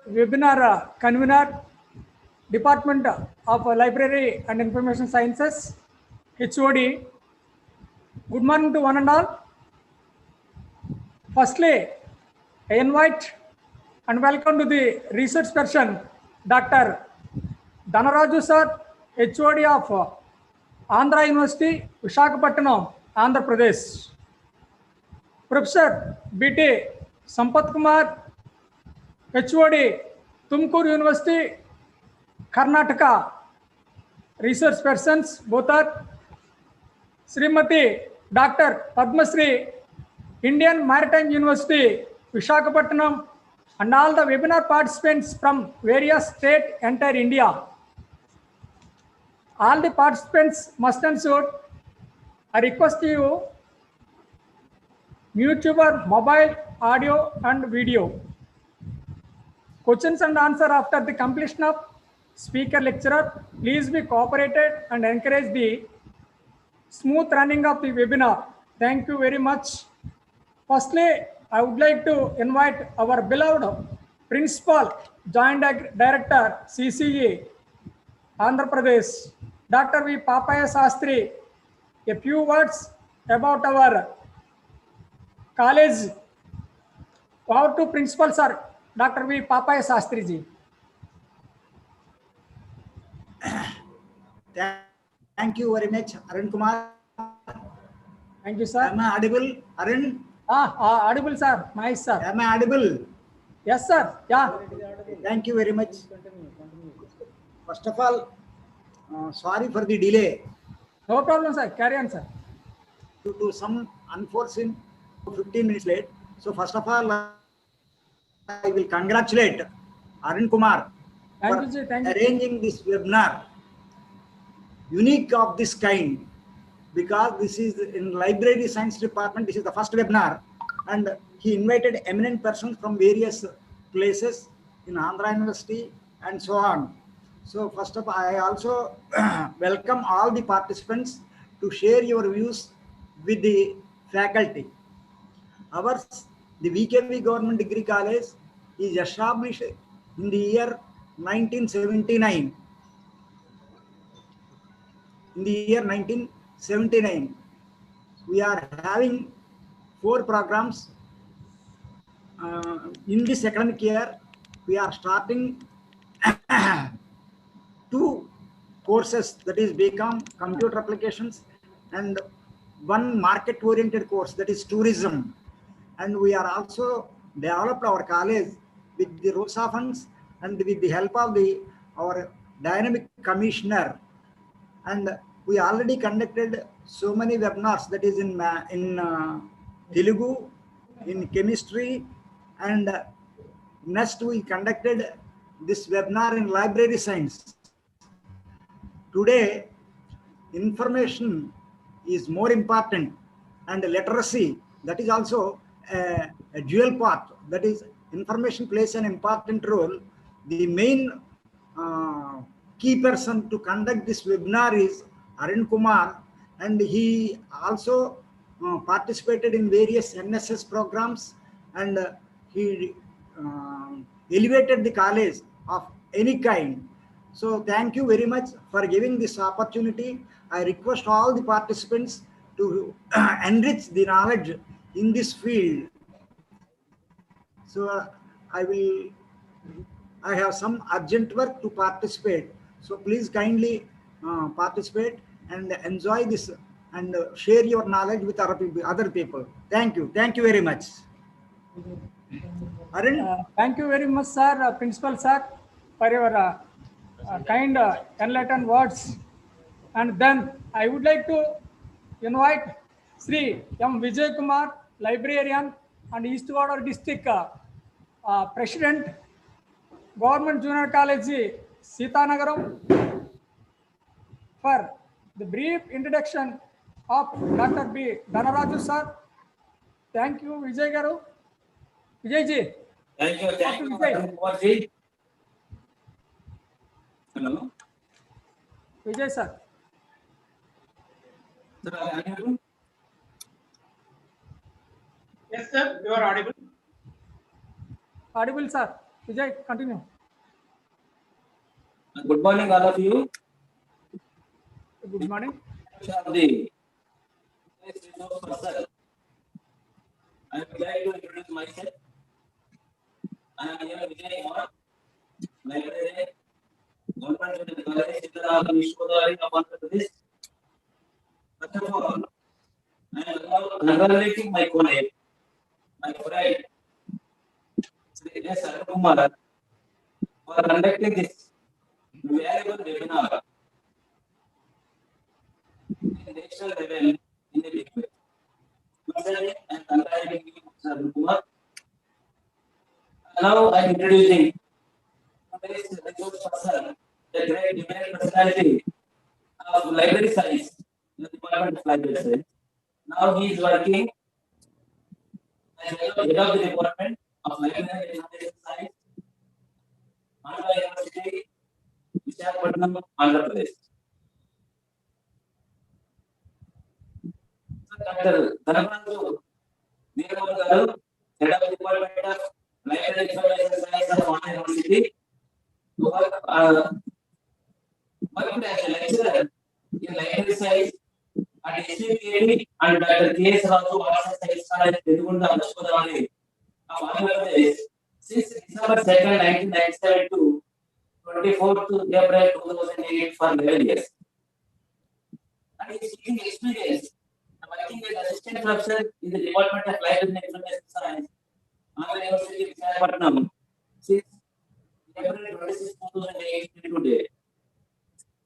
webinar convener, Department of Library and Information Sciences, HOD. Good morning to one and all. Firstly, I invite and welcome to the research person, Dr.V.DhanaRaju sir, HOD of Andhra University, Visakhapatnam, Andhra Pradesh. Professor B.T.Sampath Kumar, HOD, Tumkur University, Karnataka. Research persons, both are Srimati Dr.Padmashree, Indian Maritime University, Visakhapatnam, and all the webinar participants from various states enter India. All the participants must and should, I request you, mute your mobile, audio and video. Questions and answer after the completion of speaker lecturer. Please be cooperated and encourage the smooth running of the webinar. Thank you very much. Firstly, I would like to invite our beloved Principal, Joint Director, CCE, Andhra Pradesh, Dr. V. Papaya-Sastry, a few words about our college. Over to Principal, sir, Dr. V. Papaya-Sastry ji. Thank you very much, Arun Kumar. Thank you, sir. Am I audible, Arun? Audible, sir. Nice, sir. Am I audible? Yes, sir. Yeah. Thank you very much. First of all, sorry for the delay. No problem, sir. Carry on, sir. Due to some unforeseen 15 minutes late. So first of all, I will congratulate Arun Kumar for arranging this webinar, unique of this kind, because this is in library science department. This is the first webinar, and he invited eminent persons from various places in Andhra University and so on. So first of all, I also welcome all the participants to share your views with the faculty. Ours, the V.K.V Government Degree College, is established in the year 1979. In the year 1979, we are having 4 programs. In this academic year, we are starting 2 courses, that is BCom Computer Applications, and 1 market-oriented course, that is tourism. And we are also developed our college with the ROSA funds and with the help of our dynamic commissioner. And we already conducted so many webinars, that is in Telugu, in chemistry, and next we conducted this webinar in library science. Today, information is more important, and literacy, that is also a dual part, that is information plays an important role. The main key person to conduct this webinar is Arun Kumar, and he also participated in various NSS programs, and he elevated the college of any kind. So thank you very much for giving this opportunity. I request all the participants to enrich the knowledge in this field. So I have some urgent work to participate. So please kindly participate and enjoy this and share your knowledge with other people. Thank you. Thank you very much. Arun? Thank you very much, sir, Principal sir, for your kind enlightened words. And then I would like to invite Sri M. Vijay Kumar, librarian and East Godavari District President, Government Junior College, Sithanagaram, for the brief introduction of Dr. B. Dhanaraju sir. Thank you, Vijay Garu. Vijay ji. Thank you, Kumar ji. Hello. Vijay sir. Sir, are you audible? Yes, sir, you are audible. Audible, sir. Vijay, continue. Good morning, all of you. Good morning. The resource person. I would like to introduce myself. I am here V.K.V, library, Govt College, Godavari of Andhra Pradesh. First of all, I am congratulating my colleague, my friend, Sri S. Kumar, for conducting this valuable webinar in national level in a big way. Personally, I am congratulating you, Sir Kumar. Now I am introducing today's resource person, the great demand personality of library science, the Department of Library Science. Now he is working as head of the Department of Library and Information Science, Andhra University, Visakhapatnam, Andhra Pradesh. Dr. Dhanaraju, V.K.V, head of the Department of Library and Information Science of Andhra University, worked as a lecturer in library science at V.K.V and Dr. K.S.Raju Arts and Science College, Godavari of Andhra Pradesh since December 2nd, 1997 to 24th April 2008 for 11 years. And his teaching experience working as assistant professor in the Department of Library and Information Science, Andhra University, Visakhapatnam since April 26, 2008 to today.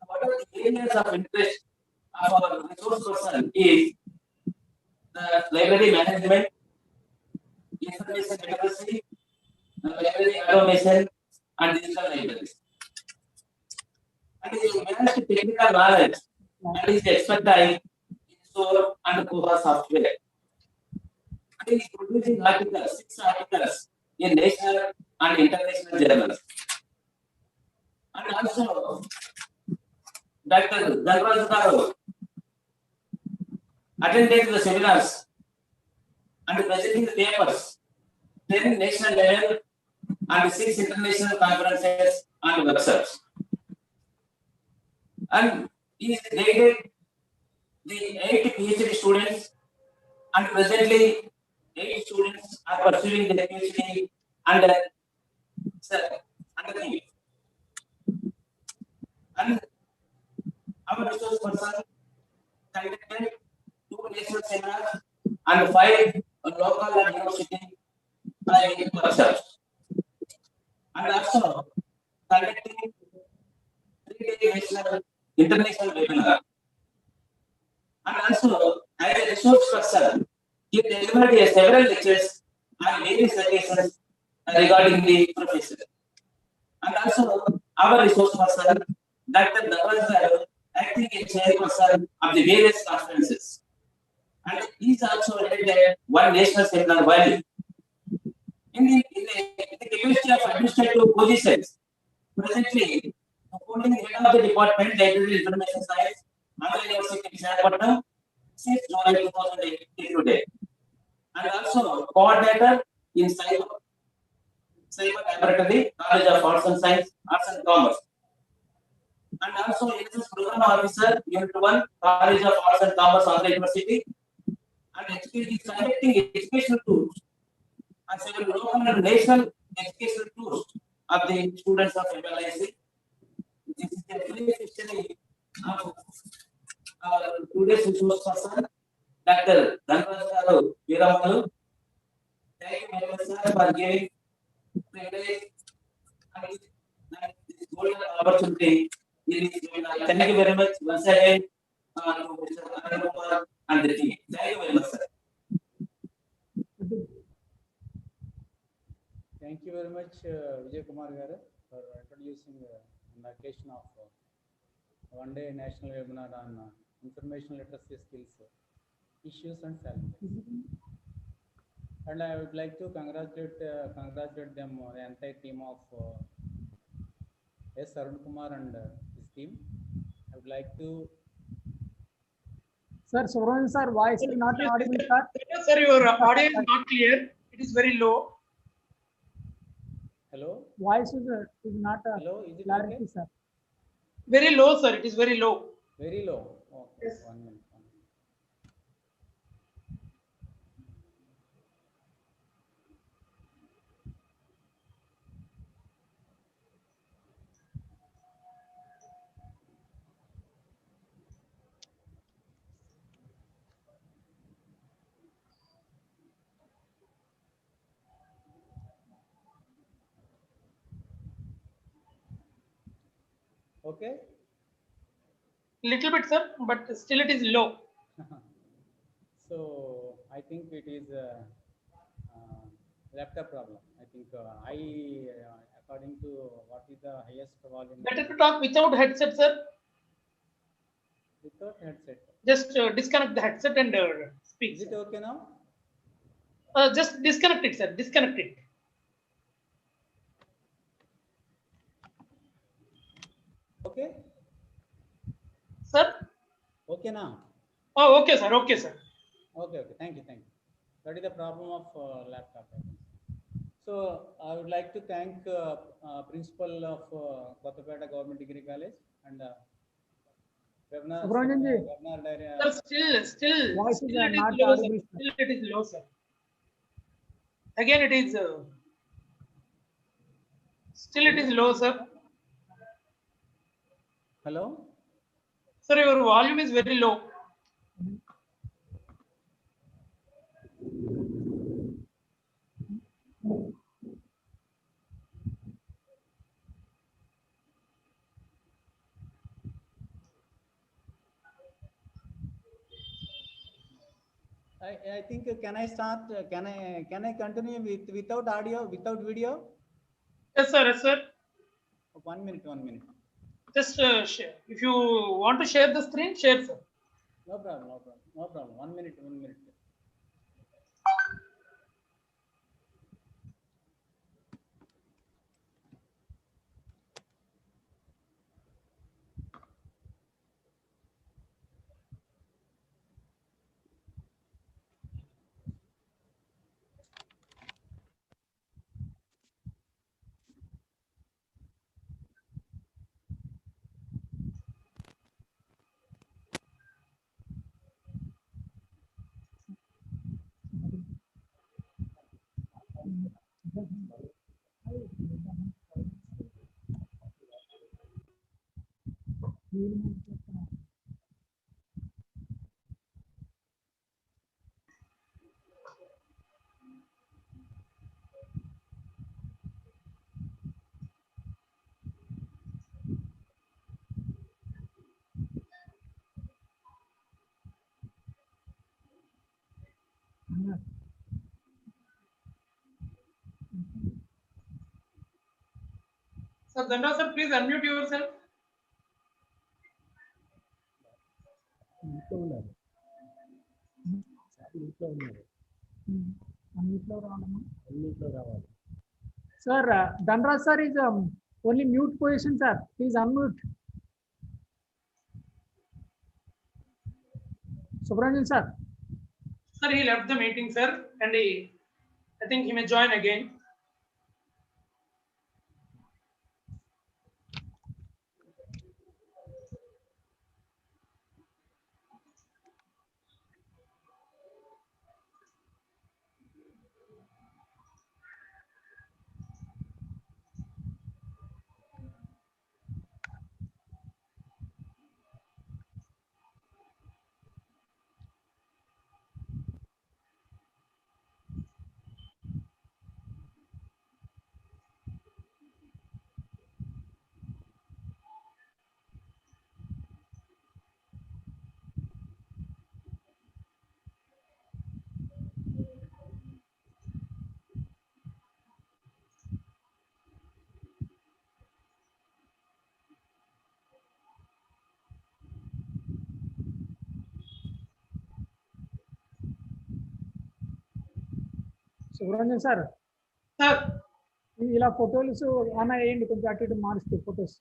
What are the areas of interest of our resource person is the library management, information literacy, library automation, and digital libraries. And his vast technical knowledge and his expertise in SOAR and Koha software. And he is producing articles, 6 articles in national and international journals. And also, Dr. Dhanaraju attended the seminars and presenting the papers, 10 national level and 6 international conferences and workshops. And he is guided the 8 PhD students, and presently 8 students are pursuing their PhD under him. And our resource person conducted 2 national seminars and 5 local and university workshops. And also conducting 3-day national international webinar. And also, as a resource person, he delivered several lectures on various occasions regarding the profession. And also, our resource person, Dr. Dhanaraju, acting as chairperson of the various conferences. And he is also attended 1 national seminar while in the capacity of administrative positions. Presently, holding head of the Department Library Information Science, Andhra University, Visakhapatnam, since July 2008 till today. And also coordinator in cyber laboratory, College of Arts and Science, Arts and Commerce. And also NSS Program Officer, Unit 1, College of Arts and Commerce, Andhra University. And is conducting educational tours and several local and national educational tours of the students of MLIC. This is a brief history of today's resource person, Dr. Dhanaraju Veeramalu. Thank you very much, sir, for giving privilege and this golden opportunity in this webinar. Thank you very much once again to Mr. Andhra Kumar and the team. Thank you very much, sir. Thank you very much, Vijay Kumar garu, for introducing on the occasion of 1-day national webinar on information literacy skills, issues and challenges. And I would like to congratulate them, the entire team of S. Arun Kumar and his team. I would like to. Sir, Soran sir, voice is not audible, sir. Sir, your audio is not clear. It is very low. Hello? Voice is not Hello, is it clarity, okay? sir. Very low, sir. It is very low. Very low. Okay, Yes. 1 minute. 1 minute. Okay? Little bit, sir, but still it is low. So I think it is uh, laptop problem. I think according to what is the highest volume Better to talk without headset, sir. without headset. Just disconnect the headset and speak. Is it Sir. okay now? Just disconnect it, sir. Disconnect it. Okay? Sir? Okay now? Oh, okay, sir. Okay, sir. Okay, okay. Thank you, thank you. That is the problem of laptop. I think. So I would like to thank principal of Kothapeta Government Degree College and Subramanian ji, Sir, still voice is it is not low, sir. audible, sir. Still it is low, sir. Again, it is still it is low, sir. Hello? Sir, your volume is very low. I think can I start? Can I continue without audio, without video? Yes, sir. Yes, sir. 1 minute, 1 minute. Just share. If you want to share the screen, share, sir. No problem, no problem, no problem. 1 minute, 1 minute. Sir, Dhanraj sir, please unmute yourself. Sir, Dhanraj sir is only mute position, sir. Please unmute. Subramanian sir. Sir, he left the meeting, sir, and I think he may join again. Subramanian sir. Sir, ఇలా ఫోటోలు on అయ్యండి కొంచెం అటు ఇటు మారుస్తే photos.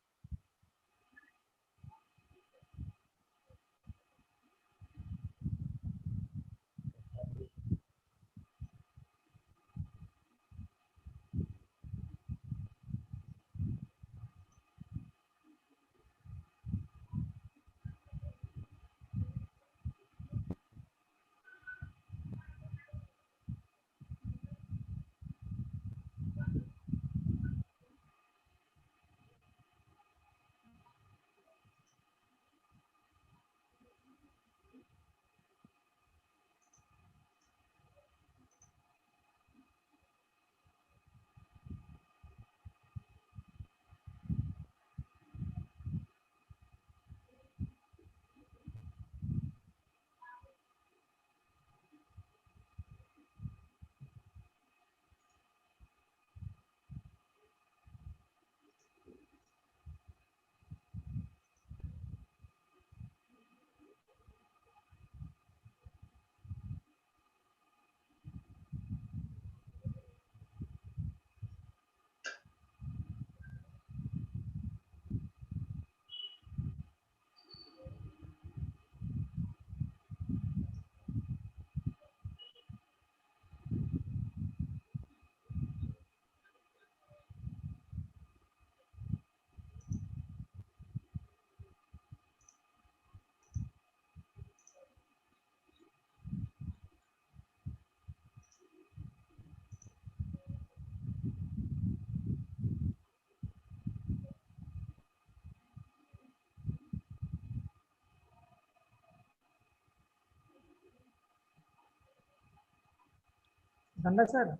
Danda sir.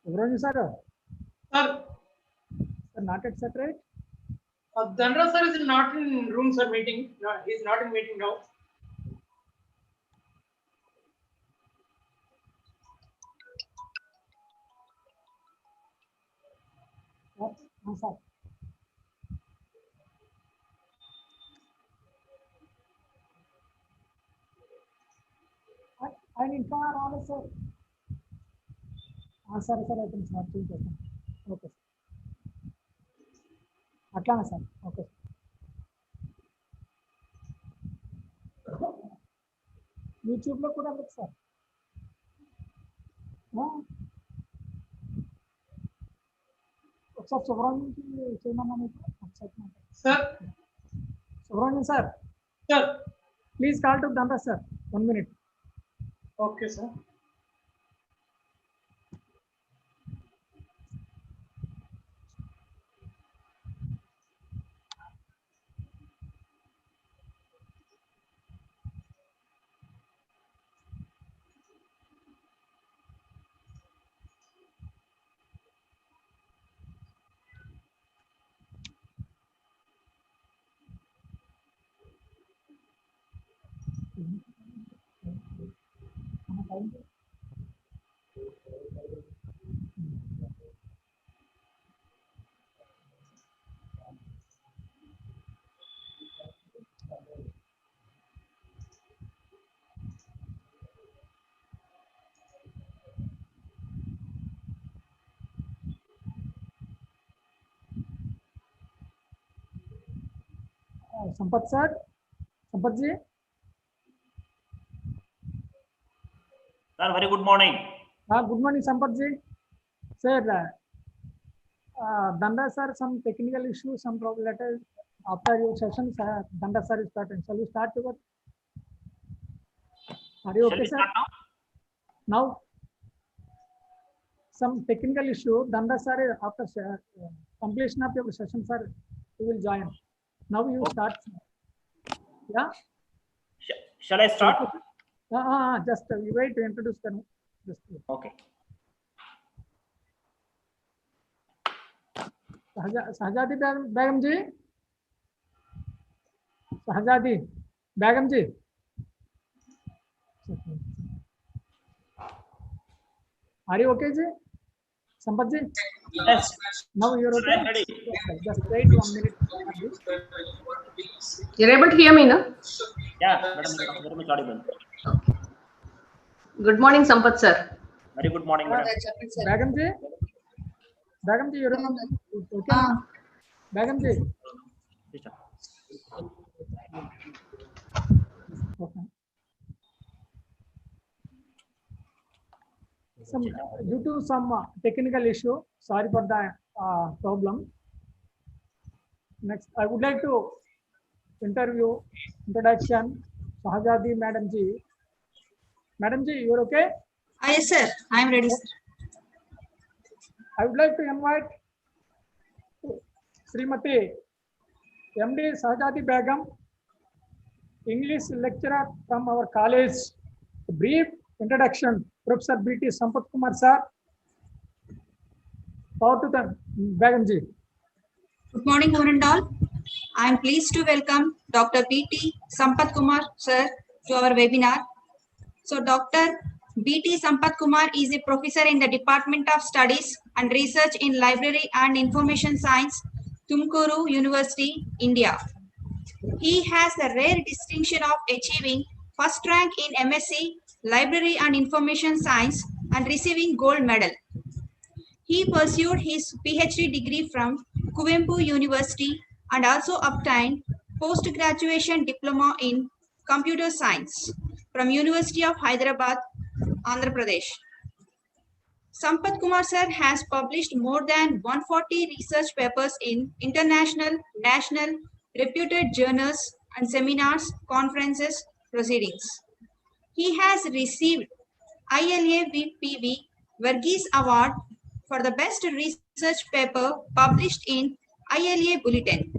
Subramanian sir. Sir, Sir, not yet set, right? Dhanraj sir is not in room, sir, meeting. No, he is not in meeting now. No, sir. I need car on, sir. Sir, I think not too good. Okay. Atlanta, sir. Okay. YouTube lo kuda look, sir. No. Sir, Subramanian ki cheyamani Sir. Subramanian sir. Sir. Please call to Danda sir. 1 minute. Okay, sir. Sampath sir. Sampath ji. Sir, very good morning. Good morning, Sampath ji. Sir, Danda sir, some technical issues, some problem letters. After your session, Danda sir is starting. Shall we start together? Are you okay, sir? Now, some technical issue. Danda sir, after completion of your session, sir, you will join. Now you start. Yeah. Shall I start? Just you wait to introduce them. Okay. Shahzadi Begum ji. Shahzadi Begum ji. Are you okay, ji? Sampath ji? Yes. Now you're okay? Ready. Just wait 1 minute. You're able to hear me, no? Yeah, madam, very much audible. Okay. Good morning, Sampath sir. Very good morning, madam. Begum ji? Begum ji, you're okay? Begum ji? Okay. Due to some technical issue, sorry for the problem. Next, I would like to introduction, Shahzadi Madam ji. Madam ji, you're okay? Yes, sir. I am ready, sir. I would like to invite Srimati MD Shahzadi Begum, English lecturer from our college. A brief introduction, Professor B.T.Sampath Kumar sir. Power to the Begum ji. Good morning, one and all. I am pleased to welcome Dr. B.T.Sampath Kumar sir to our webinar. So, Dr. B.T.Sampath Kumar is a professor in the Department of Studies and Research in Library and Information Science, Tumkur University, India. He has the rare distinction of achieving first rank in MSc, Library and Information Science and receiving gold medal. He pursued his PhD degree from Kuvempu University and also obtained post-graduation diploma in computer science from University of Hyderabad, Andhra Pradesh. Sampath Kumar sir has published more than 140 research papers in international, national, reputed journals and seminars, conferences, proceedings. He has received ILA V.K.V. Verghese Award for the best research paper published in ILA Bulletin.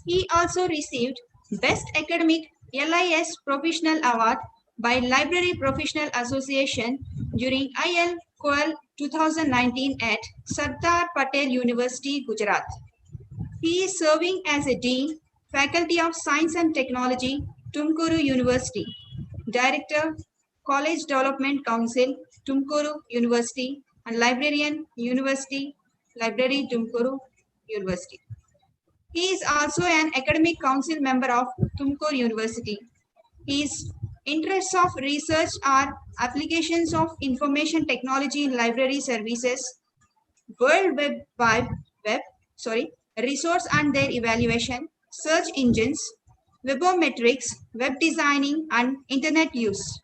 He also received Best Academic LIS Professional Award by Library Professional Association during IL Coel 2019 at Sardar Patel University, Gujarat. He is serving as a Dean, Faculty of Science and Technology, Tumkur University, Director, College Development Council, Tumkur University, and Librarian, University, Library, Tumkur University. He is also an academic council member of Tumkur University. His interests of research are applications of information technology in library services, World Web, resource and their evaluation, search engines, webometrics, web designing, and internet use.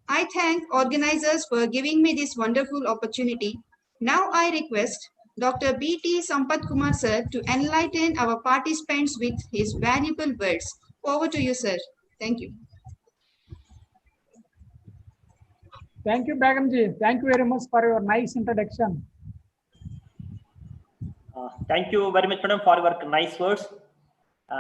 I thank organizers for giving me this wonderful opportunity. Now I request Dr. B.T.Sampath Kumar sir to enlighten our participants with his valuable words. Over to you, sir. Thank you. Thank you, Begamji. Thank you very much for your nice introduction. Thank you very much, madam, for your nice words.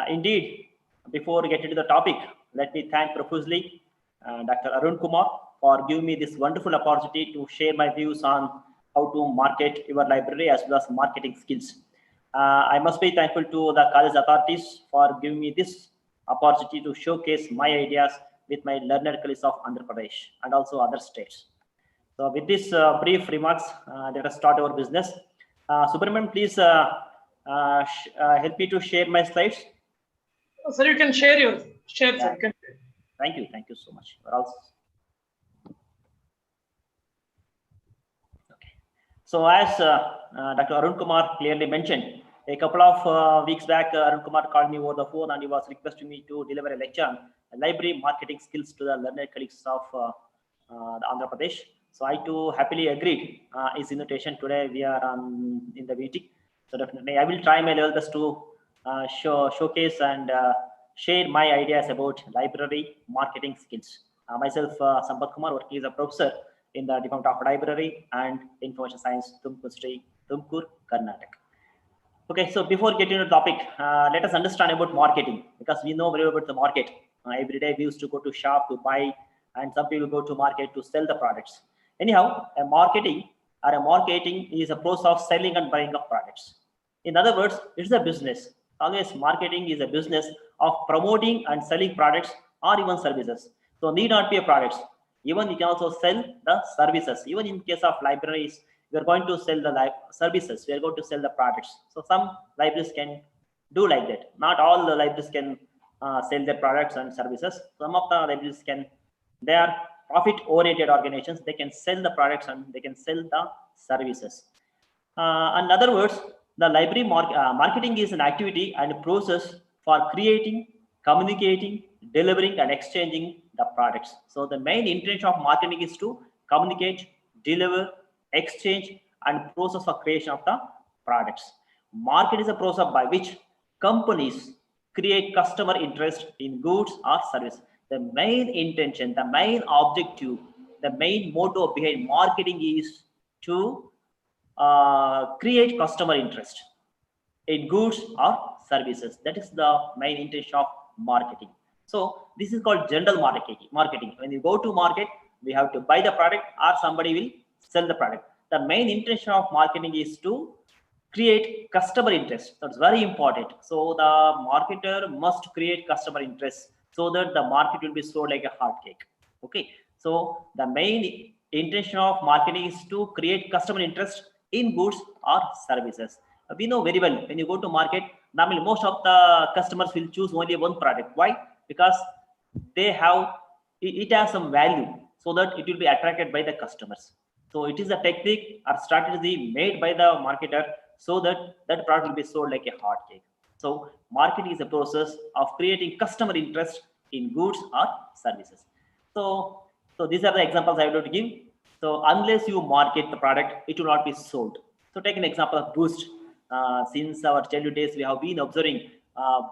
Indeed, before getting to the topic, let me thank profusely Dr. Arun Kumar for giving me this wonderful opportunity to share my views on how to market your library as well as marketing skills. I must be thankful to the college authorities for giving me this opportunity to showcase my ideas with my learned colleagues of Andhra Pradesh and also other states. So with this brief remarks, let us start our business. Subramanian, please help me to share my slides. Sir, you can share your share. Yeah. Sir. Thank you so much. Okay. So as Dr. Arun Kumar clearly mentioned, a couple of weeks back, Arun Kumar called me over the phone and he was requesting me to deliver a lecture on library marketing skills to the learned colleagues of the Andhra Pradesh. So I too happily agreed his invitation. Today we are in the meeting. So definitely I will try my level best to showcase and share my ideas about library marketing skills. Myself, Sampath Kumar, working as a professor in the Department of Library and Information Science, Tumkur University, Tumkur, Karnataka. Okay, so before getting to the topic, let us understand about marketing, because we know very well about the market. Every day we used to go to shop to buy, and some people go to market to sell the products. Anyhow, a marketing is a process of selling and buying of products. In other words, it's a business. Always marketing is a business of promoting and selling products or even services. So need not be a products. Even you can also sell the services. Even in case of libraries, we are going to sell the services. We are going to sell the products. So some libraries can do like that. Not all the libraries can sell their products and services. Some of the libraries can. They are profit-oriented organizations. They can sell the products and they can sell the services. In other words, the library marketing is an activity and a process for creating, communicating, delivering, and exchanging the products. So the main intention of marketing is to communicate, deliver, exchange, and process for creation of the products. Market is a process by which companies create customer interest in goods or service. The main intention, the main objective, the main motto behind marketing is to create customer interest in goods or services. That is the main intention of marketing. So this is called general marketing. When you go to market, we have to buy the product or somebody will sell the product. The main intention of marketing is to create customer interest. That's very important. So the marketer must create customer interest so that the market will be sold like a hot cake. Okay. So the main intention of marketing is to create customer interest in goods or services. We know very well, when you go to market, normally most of the customers will choose only one product. Why? Because it has some value, so that it will be attracted by the customers. So it is a technique or strategy made by the marketer so that that product will be sold like a hot cake. So marketing is a process of creating customer interest in goods or services. So these are the examples I would give. So unless you market the product, it will not be sold. So take an example of Boost. Since our childhood days, we have been observing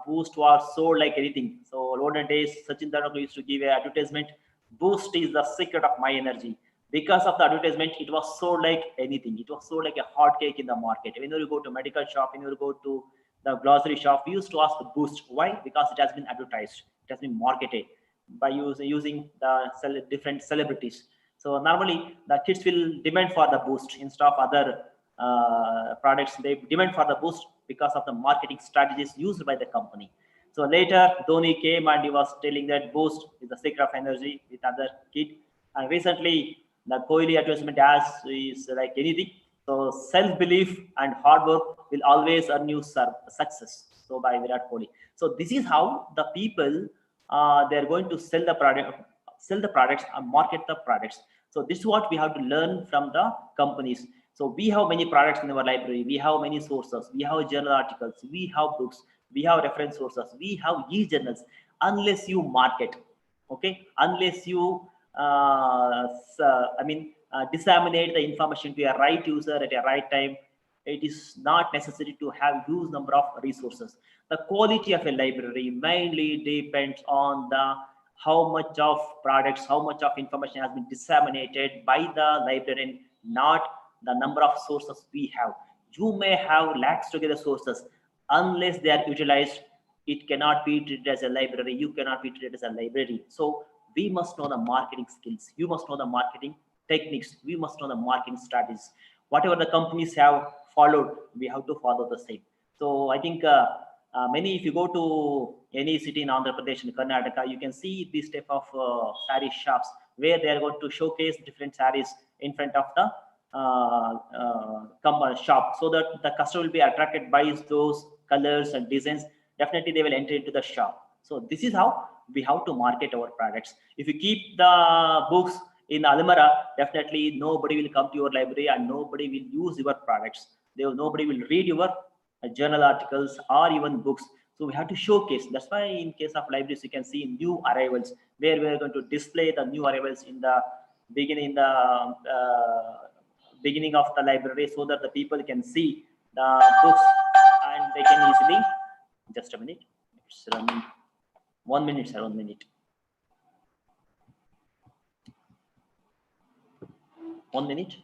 Boost was sold like anything. So olden days, Sachin Tendulkar used to give an advertisement, Boost is the secret of my energy. Because of the advertisement, it was sold like anything. It was sold like a hot cake in the market. When you go to medical shop, when you go to the grocery shop, we used to ask Boost. Why? Because it has been advertised. It has been marketed. by using the different celebrities. So normally the kids will demand for the boost instead of other products. They demand for the boost because of the marketing strategies used by the company. So later Dhoni came and he was telling that boost is the secret of energy with other kid. And recently the Kohli advertisement as is like anything. So self-belief and hard work will always earn you success. So by Virat Kohli. So this is how the people they're going to sell the products and market the products. So this is what we have to learn from the companies. So we have many products in our library. We have many sources. We have journal articles. We have books. We have reference sources. We have e-journals. Unless you market, okay, unless you disseminate the information to a right user at a right time, it is not necessary to have huge number of resources. The quality of a library mainly depends on the how much of products, how much of information has been disseminated by the librarian, not the number of sources we have. You may have lakhs together sources. Unless they are utilized, it cannot be treated as a library. You cannot be treated as a library. So we must know the marketing skills. You must know the marketing techniques. We must know the marketing strategies. Whatever the companies have followed, we have to follow the same. So I think many, if you go to any city in Andhra Pradesh and Karnataka, you can see this type of saree shops where they are going to showcase different sarees in front of the shop, so that the customer will be attracted by those colors and designs. Definitely they will enter into the shop. So this is how we have to market our products. If you keep the books in Almara, definitely nobody will come to your library and nobody will use your products. Nobody will read your journal articles or even books. So we have to showcase. That's why in case of libraries, you can see new arrivals where we are going to display the new arrivals in the beginning of the library, so that the people can see the books and they can easily. Just a minute. It's running. 1 minute, sir. 1 minute. 1 minute.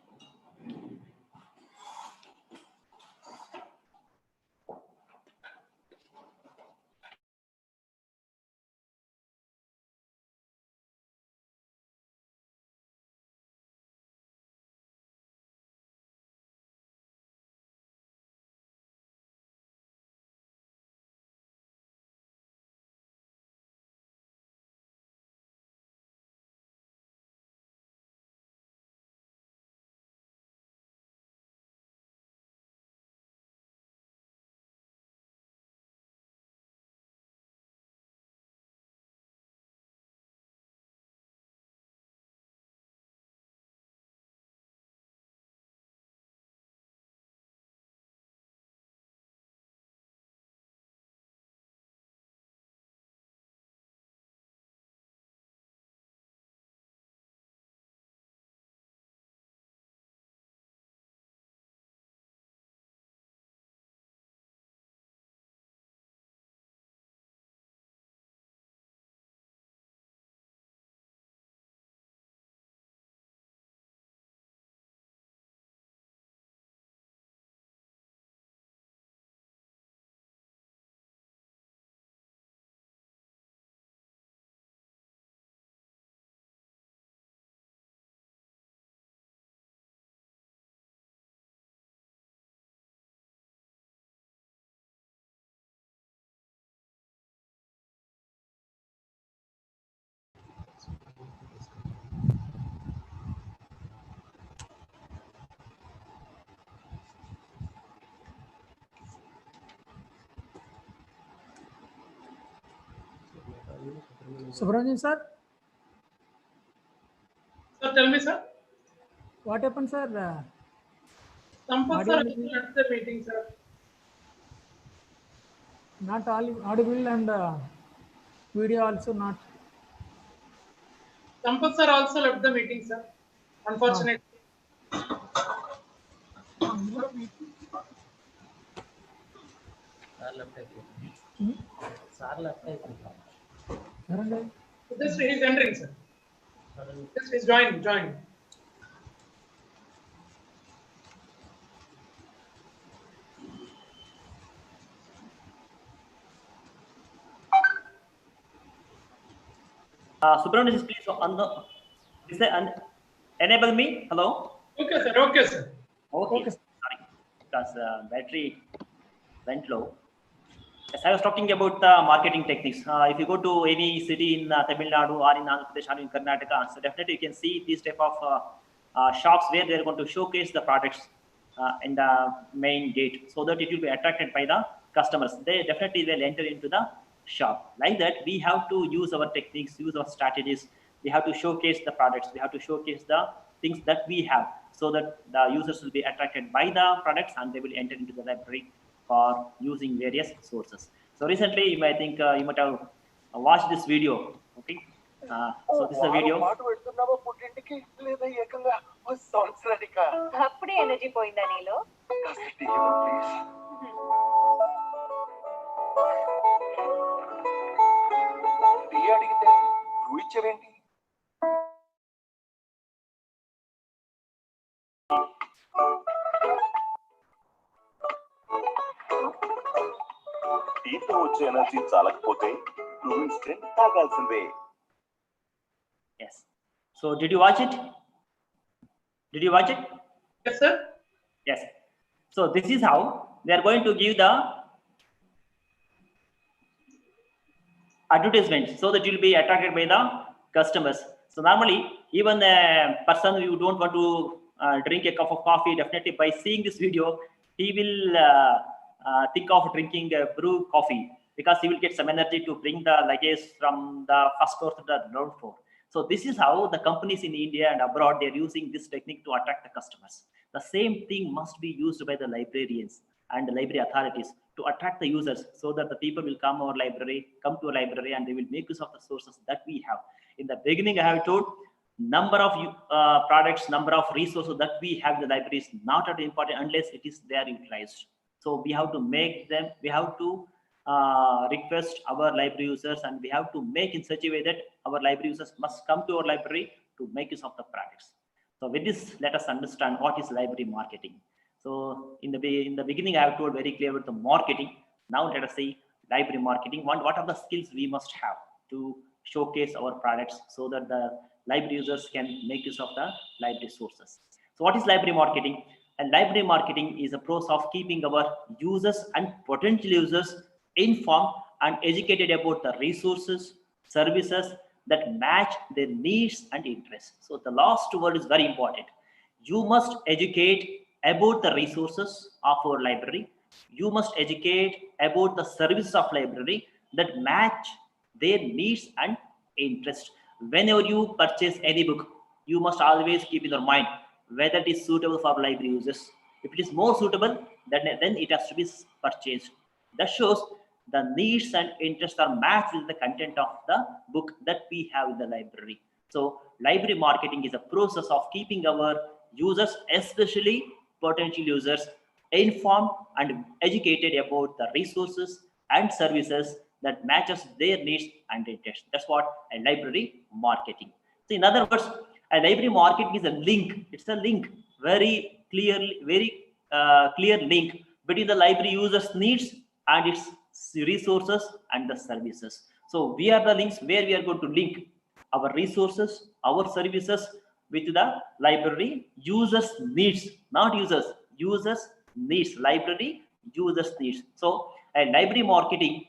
Subramanian sir. Sir, tell me, sir. What happened, sir? Sampath sir left the meeting, sir. Not audible and video also not. Sampath sir also left the meeting, sir. Unfortunately. Just he's entering, sir. Just he's joined. Subrahmanyam, please on the enable me. Hello. Okay, sir. Okay, sir. Okay. Sorry, because battery went low. Yes, I was talking about the marketing techniques. If you go to any city in Tamil Nadu or in Andhra Pradesh or in Karnataka, so definitely you can see these type of shops where they're going to showcase the products in the main gate, so that it will be attracted by the customers. They definitely will enter into the shop. Like that, we have to use our techniques, use our strategies. We have to showcase the products. We have to showcase the things that we have, so that the users will be attracted by the products and they will enter into the library for using various sources. So recently, I think you might have watched this video. Okay, so this is a video. energy point energy చాలకపోతే instant తాగాల్సిందే. Yes. So did you watch it? Did you watch it? Yes, sir. Yes. So this is how they are going to give the advertisement, so that you will be attracted by the customers. So normally, even a person who don't want to drink a cup of coffee, definitely by seeing this video, he will think of drinking brew coffee, because he will get some energy to bring the luggage from the first floor to the ground floor. So this is how the companies in India and abroad, they are using this technique to attract the customers. The same thing must be used by the librarians and the library authorities to attract the users, so that the people will come to our library, and they will make use of the sources that we have. In the beginning, I have told number of products, number of resources that we have in the library is not at important unless it is there utilized. So we have to make them, we have to request our library users, and we have to make in such a way that our library users must come to our library to make use of the products. So with this, let us understand what is library marketing. So in the beginning, I have told very clear about the marketing. Now let us see library marketing. What are the skills we must have to showcase our products, so that the library users can make use of the library sources. So what is library marketing? And library marketing is a process of keeping our users and potential users informed and educated about the resources, services that match their needs and interests. So the last word is very important. You must educate about the resources of our library. You must educate about the services of library that match their needs and interest. Whenever you purchase any book, you must always keep in your mind whether it is suitable for library users. If it is more suitable, then it has to be purchased. That shows the needs and interests are matched with the content of the book that we have in the library. So library marketing is a process of keeping our users, especially potential users, informed and educated about the resources and services that matches their needs and interests. That's what a library marketing. So in other words, a library marketing is a link. It's a link, very clear link between the library users' needs and its resources and the services. So we are the links where we are going to link our resources, our services with the library users' needs, not users needs, library users' needs. So a library marketing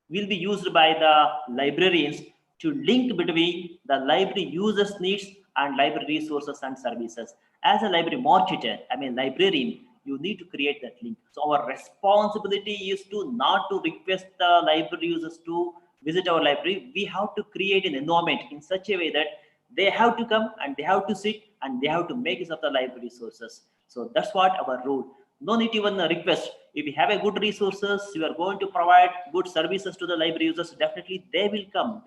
will be used by the librarians to link between the library users' needs and library resources and services. As a library marketer, librarian, you need to create that link. So our responsibility is to not to request the library users to visit our library. We have to create an environment in such a way that they have to come and they have to sit and they have to make use of the library sources. So that's what our role. No need to even request. If you have a good resources, you are going to provide good services to the library users, definitely they will come.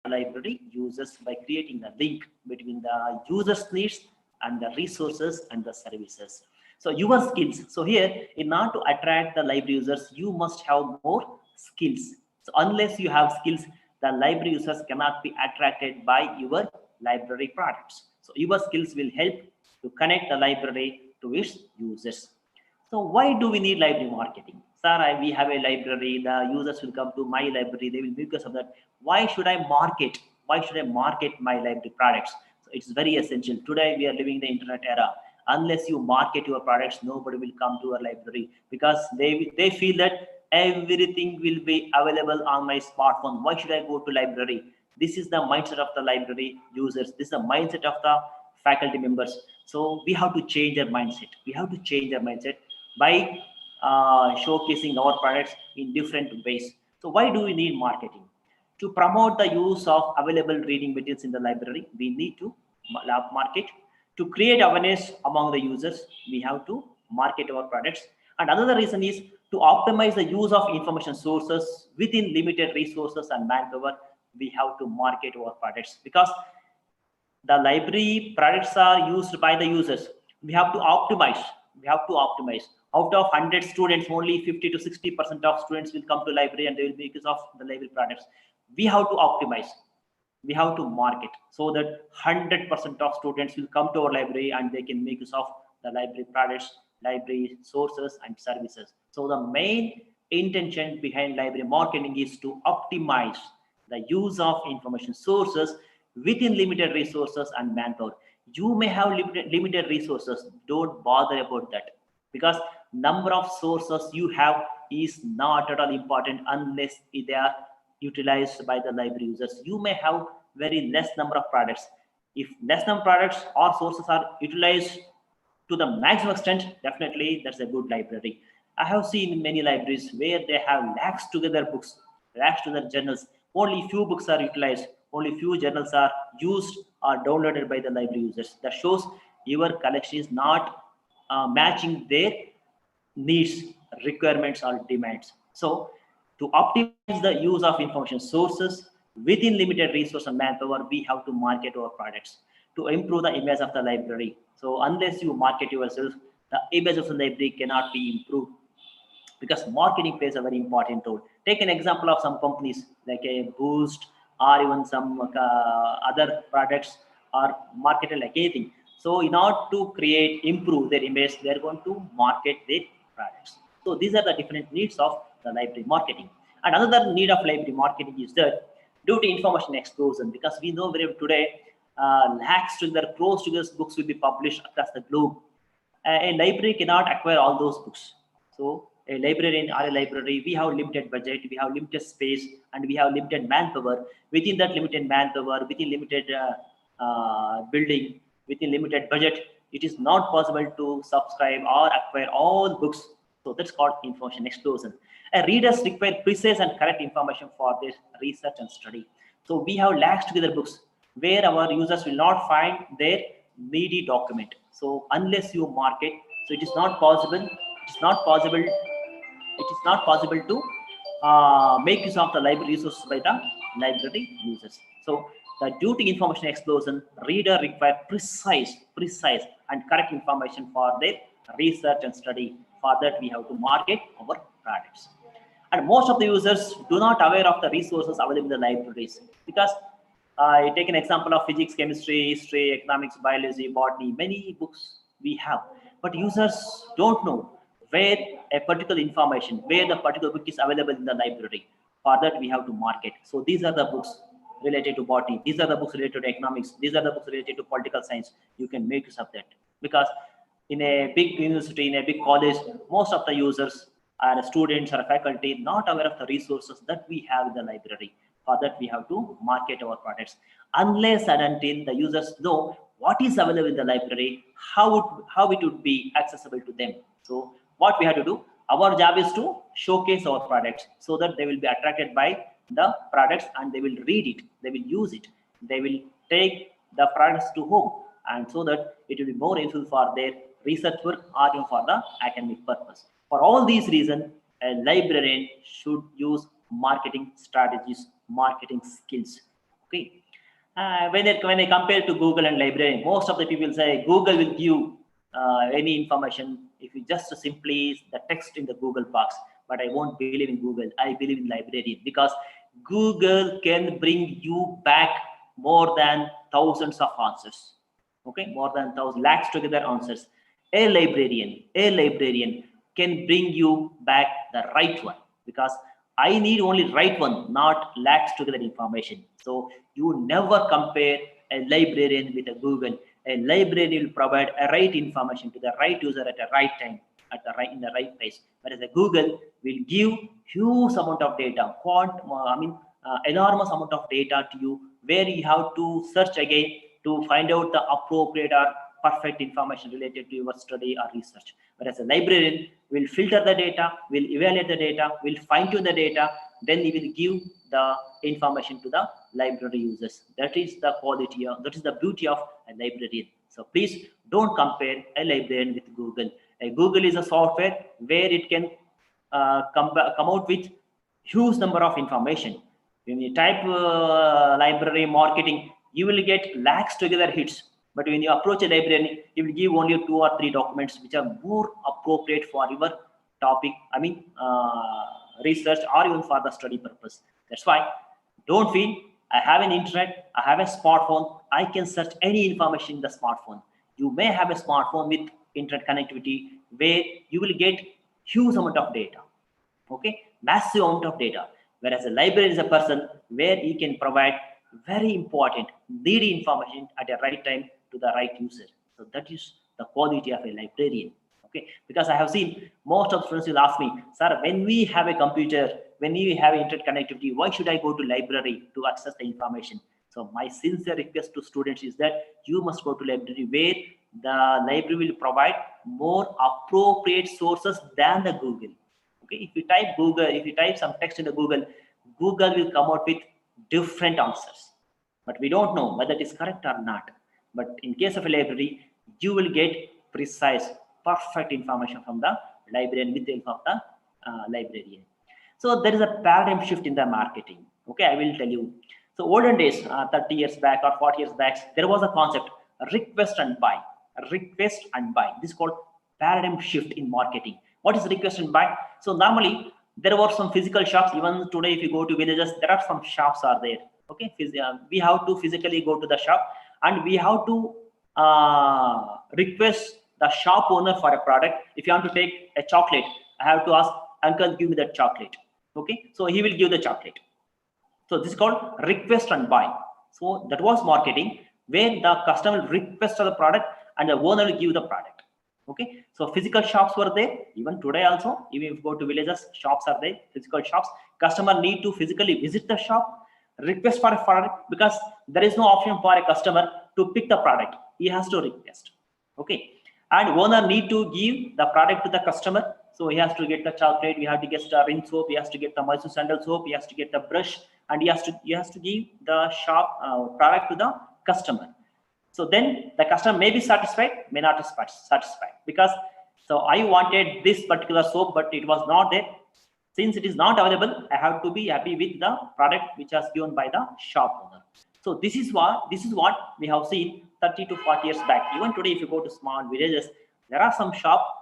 Library users by creating a link between the users' needs and the resources and the services. So your skills. So here, in order to attract the library users, you must have more skills. So unless you have skills, the library users cannot be attracted by your library products. So your skills will help to connect the library to its users. So why do we need library marketing? Sir, we have a library, the users will come to my library, they will because of that. Why should I market? Why should I market my library products? So it's very essential. Today we are living in the internet era. Unless you market your products, nobody will come to your library because they feel that everything will be available on my smartphone. Why should I go to library? This is the mindset of the library users. This is the mindset of the faculty members. So we have to change their mindset. We have to change their mindset by showcasing our products in different ways. So why do we need marketing? To promote the use of available reading materials in the library, we need to market. To create awareness among the users, we have to market our products. And another reason is to optimize the use of information sources within limited resources and manpower. We have to market our products because the library products are used by the users. We have to optimize. We have to optimize. Out of 100 students, only 50 to 60% of students will come to library and they will be because of the library products. We have to optimize. We have to market so that 100% of students will come to our library and they can make use of the library products, library sources and services. So the main intention behind library marketing is to optimize the use of information sources within limited resources and manpower. You may have limited resources. Don't bother about that because number of sources you have is not at all important unless they are utilized by the library users. You may have very less number of products. If less number of products or sources are utilized to the maximum extent, definitely that's a good library. I have seen many libraries where they have lakhs together books, lakhs together journals. Only few books are utilized. Only few journals are used or downloaded by the library users. That shows your collection is not matching their needs, requirements or demands. So to optimize the use of information sources within limited resource and manpower, we have to market our products to improve the image of the library. So unless you market yourself, the image of the library cannot be improved because marketing plays a very important role. Take an example of some companies like a Boost or even some other products are marketed like anything. So in order to improve their image, they're going to market their products. So these are the different needs of the library marketing. And another need of library marketing is that due to information explosion, because we know very today lakhs to their close to this books will be published across the globe. A library cannot acquire all those books. So a librarian or a library, we have limited budget, we have limited space, and we have limited manpower. Within that limited manpower, within limited building, within limited budget, it is not possible to subscribe or acquire all books. So that's called information explosion. Readers require precise and correct information for their research and study. So we have lakhs together books where our users will not find their needy document. So unless you market, so it is not possible. It is not possible to make use of the library resources by the library users. So due to information explosion, reader require precise and correct information for their research and study. For that, we have to market our products. And most of the users do not aware of the resources available in the libraries because I take an example of physics, chemistry, history, economics, biology, botany, many books we have, but users don't know where a particular information, where the particular book is available in the library. For that, we have to market. So these are the books related to botany. These are the books related to economics. These are the books related to political science. You can make use of that because in a big university, in a big college, most of the users are students or faculty not aware of the resources that we have in the library. For that, we have to market our products. Unless and until the users know what is available in the library, how it would be accessible to them. So what we have to do, our job is to showcase our products so that they will be attracted by the products and they will read it, they will use it, they will take the products to home, and so that it will be more useful for their research work or even for the academic purpose. For all these reasons, a librarian should use marketing strategies, marketing skills. Okay. When I compare to Google and librarian, most of the people say Google will give any information if you just simply the text in the Google box. But I won't believe in Google. I believe in librarian because Google can bring you back more than thousands of answers. Okay, more than 1,000 lakhs together answers. A librarian can bring you back the right one, because I need only right one, not lakhs together information. So you never compare a librarian with a Google. A librarian will provide a right information to the right user at the right time, in the right place. Whereas a Google will give huge amount of data, enormous amount of data to you, where you have to search again to find out the appropriate or perfect information related to your study or research. Whereas a librarian will filter the data, will evaluate the data, will fine-tune the data, then he will give the information to the library users. That is the quality of, that is the beauty of a librarian. So please don't compare a librarian with Google. A Google is a software where it can come out with huge number of information. When you type library marketing, you will get lakhs together hits. But when you approach a librarian, it will give only 2 or 3 documents which are more appropriate for your topic, research, or even for the study purpose. That's why don't feel I have an internet, I have a smartphone, I can search any information in the smartphone. You may have a smartphone with internet connectivity where you will get huge amount of data, okay, massive amount of data. Whereas a librarian is a person where he can provide very important, needy information at the right time to the right user. So that is the quality of a librarian. Okay, because I have seen most of the students will ask me, sir, when we have a computer, when we have internet connectivity, why should I go to library to access the information? So my sincere request to students is that you must go to library, where the library will provide more appropriate sources than the Google. Okay, if you type Google, if you type some text in the Google, Google will come out with different answers, but we don't know whether it is correct or not. But in case of a library, you will get precise, perfect information from the librarian with the help of the librarian. So there is a paradigm shift in the marketing. Okay, I will tell you. So olden days, 30 years back or 40 years back, there was a concept, request and buy. Request and buy. This is called paradigm shift in marketing. What is request and buy? So normally there were some physical shops. Even today, if you go to villages, there are some shops are there. Okay, we have to physically go to the shop, and we have to request the shop owner for a product. If you want to take a chocolate, I have to ask, uncle, give me that chocolate. Okay, so he will give the chocolate. So this is called request and buy. So that was marketing, where the customer requests the product and the owner will give the product. Okay, so physical shops were there. Even today also, even if you go to villages, shops are there, physical shops. Customer need to physically visit the shop, request for a product, because there is no option for a customer to pick the product. He has to request. Okay, and owner need to give the product to the customer. So he has to get the chocolate, he has to get the rinse soap, he has to get the Mysore sandal soap, he has to get the brush, and he has to give the shop product to the customer. So then the customer may be satisfied, may not be satisfied, because so I wanted this particular soap, but it was not there. Since it is not available, I have to be happy with the product which was given by the shop owner. So this is what we have seen 30 to 40 years back. Even today, if you go to small villages, there are some shop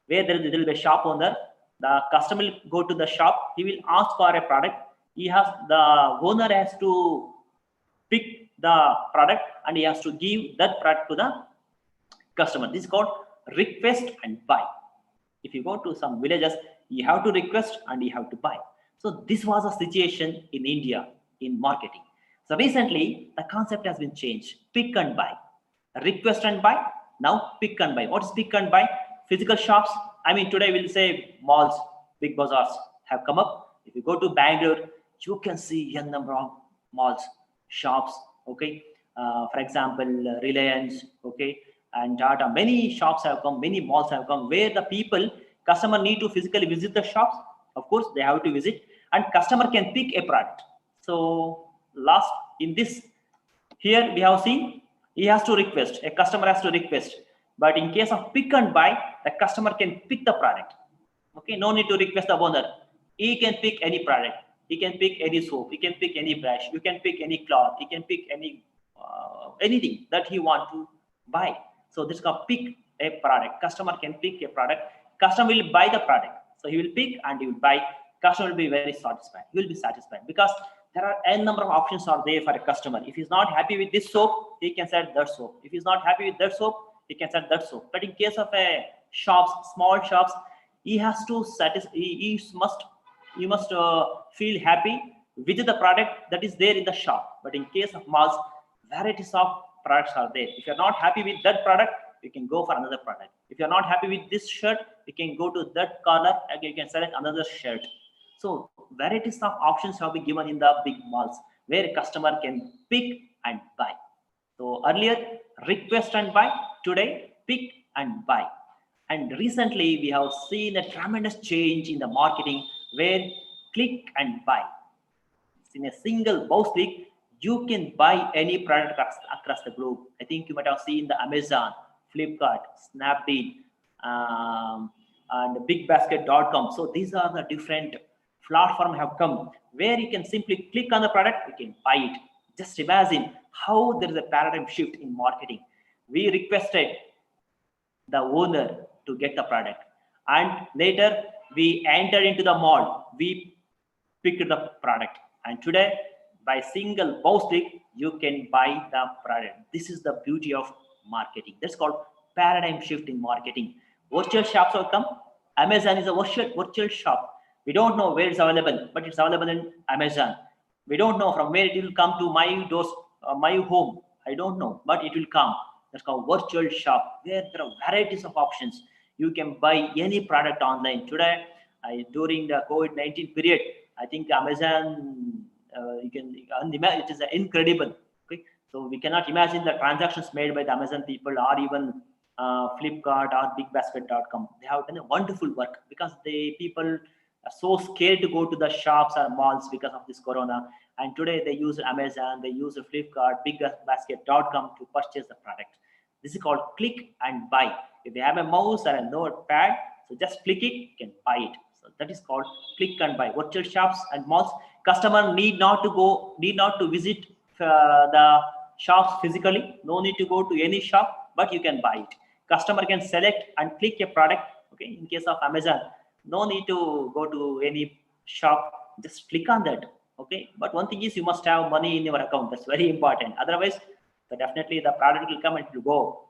where there will be a shop owner. The customer will go to the shop, he will ask for a product. The owner has to pick the product and he has to give that product to the customer. This is called request and buy. If you go to some villages, you have to request and you have to buy. So this was a situation in India in marketing. So recently the concept has been changed. Pick and buy. Request and buy. Now pick and buy. What is pick and buy? Physical shops. I mean, today we'll say malls, big bazaars have come up. If you go to Bangalore, you can see a number of malls, shops. Okay, for example, Reliance. Okay, and Tata. Many shops have come, many malls have come, where the customer need to physically visit the shops. Of course, they have to visit, and customer can pick a product. So last in this, here we have seen he has to request. A customer has to request. But in case of pick and buy, the customer can pick the product. Okay, no need to request the owner. He can pick any product. He can pick any soap. He can pick any brush. You can pick any cloth. He can pick any anything that he want to buy. So this is called pick a product. Customer can pick a product. Customer will buy the product. So he will pick and he will buy. Customer will be very satisfied. He will be satisfied because there are n number of options are there for a customer. If he's not happy with this soap, he can sell that soap. If he's not happy with that soap, he can sell that soap. But in case of a shops, small shops, he has to satisfy. He must feel happy with the product that is there in the shop. But in case of malls, varieties of products are there. If you're not happy with that product, you can go for another product. If you're not happy with this shirt, you can go to that corner and you can select another shirt. So varieties of options have been given in the big malls where a customer can pick and buy. So earlier, request and buy. Today, pick and buy. And recently, we have seen a tremendous change in the marketing where click and buy. In a single mouse click, you can buy any product across the globe. I think you might have seen the Amazon, Flipkart, Snapdeal, and BigBasket.com. So these are the different platforms have come where you can simply click on the product, you can buy it. Just imagine how there is a paradigm shift in marketing. We requested the owner to get the product, and later we entered into the mall, we picked the product, and today by single mouse click you can buy the product. This is the beauty of marketing. That's called paradigm shift in marketing. Virtual shops have come. Amazon is a virtual shop. We don't know where it's available, but it's available in Amazon. We don't know from where it will come to my doors, my home. I don't know, but it will come. That's called virtual shop, where there are varieties of options. You can buy any product online. Today, during the COVID-19 period, I think Amazon, it is incredible. Okay? So we cannot imagine the transactions made by the Amazon people or even Flipkart or BigBasket.com. They have done a wonderful work because the people are so scared to go to the shops or malls because of this corona. And today they use Amazon, they use Flipkart, BigBasket.com to purchase the product. This is called click and buy. If you have a mouse or a notepad, so just click it, you can buy it. So that is called click and buy. Virtual shops and malls, customer need not to visit the shops physically. No need to go to any shop, but you can buy it. Customer can select and click a product. Okay, in case of Amazon, no need to go to any shop. Just click on that. Okay, but one thing is you must have money in your account. That's very important. Otherwise, so definitely the product will come and it will go.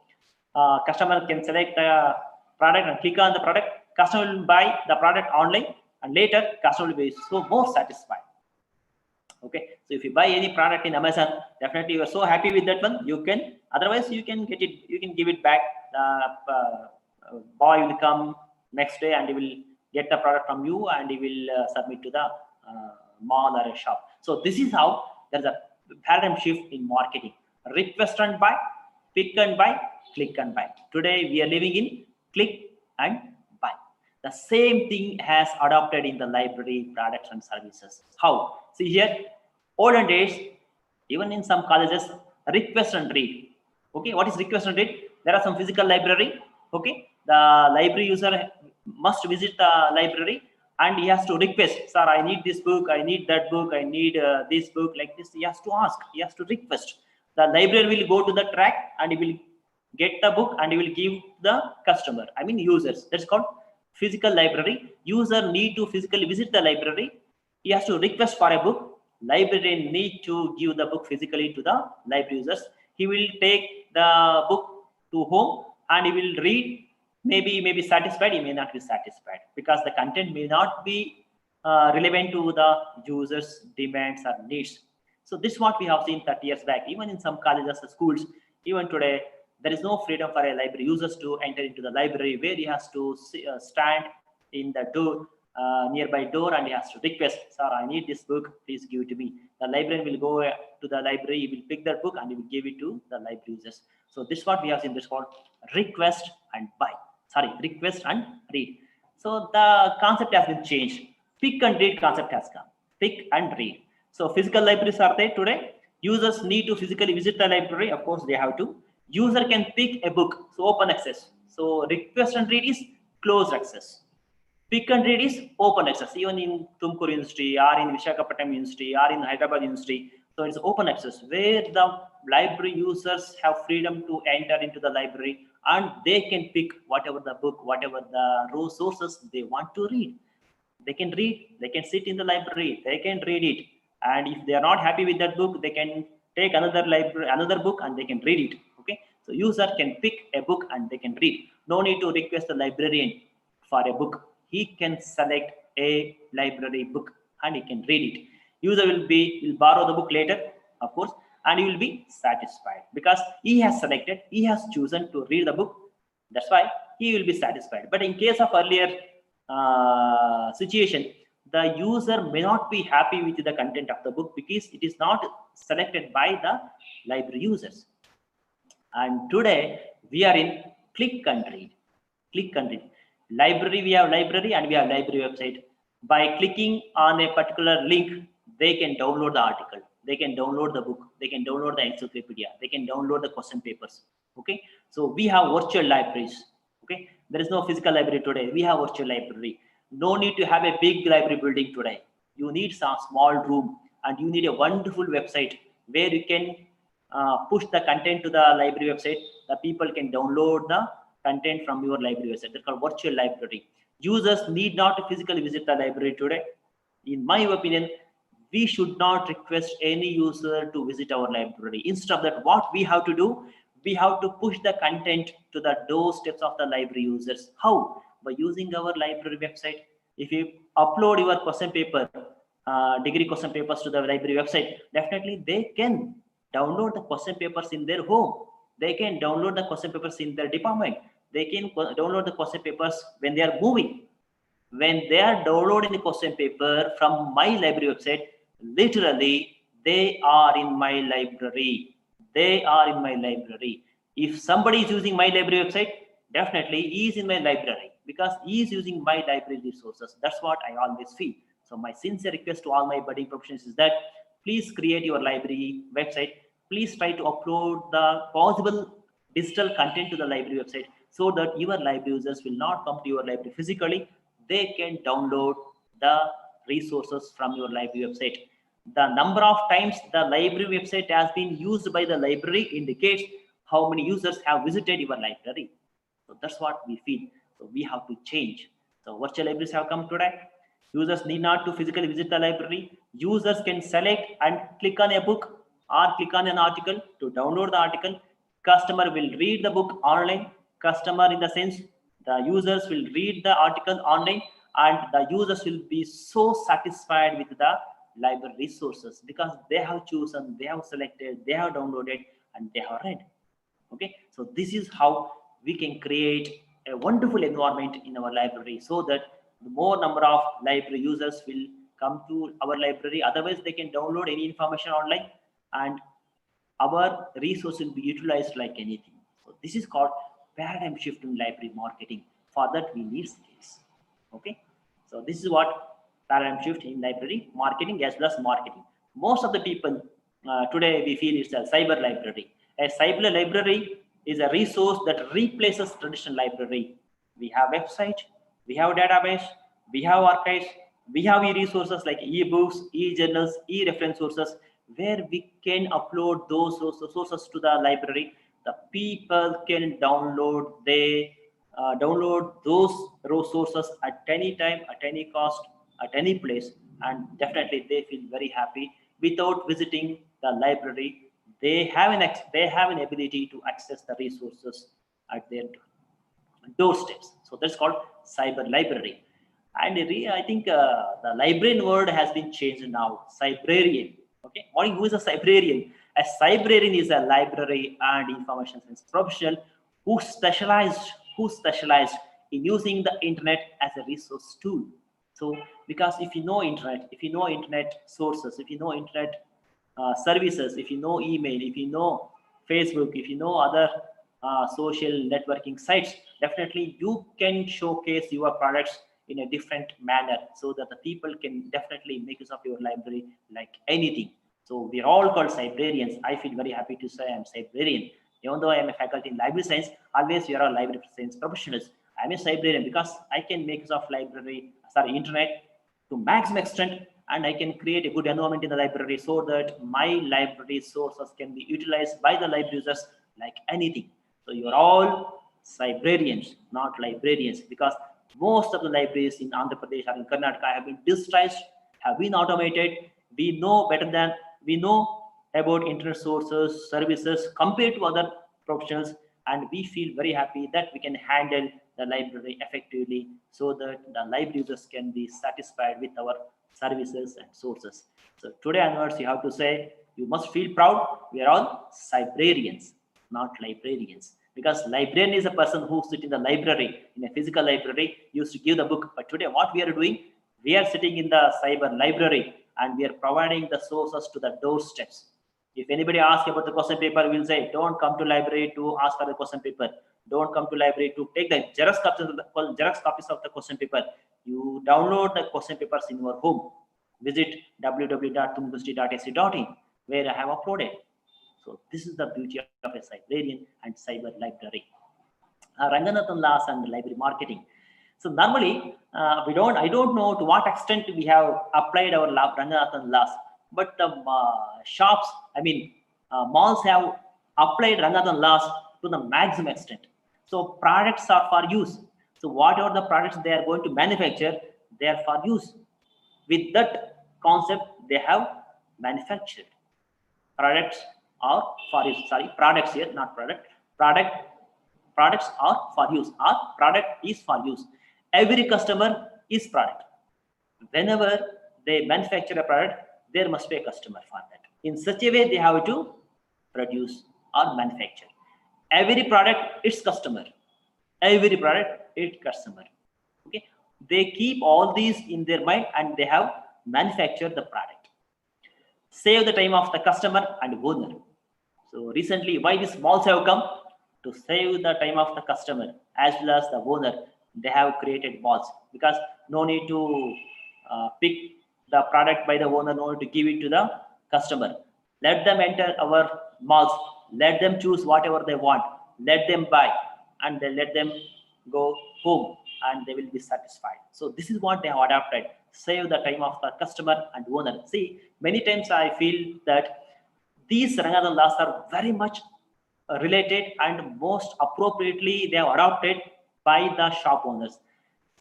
Customer can select the product and click on the product. Customer will buy the product online, and later customer will be so more satisfied. Okay, so if you buy any product in Amazon, definitely you are so happy with that one. You can, otherwise you can get it, you can give it back. Boy will come next day and he will get the product from you and he will submit to the mall or a shop. So this is how there's a paradigm shift in marketing. Request and buy, pick and buy, click and buy. Today we are living in click and buy. The same thing has adopted in the library products and services. How? See here, olden days, even in some colleges, request and read. Okay, what is request and read? There are some physical library. Okay, the library user must visit the library and he has to request, sir, I need this book, I need that book, I need this book, like this. He has to ask, he has to request. The library will go to the track and he will get the book and he will give the customer, I mean users. That's called physical library. User need to physically visit the library. He has to request for a book. Librarian need to give the book physically to the library users. He will take the book to home and he will read. Maybe may be satisfied, he may not be satisfied because the content may not be relevant to the users' demands or needs. So this is what we have seen 30 years back. Even in some colleges or schools, even today, there is no freedom for a library users to enter into the library where he has to stand in the door, nearby door, and he has to request, sir, I need this book, please give it to me. The librarian will go to the library, he will pick that book and he will give it to the library users. So this is what we have seen. This is called request and buy. Sorry, request and read. So the concept has been changed. Pick and read concept has come. Pick and read. So physical libraries are there today. Users need to physically visit the library. Of course, they have to. User can pick a book. So open access. So request and read is closed access. Pick and read is open access. Even in Tumkur University or in Visakhapatnam University or in Hyderabad University. So it's open access where the library users have freedom to enter into the library and they can pick whatever the book, whatever the resources they want to read. They can read, they can sit in the library, they can read it. And if they are not happy with that book, they can take another book and they can read it. Okay, so user can pick a book and they can read. No need to request the librarian for a book. He can select a library book and he can read it. User will borrow the book later, of course, and he will be satisfied because he has selected, he has chosen to read the book. That's why he will be satisfied. But in case of earlier situation, the user may not be happy with the content of the book because it is not selected by the library users. And today we are in click country. Click country. Library, we have library and we have library website. By clicking on a particular link, they can download the article, they can download the book, they can download the encyclopedia, they can download the question papers. Okay, so we have virtual libraries. Okay, there is no physical library today. We have virtual library. No need to have a big library building today. You need some small room and you need a wonderful website where you can push the content to the library website. The people can download the content from your library website. That's called virtual library. Users need not to physically visit the library today. In my opinion, we should not request any user to visit our library. Instead of that, what we have to do, we have to push the content to the doorsteps of the library users. How? By using our library website. If you upload your question paper, degree question papers to the library website, definitely they can download the question papers in their home. They can download the question papers in their department. They can download the question papers when they are moving. When they are downloading the question paper from my library website, literally they are in my library. They are in my library. If somebody is using my library website, definitely he is in my library because he is using my library resources. That's what I always feel. So my sincere request to all my budding professionals is that please create your library website. Please try to upload the possible digital content to the library website so that your library users will not come to your library physically. They can download the resources from your library website. The number of times the library website has been used by the library indicates how many users have visited your library. So that's what we feel. So we have to change. So virtual libraries have come today. Users need not to physically visit the library. Users can select and click on a book or click on an article to download the article. Customer will read the book online. Customer in the sense the users will read the article online and the users will be so satisfied with the library resources because they have chosen, they have selected, they have downloaded and they have read. Okay, so this is how we can create a wonderful environment in our library so that the more number of library users will come to our library. Otherwise, they can download any information online and our resource will be utilized like anything. So this is called paradigm shift in library marketing. For that, we need skills. Okay, so this is what paradigm shift in library marketing as well as marketing. Most of the people today we feel it's a cyber library. A cyber library is a resource that replaces traditional library. We have website, we have database, we have archives, we have e-resources like e-books, e-journals, e-reference sources, where we can upload those sources to the library. The people can download, download those resources at any time, at any cost, at any place, and definitely they feel very happy without visiting the library. They have an ability to access the resources at their doorsteps. So that's called cyber library. And I think the librarian word has been changed now. Cybrarian. Okay, who is a cybrarian? A cybrarian is a library and information science professional who specialized in using the internet as a resource tool. So because if you know internet, if you know internet sources, if you know internet services, if you know email, if you know Facebook, if you know other social networking sites, definitely you can showcase your products in a different manner so that the people can definitely make use of your library like anything. So we're all called cybrarians. I feel very happy to say I'm cybrarian. Even though I am a faculty in library science, always we are all library science professionals. I'm a cybrarian because I can make use of internet to maximum extent, and I can create a good environment in the library so that my library sources can be utilized by the library users like anything. So you are all cybrarians, not librarians, because most of the libraries in Andhra Pradesh or in Karnataka have been digitized, have been automated. we know about internet sources, services compared to other professionals, and we feel very happy that we can handle the library effectively so that the library users can be satisfied with our services and sources. So today onwards, you have to say, you must feel proud. We are all cybrarians, not librarians. Because librarian is a person who sits in the library, in a physical library, used to give the book. But today what we are doing, we are sitting in the cyber library and we are providing the sources to the doorsteps. If anybody asks about the question paper, we'll say, don't come to library to ask for the question paper. Don't come to library to take the Xerox copies of the question paper. You download the question papers in your home. Visit www.tumkuruniversity.ac.in where I have uploaded. So this is the beauty of a librarian and cyber library. Ranganathan laws and library marketing. So normally, I don't know to what extent we have applied our Ranganathan laws, but the shops, malls have applied Ranganathan laws to the maximum extent. So products are for use. So whatever the products they are going to manufacture, they are for use. With that concept, they have manufactured. Products are for use. Sorry, products here, not product. Products are for use. Or product is for use. Every customer is product. Whenever they manufacture a product, there must be a customer for that. In such a way, they have to produce or manufacture. Every product, its customer. Every product, its customer. Okay, they keep all these in their mind and they have manufactured the product. Save the time of the customer and owner. So recently, why these malls have come? To save the time of the customer as well as the owner. They have created malls because no need to pick the product by the owner, no need to give it to the customer. Let them enter our malls. Let them choose whatever they want. Let them buy and then let them go home and they will be satisfied. So this is what they have adapted. Save the time of the customer and owner. See, many times I feel that these Ranganathan laws are very much related and most appropriately they are adopted by the shop owners.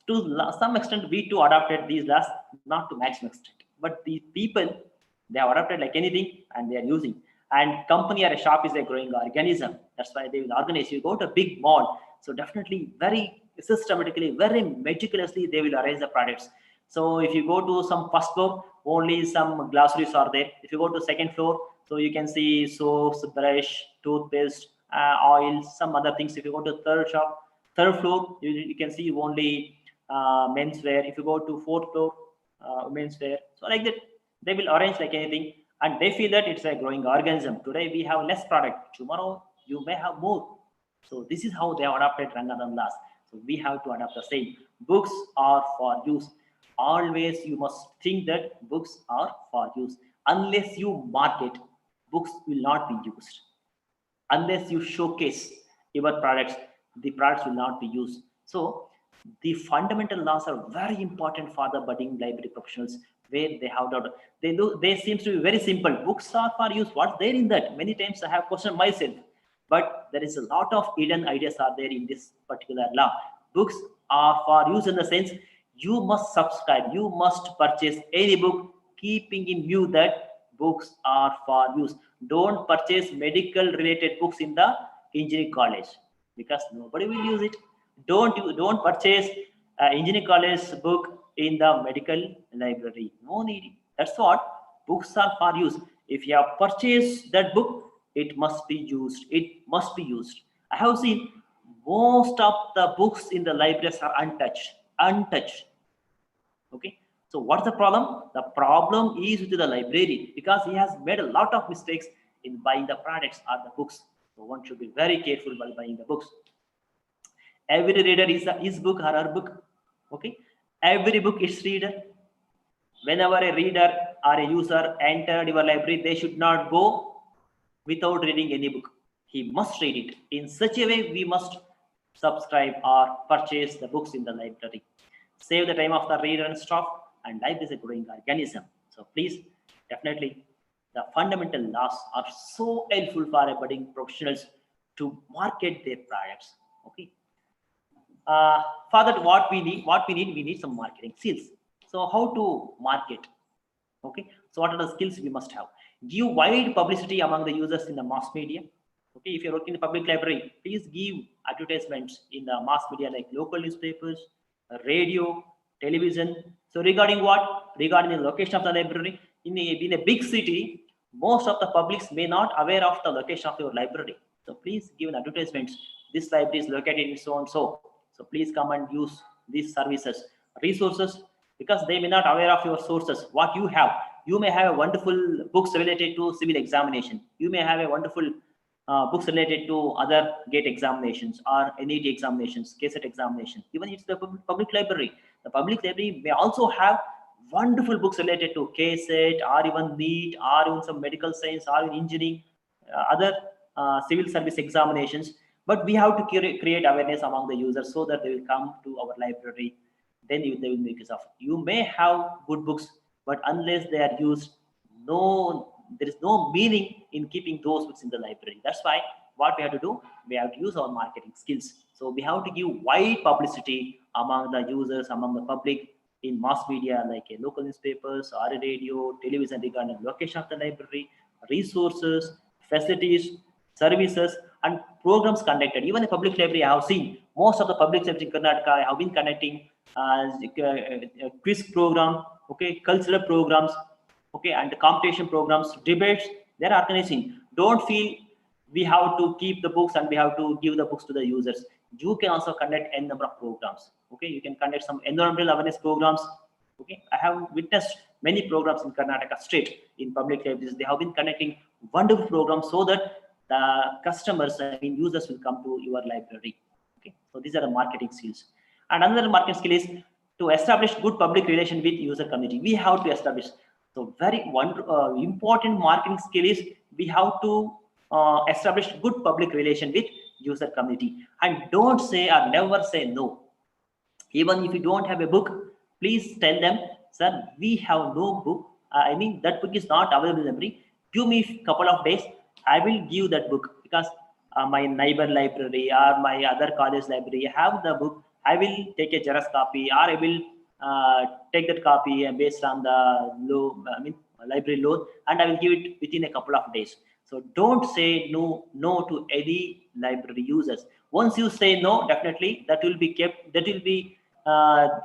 To some extent, we too adopted these laws, not to maximum extent. But the people, they have adopted like anything and they are using. And company or a shop is a growing organism. That's why they will organize. You go to a big mall, so definitely very systematically, very meticulously, they will arrange the products. So if you go to some first floor, only some glossaries are there. If you go to second floor, so you can see soaps, brush, toothpaste, oil, some other things. If you go to third floor, you can see only menswear. If you go to fourth floor, menswear. So like that, they will arrange like anything. And they feel that it's a growing organism. Today we have less product. Tomorrow you may have more. So this is how they have adopted Ranganathan laws. So we have to adopt the same. Books are for use. Always you must think that books are for use. Unless you market, books will not be used. Unless you showcase your products, the products will not be used. So the fundamental laws are very important for the budding library professionals, where they have done. They seems to be very simple. Books are for use. What's there in that? Many times I have questioned myself, but there is a lot of hidden ideas are there in this particular law. Books are for use in the sense you must subscribe, you must purchase any book, keeping in view that books are for use. Don't purchase medical related books in the engineering college because nobody will use it. Don't purchase engineering college book in the medical library. No need. That's what books are for use. If you have purchased that book, it must be used. It must be used. I have seen most of the books in the libraries are untouched. Okay. So what's the problem? The problem is with the librarian because he has made a lot of mistakes in buying the products or the books. So one should be very careful while buying the books. Every reader is his book or her book. Okay. Every book is reader. Whenever a reader or a user entered your library, they should not go without reading any book. He must read it. In such a way, we must subscribe or purchase the books in the library. Save the time of the reader and staff, and life is a growing organism. So please, definitely, the fundamental laws are so helpful for budding professionals to market their products. Okay. For that, what we need some marketing skills. So how to market? Okay, So what are the skills we must have? Give wide publicity among the users in the mass media. Okay, if you're working in the public library, please give advertisements in the mass media like local newspapers, radio, television. So regarding what? Regarding the location of the library. In a big city, most of the publics may not aware of the location of your library. So please give an advertisements. This library is located in so and so. So please come and use these services, resources, because they may not aware of your sources, what you have. You may have a wonderful books related to civil examination. You may have a wonderful books related to other GATE examinations or NET examinations, KSET examination. Even it's the public library. The public library may also have wonderful books related to KSET or even NEET or even some medical science or even engineering, other civil service examinations. But we have to create awareness among the users so that they will come to our library. Then they will make use of. You may have good books, but unless they are used, there is no meaning in keeping those books in the library. That's why what we have to do, we have to use our marketing skills. So we have to give wide publicity among the users, among the public in mass media like local newspapers or radio, television regarding location of the library, resources, facilities, services, and programs conducted. Even the public library, I have seen most of the public libraries in Karnataka have been conducting quiz program, okay, cultural programs, okay, and the competition programs, debates. They're organizing. Don't feel we have to keep the books and we have to give the books to the users. You can also conduct n number of programs. Okay, you can conduct some environmental awareness programs. Okay, I have witnessed many programs in Karnataka state in public libraries. They have been conducting wonderful programs so that the customers, I mean users, will come to your library. Okay, so these are the marketing skills. And another marketing skill is to establish good public relation with user community. We have to establish. So very important marketing skill is we have to establish good public relation with user community. And don't say or never say no. Even if you don't have a book, please tell them, sir, we have no book. I mean, that book is not available in the library. Give me a couple of days. I will give that book because my neighbor library or my other college library have the book. I will take a Xerox copy, or I will take that copy based on the library loan, and I will give it within a couple of days. So don't say no to any library users. Once you say no, definitely that will be kept, that will be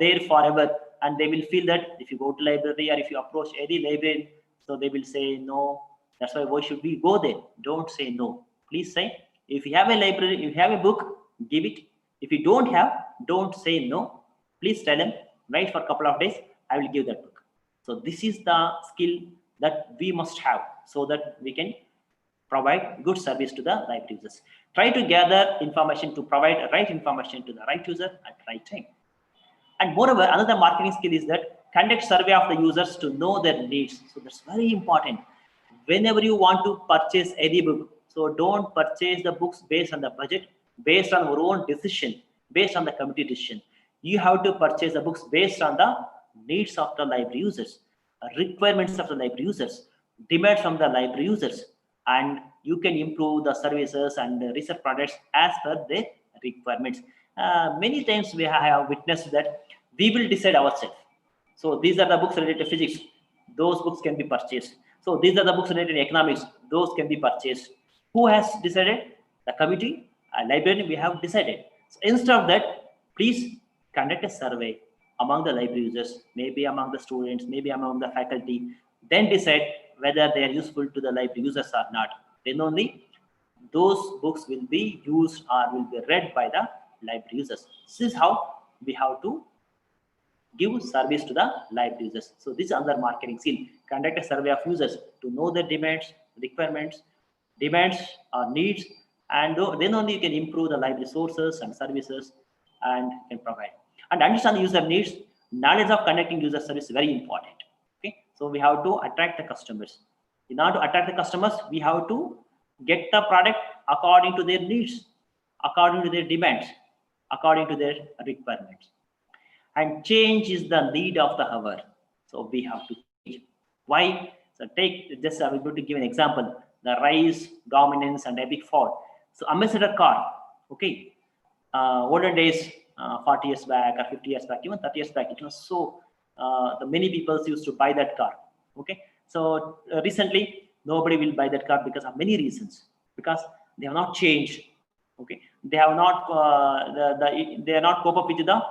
there forever, and they will feel that if you go to library or if you approach any library, so they will say no. That's why should we go there? Don't say no. Please say, if you have a library, if you have a book, give it. If you don't have, don't say no. Please tell them, wait for a couple of days, I will give that book. So this is the skill that we must have so that we can provide good service to the right users. Try to gather information to provide right information to the right user at right time. And moreover, another marketing skill is that conduct survey of the users to know their needs. So that's very important. Whenever you want to purchase any book, so don't purchase the books based on the budget, based on your own decision, based on the committee decision. You have to purchase the books based on the needs of the library users, requirements of the library users, demands from the library users, and you can improve the services and research products as per their requirements. Many times we have witnessed that we will decide ourselves. So these are the books related to physics. Those books can be purchased. So these are the books related to economics. Those can be purchased. Who has decided? The committee, a librarian, we have decided. So instead of that, please conduct a survey among the library users, maybe among the students, maybe among the faculty, then decide whether they are useful to the library users or not. Then only those books will be used or will be read by the library users. This is how we have to give service to the library users. So this is another marketing skill. Conduct a survey of users to know their demands, requirements, demands or needs, and then only you can improve the library sources and services and can provide. And understand the user needs. Knowledge of conducting user service is very important. Okay, so we have to attract the customers. In order to attract the customers, we have to get the product according to their needs, according to their demands, according to their requirements. And change is the need of the hour. So we have to change. Why? So take this, I will go to give an example. The rise, dominance, and epic fall. So ambassador car, okay. Olden days, 40 years back or 50 years back, even 30 years back, it was so, the many people used to buy that car, okay. So recently, nobody will buy that car because of many reasons, because they have not changed. Okay, they have not they are not cope up with the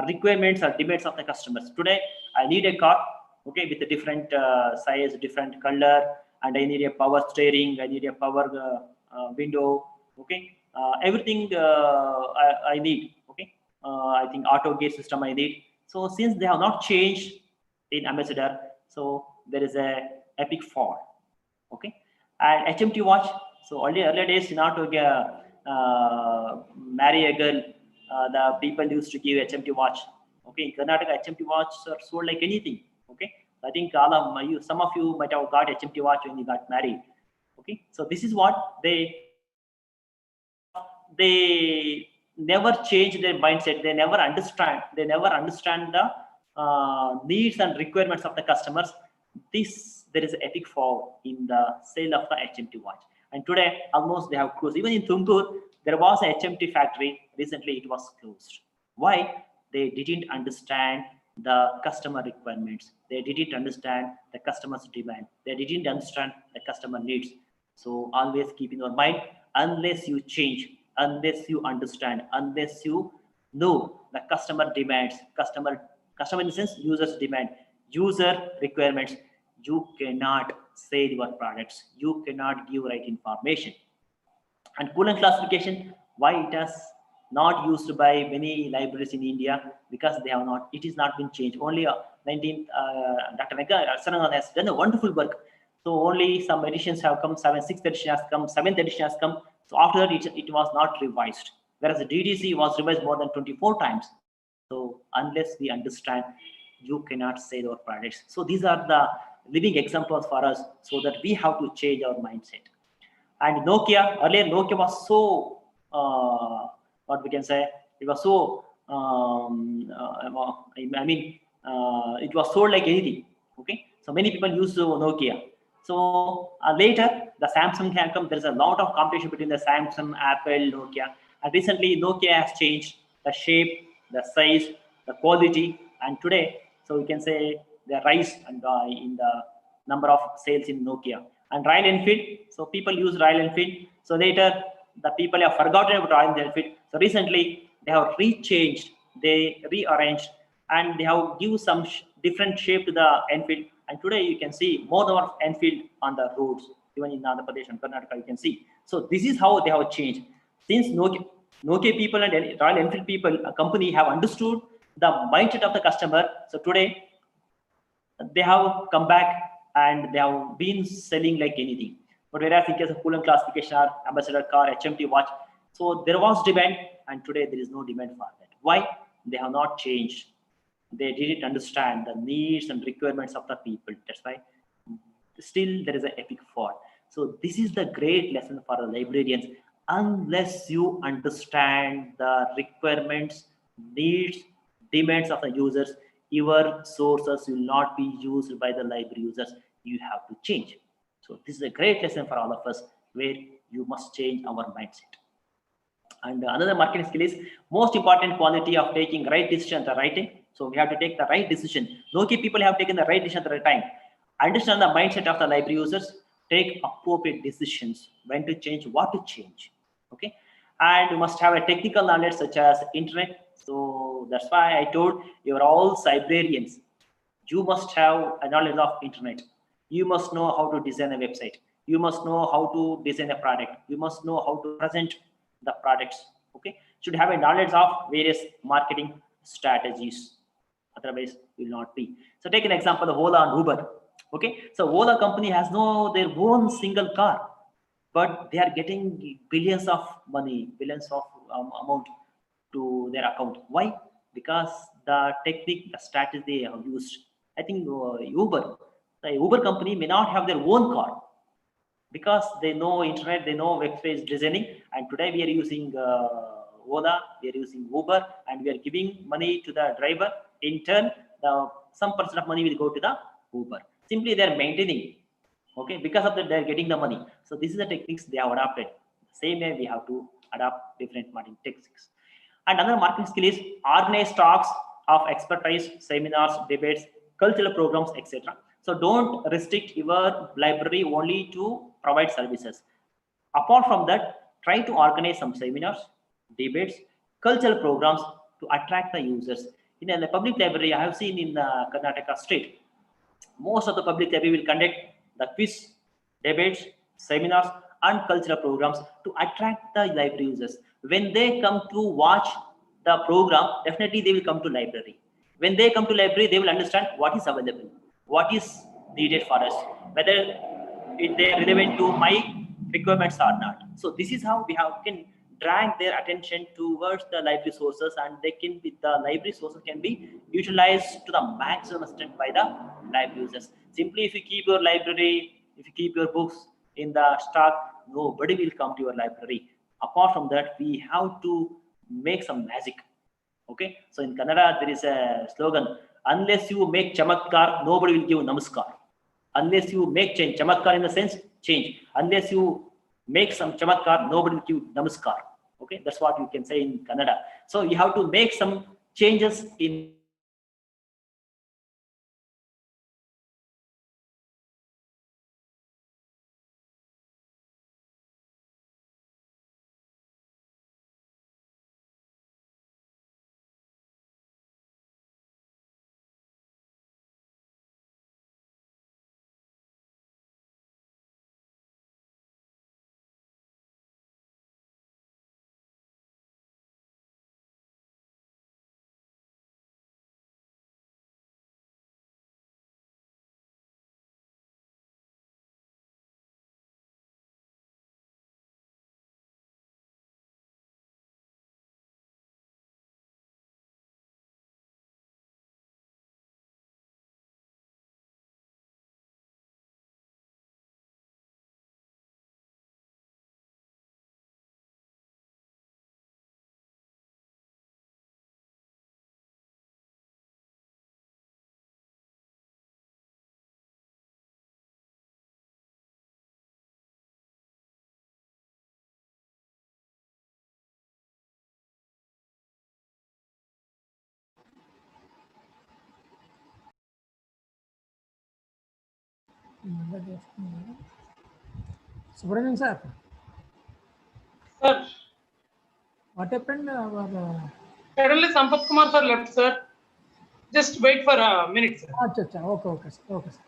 requirements or demands of the customers. Today, I need a car, okay, with a different size, different color, and I need a power steering, I need a power window, okay, everything I need, okay. I think auto gear system I need. So since they have not changed in Ambassador, so there is a epic fall, okay. And HMT watch, so earlier days, not to marry a girl, the people used to give HMT watch, okay. In Karnataka, HMT watch are sold like anything, okay. I think all of you, some of you might have got HMT watch when you got married, okay. So this is what they never change their mindset. They never understand the needs and requirements of the customers. There is an epic fall in the sale of the HMT watch. And today, almost they have closed. Even in Tumkur, there was a HMT factory. Recently, it was closed. Why? They didn't understand the customer requirements. They didn't understand the customer's demand. They didn't understand the customer needs. So always keep in your mind, unless you change, unless you understand, unless you know the customer demands, customer in the sense users demand, user requirements, you cannot sell your products, you cannot give right information. And coolant classification, why it has not used by many libraries in India? Because they have not, it is not been changed. Only Dr. V.K.V has done a wonderful work. So only some editions have come, 6th edition has come, 7th edition has come. So after that, it was not revised. Whereas the DDC was revised more than 24 times. So unless we understand, you cannot sell our products. So these are the living examples for us, so that we have to change our mindset. And Nokia, earlier Nokia was so, what we can say, it was so, it was sold like anything, okay? So many people use Nokia. So later, the Samsung can come. There's a lot of competition between the Samsung, Apple, Nokia. And recently, Nokia has changed the shape, the size, the quality. And today, so we can say the rise and in the number of sales in Nokia. And Royal Enfield, so people use Royal Enfield. So later, the people have forgotten about Royal Enfield. So recently, they have rechanged, they rearranged, and they have given some different shape to the Enfield. And today you can see more number of Enfield on the roads, even in Andhra Pradesh and Karnataka, you can see. So this is how they have changed. Since Nokia people and Royal Enfield people, a company, have understood the mindset of the customer. So today, they have come back and they have been selling like anything. But whereas in case of coolant classification or Ambassador car, HMT watch, so there was demand, and today there is no demand for that. Why? They have not changed. They didn't understand the needs and requirements of the people. That's why still there is an epic fall. So this is the great lesson for the librarians. Unless you understand the requirements, needs, demands of the users, your sources will not be used by the library users. You have to change. So this is a great lesson for all of us, where you must change our mindset. And another marketing skill is most important quality of taking right decision at the right time. So we have to take the right decision. Nokia people have taken the right decision at the right time. Understand the mindset of the library users. Take appropriate decisions. When to change, what to change. Okay. And you must have a technical knowledge such as internet. So that's why I told you are all librarians. You must have a knowledge of internet. You must know how to design a website. You must know how to design a product. You must know how to present the products. Okay, should have a knowledge of various marketing strategies. Otherwise, will not be. So take an example of Ola and Uber. Okay, so Ola company has their own single car, but they are getting billions of money, billions of amount to their account. Why? Because the technique, the strategy they have used. I think the Uber company may not have their own car, because they know internet, they know web page designing. And today we are using Ola, we are using Uber, and we are giving money to the driver. In turn, some percent of money will go to the Uber. Simply they are maintaining. Okay, because of that they are getting the money. So this is the techniques they have adopted. Same way we have to adopt different marketing techniques. And another marketing skill is organize talks of expertise, seminars, debates, cultural programs, etc. So don't restrict your library only to provide services. Apart from that, try to organize some seminars, debates, cultural programs to attract the users. In a public library, I have seen in Karnataka state, most of the public library will conduct the quiz, debates, seminars, and cultural programs to attract the library users. When they come to watch the program, definitely they will come to library. When they come to library, they will understand what is available, what is needed for us, whether they are relevant to my requirements or not. So this is how we can drag their attention towards the library sources, and the library sources can be utilized to the maximum extent by the library users. Simply, if you keep your library, if you keep your books in the stock, nobody will come to your library. Apart from that, we have to make some magic. Okay, so in Kannada there is a slogan: unless you make chamatkar, nobody will give namaskar. Unless you make change, chamatkar in the sense change. Unless you make some chamatkar, nobody will give namaskar. Okay, that's what you can say in Kannada. So you have to make some changes in Subramanian sir. Sir. What happened? Suddenly Sampath Kumar sir left, sir. Just wait for a minute, sir. Okay, okay, sir. Okay, sir.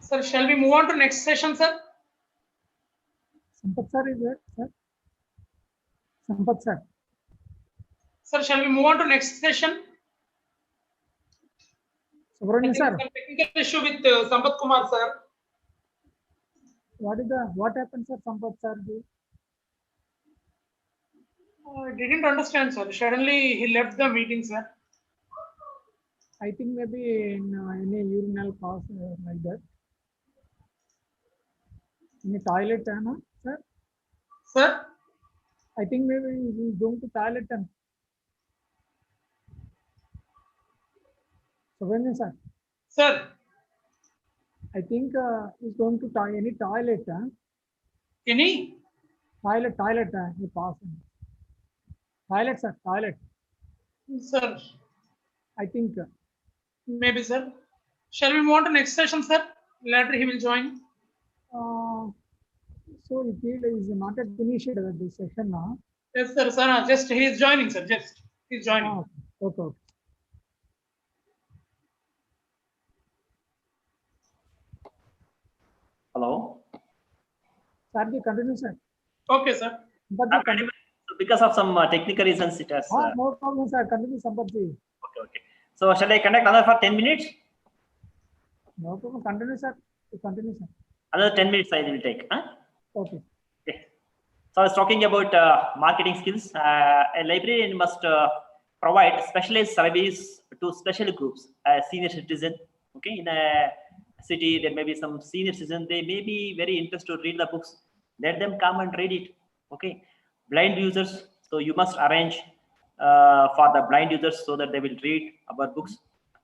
Sir, shall we move on to next session, sir? Sampath sir is there, sir? Sampath sir. Sir, shall we move on to next session? Subramanian sir. Some technical issue with Sampath Kumar, sir. What happened, sir? Sampath sir? I didn't understand, sir. Suddenly he left the meeting, sir. I think maybe in any urinal pass like that. In the toilet, no, sir? Sir? I think maybe he's going to toilet. Subramanian sir. Sir. I think he's going to any toilet. Any? Toilet, he passed. Toilet, sir, toilet. Sir. I think. Maybe, sir. Shall we move on to next session, sir? Later he will join. So if he is not yet finished this session now. Yes, sir. Sir, just he is joining, sir. Just he is joining. Okay. Hello. Sir, continue, sir. Okay, sir. But because of some technical reasons, it has. No problem, sir. Continue, Sampath. Okay. So shall I conduct another for 10 minutes? No problem. Continue, sir. Another 10 minutes I will take. Huh? Okay. So I was talking about marketing skills. A librarian must provide specialized service to special groups. A senior citizen, okay, in a city there may be some senior citizen. They may be very interested to read the books. Let them come and read it. Okay. Blind users. So you must arrange for the blind users so that they will read our books.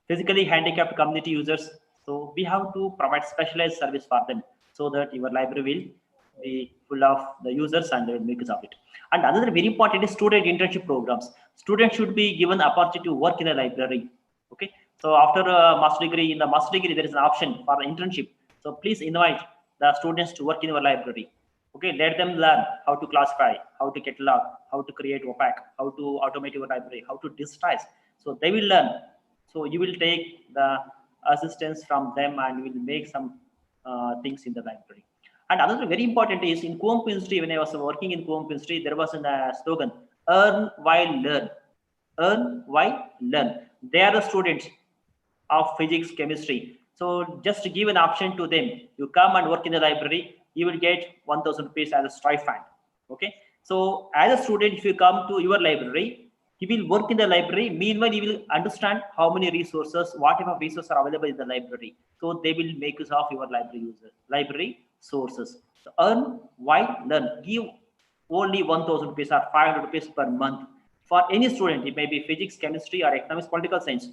Physically handicapped community users. So we have to provide specialized service for them so that your library will be full of the users and they will make use of it. And another very important is student internship programs. Students should be given opportunity to work in a library. Okay. So after a master degree, in the master degree, there is an option for internship. So please invite the students to work in your library. Okay, let them learn how to classify, how to catalog, how to create OPAC, how to automate your library, how to digitize. So they will learn. So you will take the assistance from them and you will make some things in the library. And another very important is in Kothapeta University, when I was working in Kothapeta University, there was a slogan, earn while learn. Earn while learn. They are the students of physics, chemistry. So just to give an option to them, you come and work in the library, you will get 1,000 rupees as a stipend. Okay. So as a student, if you come to your library, he will work in the library. Meanwhile, he will understand how many resources, what type of resources are available in the library. So they will make use of your library sources. So earn while learn. Give only 1,000 rupees or 500 rupees per month for any student. It may be physics, chemistry, or economics, political science.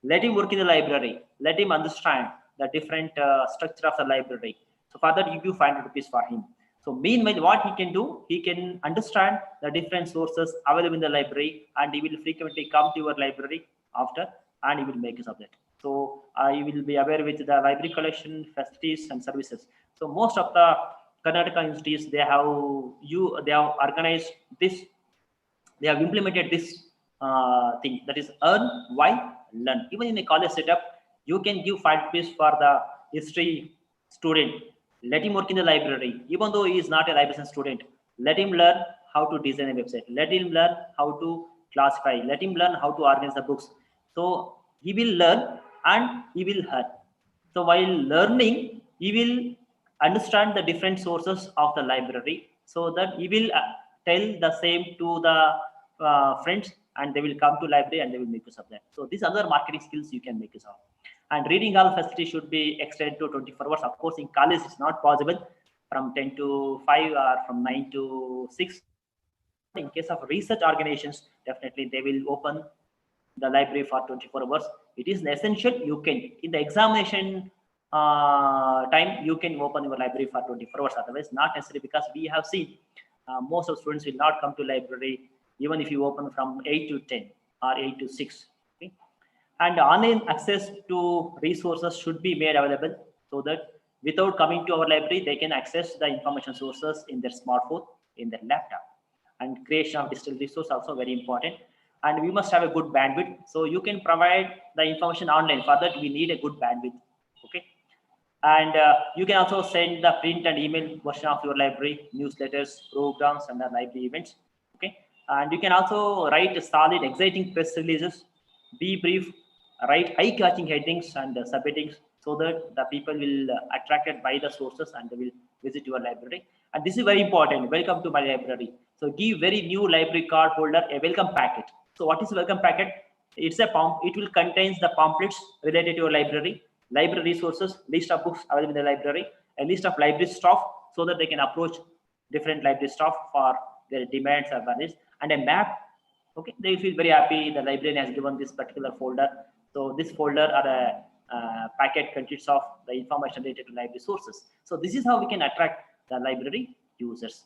Let him work in the library. Let him understand the different structure of the library. So for that, you give 500 rupees for him. So meanwhile, what he can do, he can understand the different sources available in the library, and he will frequently come to your library after, and he will make use of that. So you will be aware with the library collection, facilities, and services. So most of the Karnataka universities, they have organized this, they have implemented this thing, that is earn while learn. Even in a college setup, you can give 5 rupees for the history student. Let him work in the library, even though he is not a library student. Let him learn how to design a website. Let him learn how to classify. Let him learn how to organize the books. So he will learn and he will earn. So while learning, he will understand the different sources of the library, so that he will tell the same to the friends, and they will come to library and they will make use of that. So these other marketing skills you can make use of. And reading hall facility should be extended to 24 hours. Of course, in college, it's not possible from 10 to 5 or from 9 to 6. In case of research organizations, definitely they will open the library for 24 hours. It is essential. You can, in the examination time, you can open your library for 24 hours. Otherwise, not necessary, because we have seen most of students will not come to library even if you open from 8 to 10 or 8 to 6. Okay? And online access to resources should be made available, so that without coming to our library, they can access the information sources in their smartphone, in their laptop. And creation of digital resource also very important. And we must have a good bandwidth. So you can provide the information online. For that, we need a good bandwidth. Okay. And you can also send the print and email version of your library, newsletters, programs, and the library events. Okay, and you can also write solid, exciting press releases, be brief, write eye-catching headings and subheadings, so that the people will attracted by the sources and they will visit your library. And this is very important. Welcome to my library. So give very new library card holder a welcome packet. So what is welcome packet? It's a it will contains the pamphlets related to your library, library resources, list of books available in the library, a list of library staff so that they can approach different library staff for their demands or values, and a map. Okay, they feel very happy the librarian has given this particular folder. So this folder or a packet consists of the information related to library sources. So this is how we can attract the library users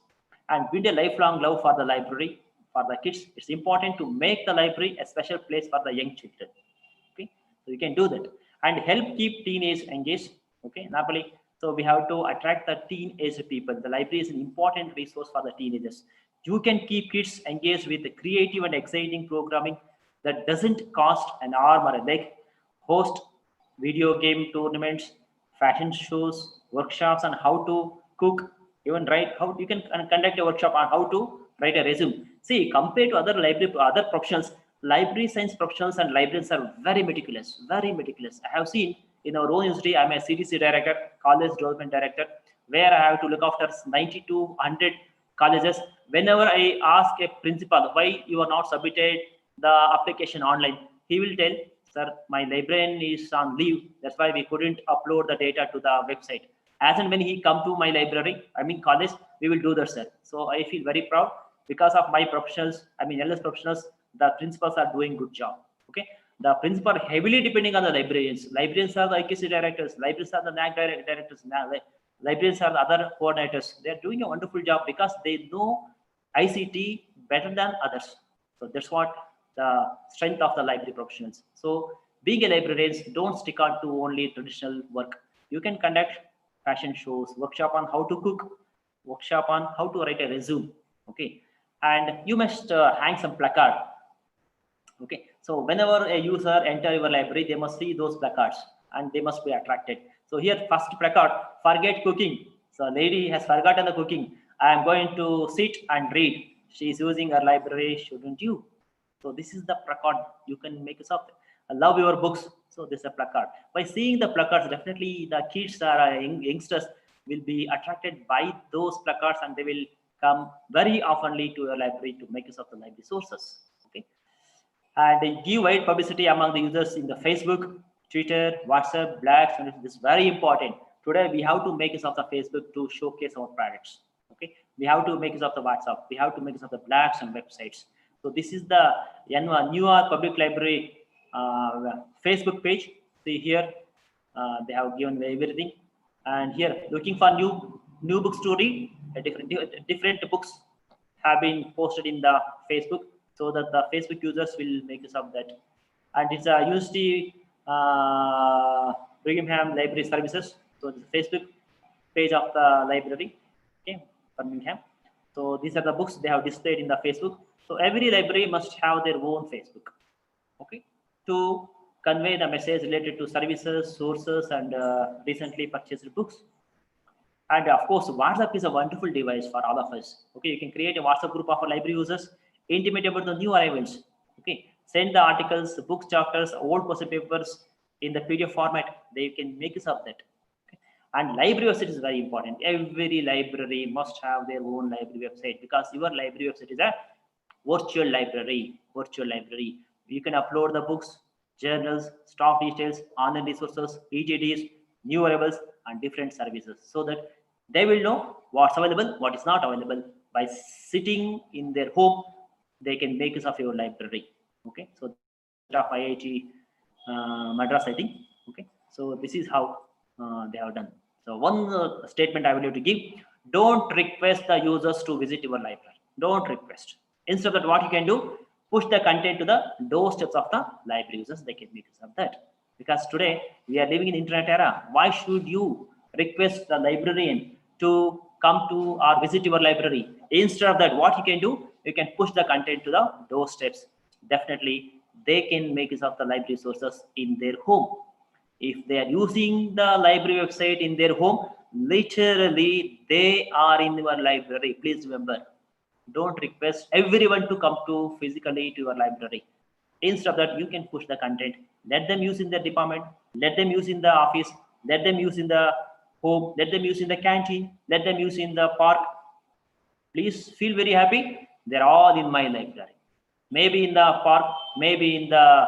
and build a lifelong love for the library for the kids. It's important to make the library a special place for the young children. Okay, so you can do that and help keep teenage engaged. Okay, Napoli. So we have to attract the teenage people. The library is an important resource for the teenagers. You can keep kids engaged with the creative and exciting programming that doesn't cost an arm or a leg. Host video game tournaments, fashion shows, workshops on how to cook, even write how you can conduct a workshop on how to write a resume. See, compared to other professionals, library science professionals and librarians are very meticulous, very meticulous. I have seen in our own university, I'm a CDC director, college development director, where I have to look after 90 to 100 colleges. Whenever I ask a principal why you are not submitted the application online, he will tell, sir, my librarian is on leave, that's why we couldn't upload the data to the website. As and when he come to my library, I mean college, we will do that, sir. So I feel very proud because of my professionals, I mean LS professionals, the principals are doing good job. Okay, the principal heavily depending on the librarians. Librarians are the IKC directors, librarians are the NAAC directors, librarians are the other coordinators. They are doing a wonderful job because they know ICT better than others. So that's what the strength of the library professionals. So being a librarian, don't stick on to only traditional work. You can conduct fashion shows, workshop on how to cook, workshop on how to write a resume. Okay, and you must hang some placard. Okay, so whenever a user enter your library, they must see those placards and they must be attracted. So here, first placard, forget cooking. So lady has forgotten the cooking. I am going to sit and read. She is using her library, shouldn't you? So this is the placard you can make use of. Love your books. So this is a placard. By seeing the placards, definitely the kids or youngsters will be attracted by those placards and they will come very oftenly to your library to make use of the library sources. Okay, and give wide publicity among the users in the Facebook, Twitter, WhatsApp, blogs, and this is very important. Today we have to make use of the Facebook to showcase our products. Okay, we have to make use of the WhatsApp. We have to make use of the blogs and websites. So this is the New York Public Library Facebook page. See here, they have given everything, and here looking for new books to read. Different books have been posted in the Facebook, so that the Facebook users will make use of that. And it's a University Birmingham Library Services. So it's the Facebook page of the library. Okay, Birmingham. So these are the books they have displayed in the Facebook. So every library must have their own Facebook. Okay, to convey the message related to services, sources, and recently purchased books. And of course, WhatsApp is a wonderful device for all of us. Okay, you can create a WhatsApp group of our library users, intimate about the new arrivals. Okay, send the articles, books, chapters, old question papers in the PDF format. They can make use of that. Okay. And library website is very important. Every library must have their own library website because your library website is a virtual library. Virtual library. You can upload the books, journals, staff details, online resources, ETDs, new arrivals, and different services, so that they will know what's available, what is not available. By sitting in their home, they can make use of your library. Okay, so of IIT Madras, I think. Okay, so this is how they have done. So one statement I will have to give: don't request the users to visit your library. Don't request. Instead of that, what you can do, push the content to the doorsteps of the library users. They can make use of that. Because today we are living in the internet era. Why should you request the librarian to come to or visit your library? Instead of that, what you can do, you can push the content to the doorsteps. Definitely, they can make use of the library sources in their home. If they are using the library website in their home, literally they are in your library. Please remember, don't request everyone to come to physically to your library. Instead of that, you can push the content. Let them use in the department. Let them use in the office. Let them use in the home. Let them use in the canteen. Let them use in the park. Please feel very happy. They're all in my library. Maybe in the park, maybe in the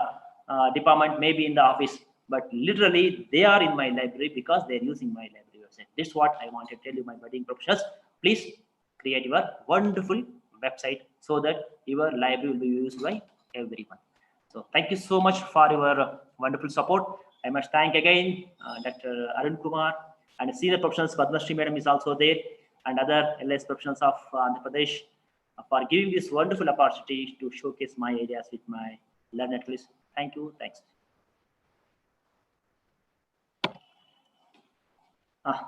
department, maybe in the office. But literally, they are in my library because they're using my library website. This is what I want to tell you, my budding professionals. Please create your wonderful website so that your library will be used by everyone. So thank you so much for your wonderful support. I must thank again Dr. Arun Kumar and senior professionals. Padmashree madam is also there, and other LS professionals of Andhra Pradesh for giving this wonderful opportunity to showcase my ideas with my learners. Please, thank you. Thanks.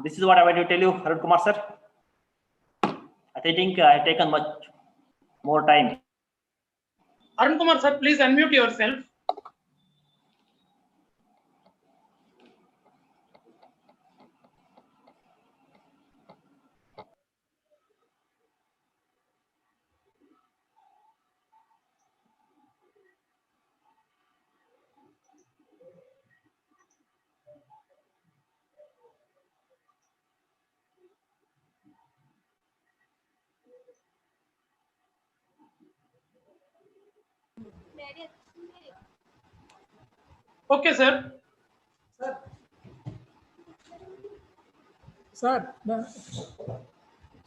This is what I want to tell you, Arun Kumar sir. I think I have taken much more time. Arun Kumar sir, please unmute yourself. Okay, sir. Sir,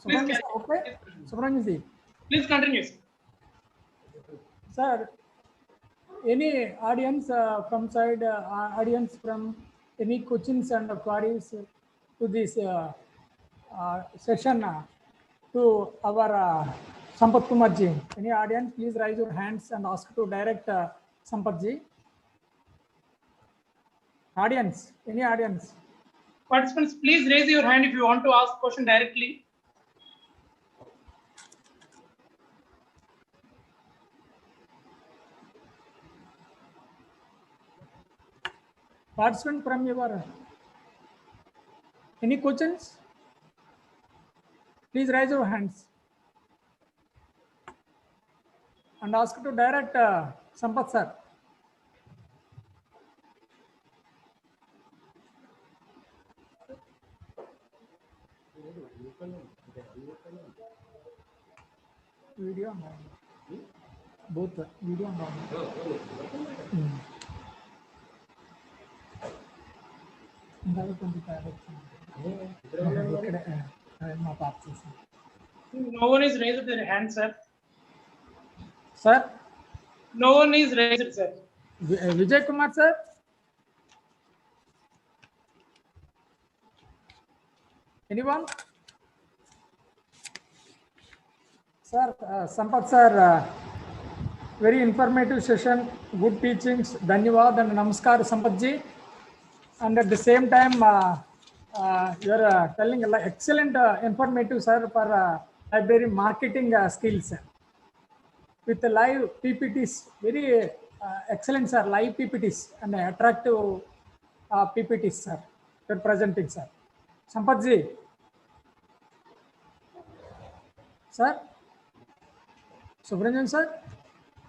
Please, okay? Subramanian, please continue. Sir, any audience from side, audience from any questions and queries to this session to our Sampath Kumar ji. Any audience, please raise your hands and ask to direct Sampath ji. Audience, any audience? Participants, please raise your hand if you want to ask question directly. Participant from your any questions? Please raise your hands and ask to direct Sampath sir. Video on both video on No one is raised their hand, sir. Sir? No one is raised, sir. Vijay Kumar, sir? Anyone? Sir, Sampath sir, very informative session, good teachings, Dhanyavad and Namaskar Sampath ji. And at the same time, you are telling excellent informative, sir, for library marketing skills. With the live PPTs, very excellent, sir, live PPTs and attractive PPTs, sir, you are presenting, sir. Sampath ji. Sir? Subramanian sir?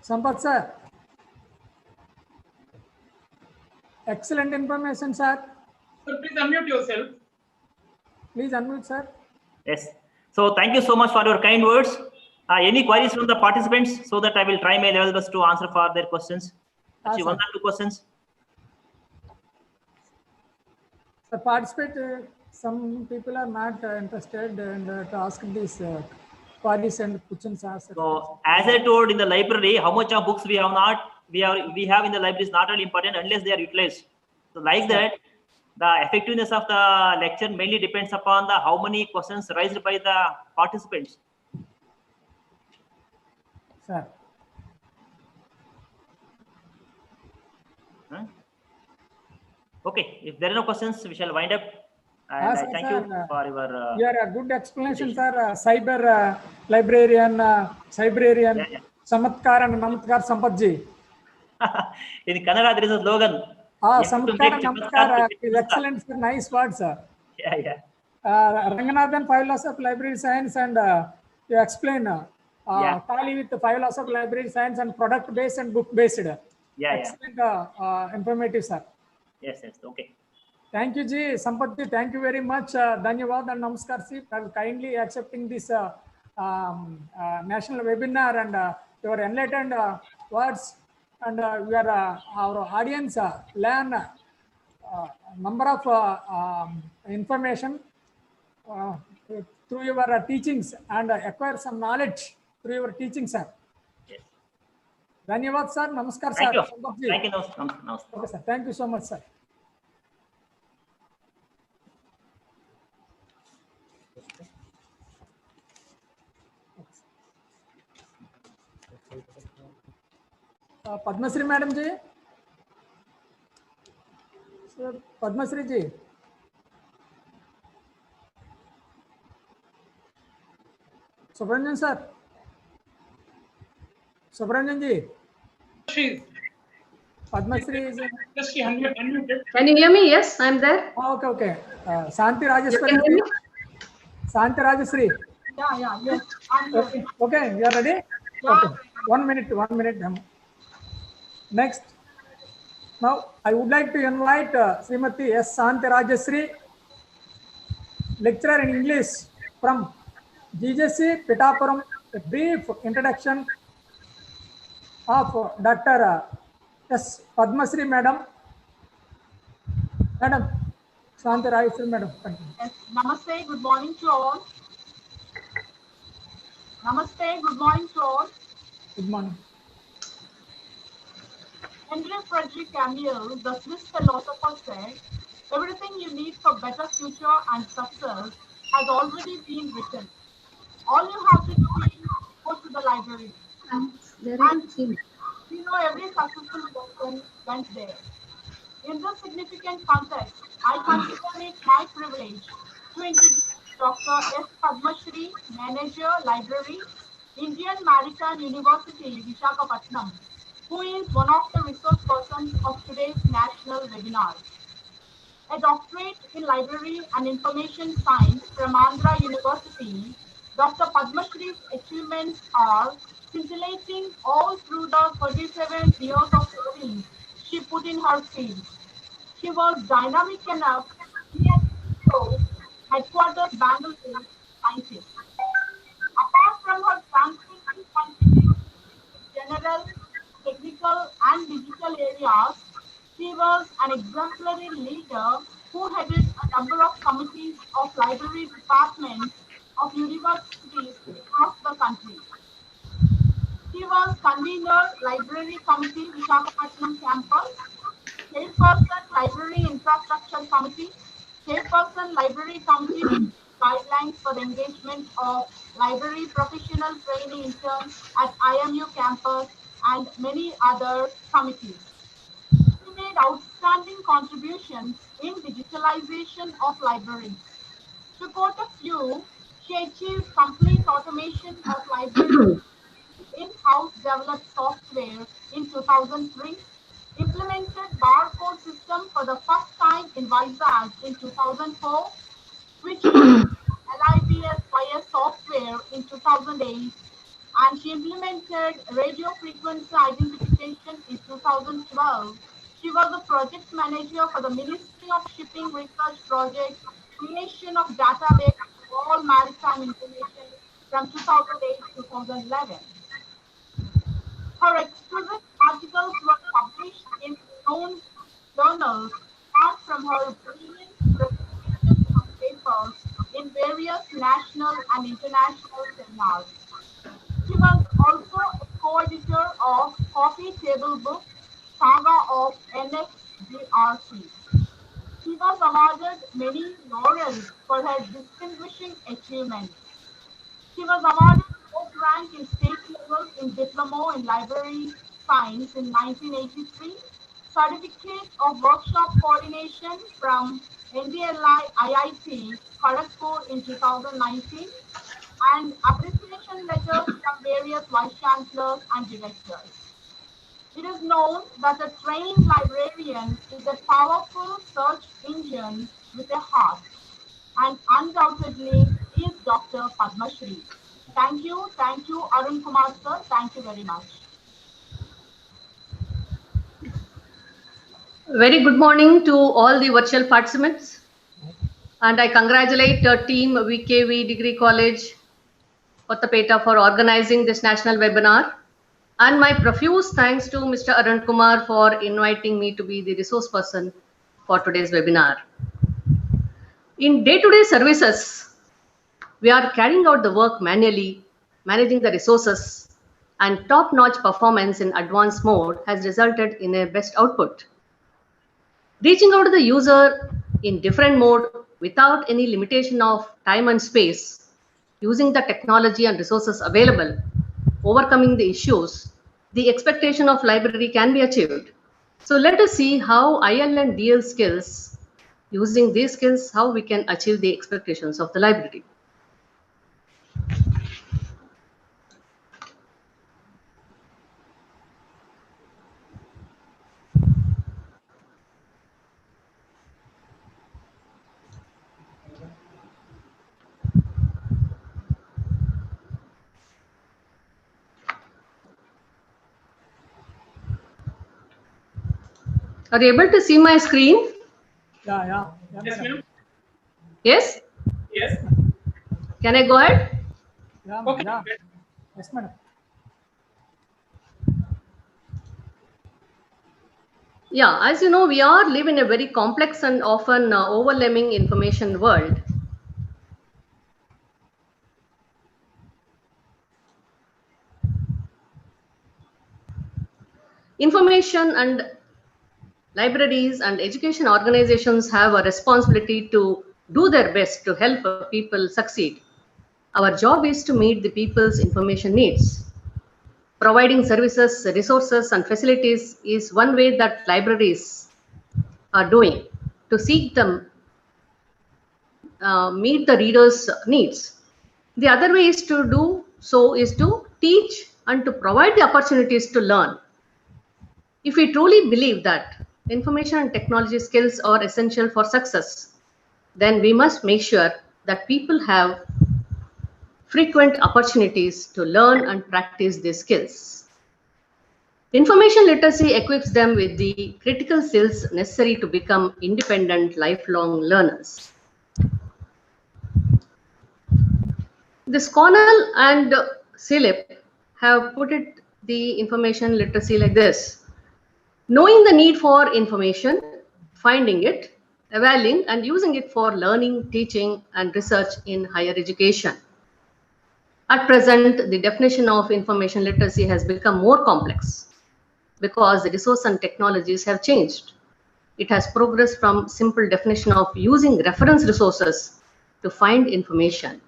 Sampath sir? Excellent information, sir. Sir, please unmute yourself. Please unmute, sir. Yes. So thank you so much for your kind words. Any queries from the participants so that I will try my level best to answer for their questions. Actually, one or two questions. The participate, some people are not interested and to ask these queries and questions. So as I told in the library, how much of books we have in the library is not really important unless they are utilized. So like that, the effectiveness of the lecture mainly depends upon the how many questions raised by the participants. Sir. Huh? Okay, if there are no questions, we shall wind up. And I thank you for your. You are a good explanation, sir. Cyber librarian, cybrarian, yeah. Samatkar and Namatkar Sampath ji. In Kannada, there is a slogan. Samskara, Namaskara. Excellent, sir. Nice words, sir. Yeah. Ranganathan, 5 laws of library science, and you explain tally with the 5 laws of library science and product based and book based. Excellent, informative, sir. Yes. Okay. Thank you, Ji. Sampath ji, thank you very much. Dhanyavad and Namaskar, Ji, for kindly accepting this national webinar and your enlightened words. And our audience learn number of information through your teachings and acquire some knowledge through your teachings, sir. Yes. Dhanyavad, sir. Namaskar, Thank sir. you. Thank you. Namaskar. Okay, sir. Thank you so much, sir. Padmashree Madam ji. Sir, Padmashree ji. Subramanian sir. Subramanian ji. Padmashree is. Just unmuted. Can you hear me? Yes, I'm there. Okay. Santi Rajeshwari. Santi Rajeshwari. Yeah. Okay, you are ready? Yeah. Okay. 1 minute. Next. Now, I would like to invite Srimati S. Santi Rajeshwari, lecturer in English from GJC Pitapuram, a brief introduction of Dr. S. Padmashree Madam. Madam, Santi Rajeshwari Madam. Yes. Namaste, good morning to all. Namaste, good morning to all. Good morning. Henry Frederick Campbell, the Swiss philosopher, said, "Everything you need for better future and success has already been written. All you have to do is go to the library." And we know every successful person went there. In this significant context, I consider it my privilege to introduce Dr. S. Padmashree, Manager, Library, Indian Maritime University, Visakhapatnam, who is one of the resource persons of today's national webinar. A doctorate in Library and Information Science from Andhra University, Dr. Padmashree's achievements are scintillating all through the 37 years of service she put in her field. She was dynamic enough to be at headquarters Bangalore scientist. Apart from her transformative contributions in general, technical, and digital areas, she was an exemplary leader who headed a number of committees of library departments of universities across the country. She was convener, Library Committee, Visakhapatnam campus, chairperson, Library Infrastructure Committee, chairperson, Library Committee guidelines for the engagement of library professional training interns at IMU campus, and many other committees. She made outstanding contributions in digitalization of libraries. To quote a few, she achieved complete automation of libraries in-house developed software in 2003, implemented barcode system for the first time in Vizag in 2004, switched to LIBS software in 2008, and she implemented radio frequency identification in 2012. She was the project manager for the Ministry of Shipping Research Project, creation of database for all maritime information from 2008 to 2011. Her exquisite articles were published in renowned journals, apart from her brilliant presentations of papers in various national and international seminars. She was also a co-editor of Coffee Table Book, Saga of NFDRC. She was awarded many laurels for her distinguishing achievements. She was awarded fourth rank in state level in Diploma in Library Science in 1983, Certificate of Workshop Coordination from NDLI IIT Kharagpur in 2019, and appreciation letters from various vice chancellors and directors. It is known that a trained librarian is a powerful search engine with a heart, and undoubtedly is Dr. Padmashree. Thank you, Arun Kumar sir. Thank you very much. Very good morning to all the virtual participants. And I congratulate team V.K.V Degree College, Kothapeta for organizing this national webinar. And my profuse thanks to Mr. Arun Kumar for inviting me to be the resource person for today's webinar. In day-to-day services, we are carrying out the work manually, managing the resources, and top-notch performance in advanced mode has resulted in a best output. Reaching out to the user in different mode without any limitation of time and space, using the technology and resources available, overcoming the issues, the expectation of library can be achieved. So let us see how IL and DL skills, using these skills, how we can achieve the expectations of the library. Are you able to see my screen? Yeah. Yes, ma'am. Yes? Yes. Can I go ahead? Yeah. Okay. Yeah. Yes, madam. Yeah, as you know, we all live in a very complex and often overwhelming information world. Information and libraries and education organizations have a responsibility to do their best to help people succeed. Our job is to meet the people's information needs. Providing services, resources, and facilities is one way that libraries are doing to seek them, meet the readers' needs. The other way is to do so is to teach and to provide the opportunities to learn. If we truly believe that information and technology skills are essential for success, then we must make sure that people have frequent opportunities to learn and practice these skills. Information literacy equips them with the critical skills necessary to become independent, lifelong learners. This Cornell and Silip have put it the information literacy like this: knowing the need for information, finding it, evaluating and using it for learning, teaching, and research in higher education. At present, the definition of information literacy has become more complex because the resource and technologies have changed. It has progressed from simple definition of using reference resources to find information.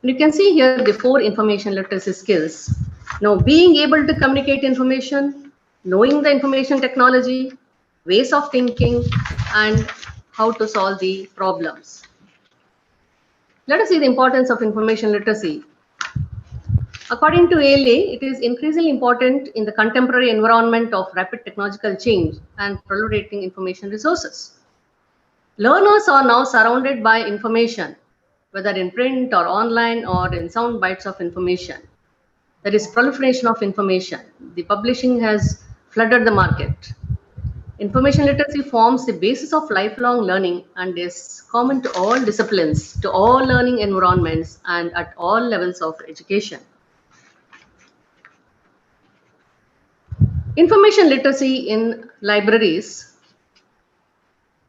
And you can see here the 4 information literacy skills. Now, being able to communicate information, knowing the information technology, ways of thinking, and how to solve the problems. Let us see the importance of information literacy. According to ALA, it is increasingly important in the contemporary environment of rapid technological change and proliferating information resources. Learners are now surrounded by information, whether in print or online or in sound bites of information. There is proliferation of information. The publishing has flooded the market. Information literacy forms the basis of lifelong learning and is common to all disciplines, to all learning environments, and at all levels of education. Information literacy in libraries.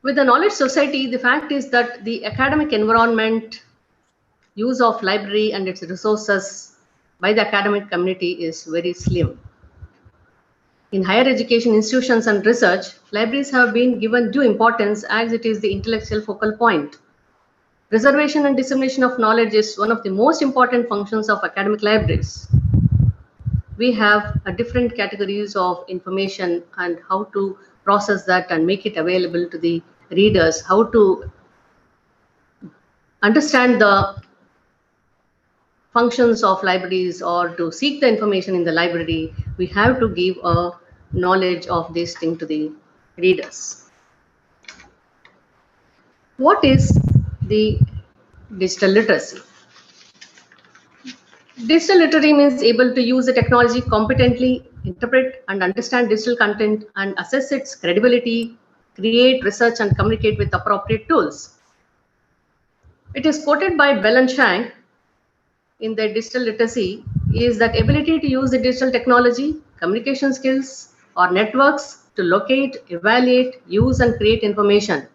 With the knowledge society, the fact is that the academic environment use of library and its resources by the academic community is very slim. In higher education institutions and research, libraries have been given due importance as it is the intellectual focal point. Preservation and dissemination of knowledge is one of the most important functions of academic libraries. We have different categories of information and how to process that and make it available to the readers, how to understand the functions of libraries or to seek the information in the library. We have to give a knowledge of this thing to the readers. What is the digital literacy? Digital literacy means able to use the technology competently, interpret and understand digital content and assess its credibility, create, research and communicate with appropriate tools. It is quoted by Bell and Shank in their digital literacy is that ability to use the digital technology, communication skills or networks to locate, evaluate, use and create information.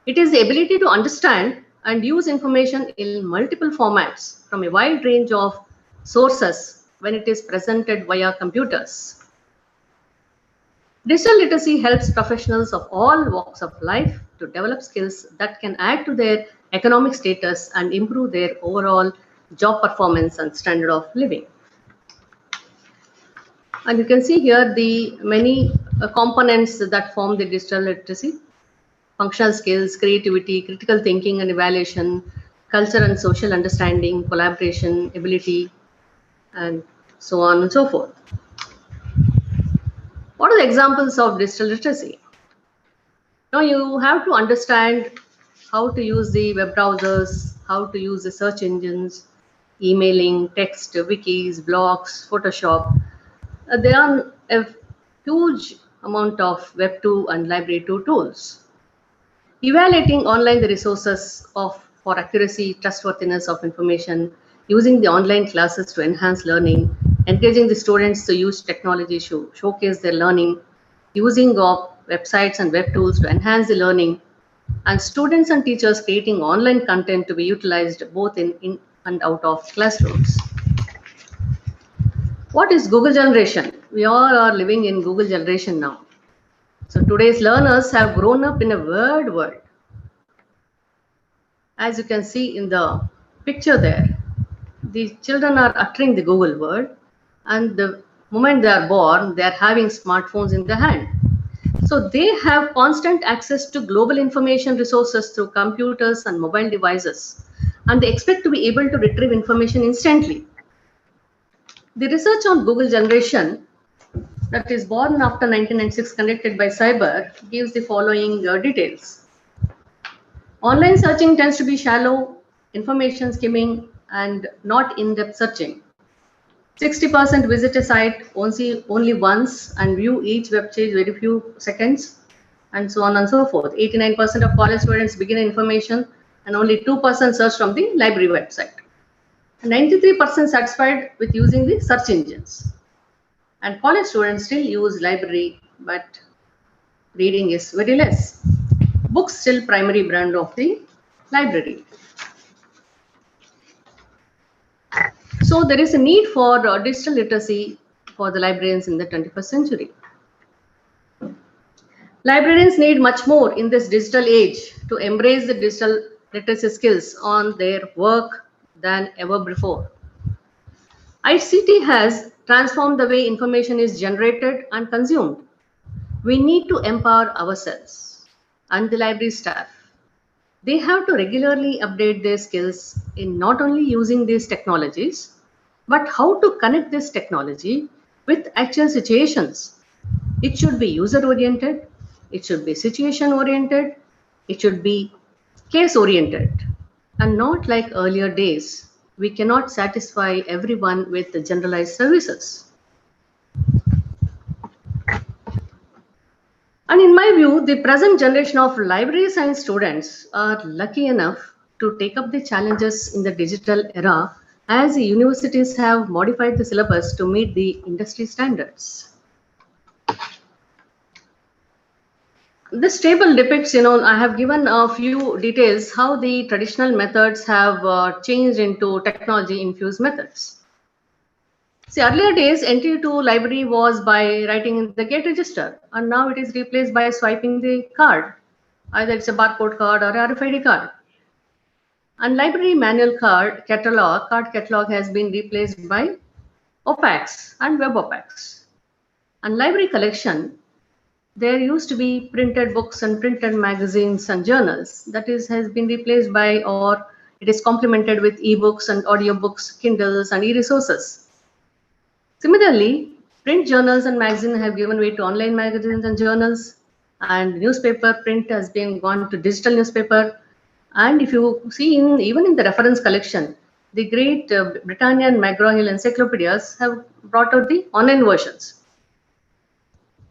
It is the ability to understand and use information in multiple formats from a wide range of sources when it is presented via computers. Digital literacy helps professionals of all walks of life to develop skills that can add to their economic status and improve their overall job performance and standard of living. And you can see here the many components that form the digital literacy: functional skills, creativity, critical thinking and evaluation, culture and social understanding, collaboration, ability, and so on and so forth. What are the examples of digital literacy? Now you have to understand how to use the web browsers, how to use the search engines, emailing, text, wikis, blogs, Photoshop. There are a huge amount of Web 2 and Library 2 tools. Evaluating online the resources for accuracy, trustworthiness of information, using the online classes to enhance learning, encouraging the students to use technology to showcase their learning, using of websites and web tools to enhance the learning, and students and teachers creating online content to be utilized both in and out of classrooms. What is Google generation? We all are living in Google generation now. So today's learners have grown up in a word world. As you can see in the picture there, the children are uttering the Google word, and the moment they are born, they are having smartphones in their hand. So they have constant access to global information resources through computers and mobile devices, and they expect to be able to retrieve information instantly. The research on Google generation that is born after 1996 conducted by Cyber gives the following details. Online searching tends to be shallow, information skimming, and not in-depth searching. 60% visit a site only once and view each web page very few seconds, and so on and so forth. 89% of college students begin information and only 2% search from the library website. 93% satisfied with using the search engines. And college students still use library, but reading is very less. Books still primary brand of the library. So there is a need for digital literacy for the librarians in the 21st century. Librarians need much more in this digital age to embrace the digital literacy skills on their work than ever before. ICT has transformed the way information is generated and consumed. We need to empower ourselves and the library staff. They have to regularly update their skills in not only using these technologies, but how to connect this technology with actual situations. It should be user-oriented, it should be situation-oriented, it should be case-oriented, and not like earlier days. We cannot satisfy everyone with the generalized services. And in my view, the present generation of library science students are lucky enough to take up the challenges in the digital era, as the universities have modified the syllabus to meet the industry standards. This table depicts, I have given a few details how the traditional methods have changed into technology-infused methods. See, earlier days, entry to library was by writing in the gate register, and now it is replaced by swiping the card. Either it's a barcode card or a RFID card. And library manual card catalog has been replaced by OPACs and web OPACs. And library collection, there used to be printed books and printed magazines and journals. That has been replaced by, or it is complemented with ebooks and audiobooks, Kindles and e-resources. Similarly, Print journals and magazines have given way to online magazines and journals, and newspaper print has been gone to digital newspaper. And if you see even in the reference collection, the great Britannia and McGraw-Hill encyclopedias have brought out the online versions.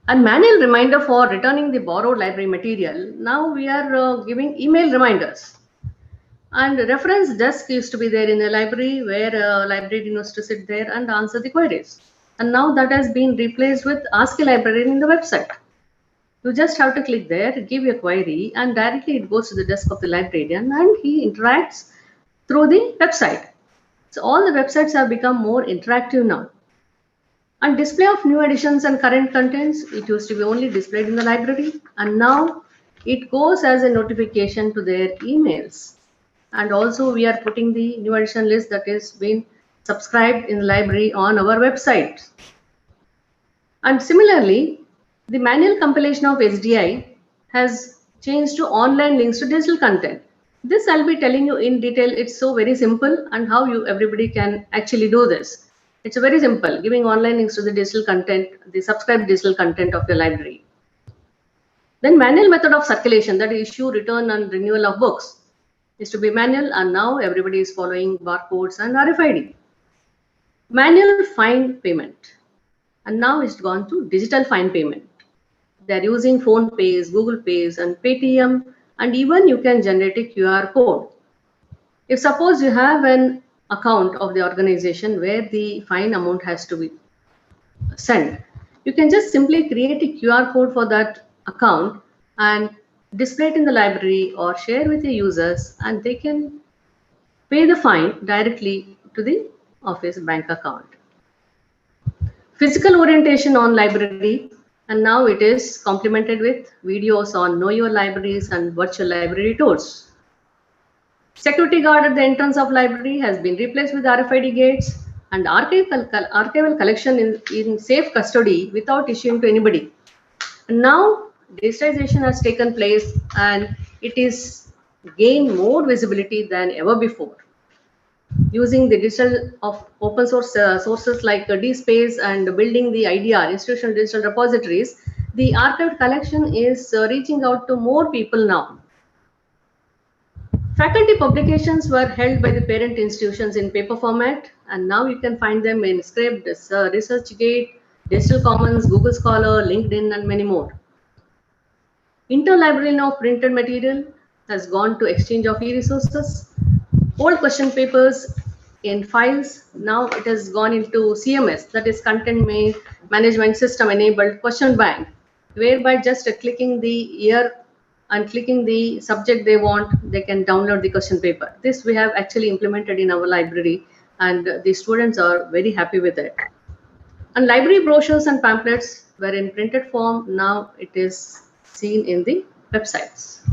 And manual reminder for returning the borrowed library material. Now we are giving email reminders. And reference desk used to be there in the library, where a librarian used to sit there and answer the queries. And now that has been replaced with Ask a Librarian in the website. You just have to click there, give your query, and directly it goes to the desk of the librarian, and he interacts through the website. So all the websites have become more interactive now. And display of new editions and current contents, it used to be only displayed in the library, and now it goes as a notification to their emails. And also we are putting the new edition list that is being subscribed in the library on our website. And similarly, the manual compilation of SDI has changed to online links to digital content. This I'll be telling you in detail. It's so very simple, and how everybody can actually do this. It's very simple, giving online links to the digital content, the subscribed digital content of the library. Then manual method of circulation, that is issue, return and renewal of books, is to be manual, and now everybody is following barcodes and RFID. Manual fine payment, and now it's gone to digital fine payment. They're using Phone Pays, Google Pays and Paytm, and even you can generate a QR code. If suppose you have an account of the organization where the fine amount has to be sent, you can just simply create a QR code for that account and display it in the library or share with the users, and they can pay the fine directly to the office bank account. Physical orientation on library, and now it is complemented with videos on Know Your Libraries and virtual library tours. Security guard at the entrance of library has been replaced with RFID gates, and archival collection in safe custody without issuing to anybody. And now digitization has taken place, and it is gained more visibility than ever before. Using the digital of open source sources like DSpace and building the IDR, institutional digital repositories, the archived collection is reaching out to more people now. Faculty publications were held by the parent institutions in paper format, and now you can find them in Scribd, ResearchGate, Digital Commons, Google Scholar, LinkedIn, and many more. Interlibrary of printed material has gone to exchange of e-resources. Old question papers in files, now it has gone into CMS, that is Content Management System Enabled Question Bank, whereby just clicking the year and clicking the subject they want, they can download the question paper. This we have actually implemented in our library, and the students are very happy with it. And library brochures and pamphlets were in printed form, now it is seen in the websites.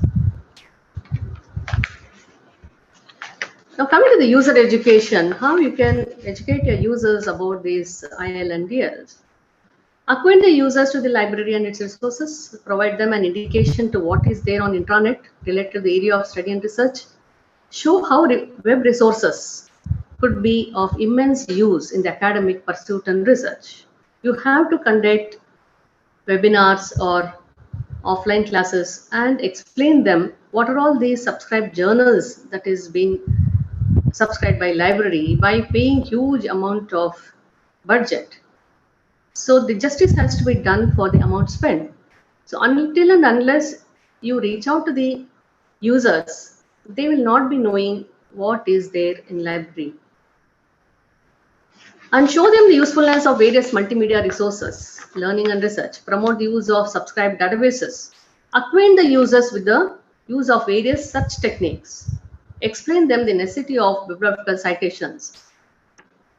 Now coming to the user education, how you can educate your users about these IL and DLs. Acquaint the users to the library and its resources, provide them an indication to what is there on intranet related to the area of study and research, show how web resources could be of immense use in the academic pursuit and research. You have to conduct webinars or offline classes and explain them what are all these subscribed journals that is being subscribed by library by paying huge amount of budget. So the justice has to be done for the amount spent. So until and unless you reach out to the users, they will not be knowing what is there in library. And show them the usefulness of various multimedia resources, learning and research. Promote the use of subscribed databases. Acquaint the users with the use of various such techniques. Explain them the necessity of bibliographical citations.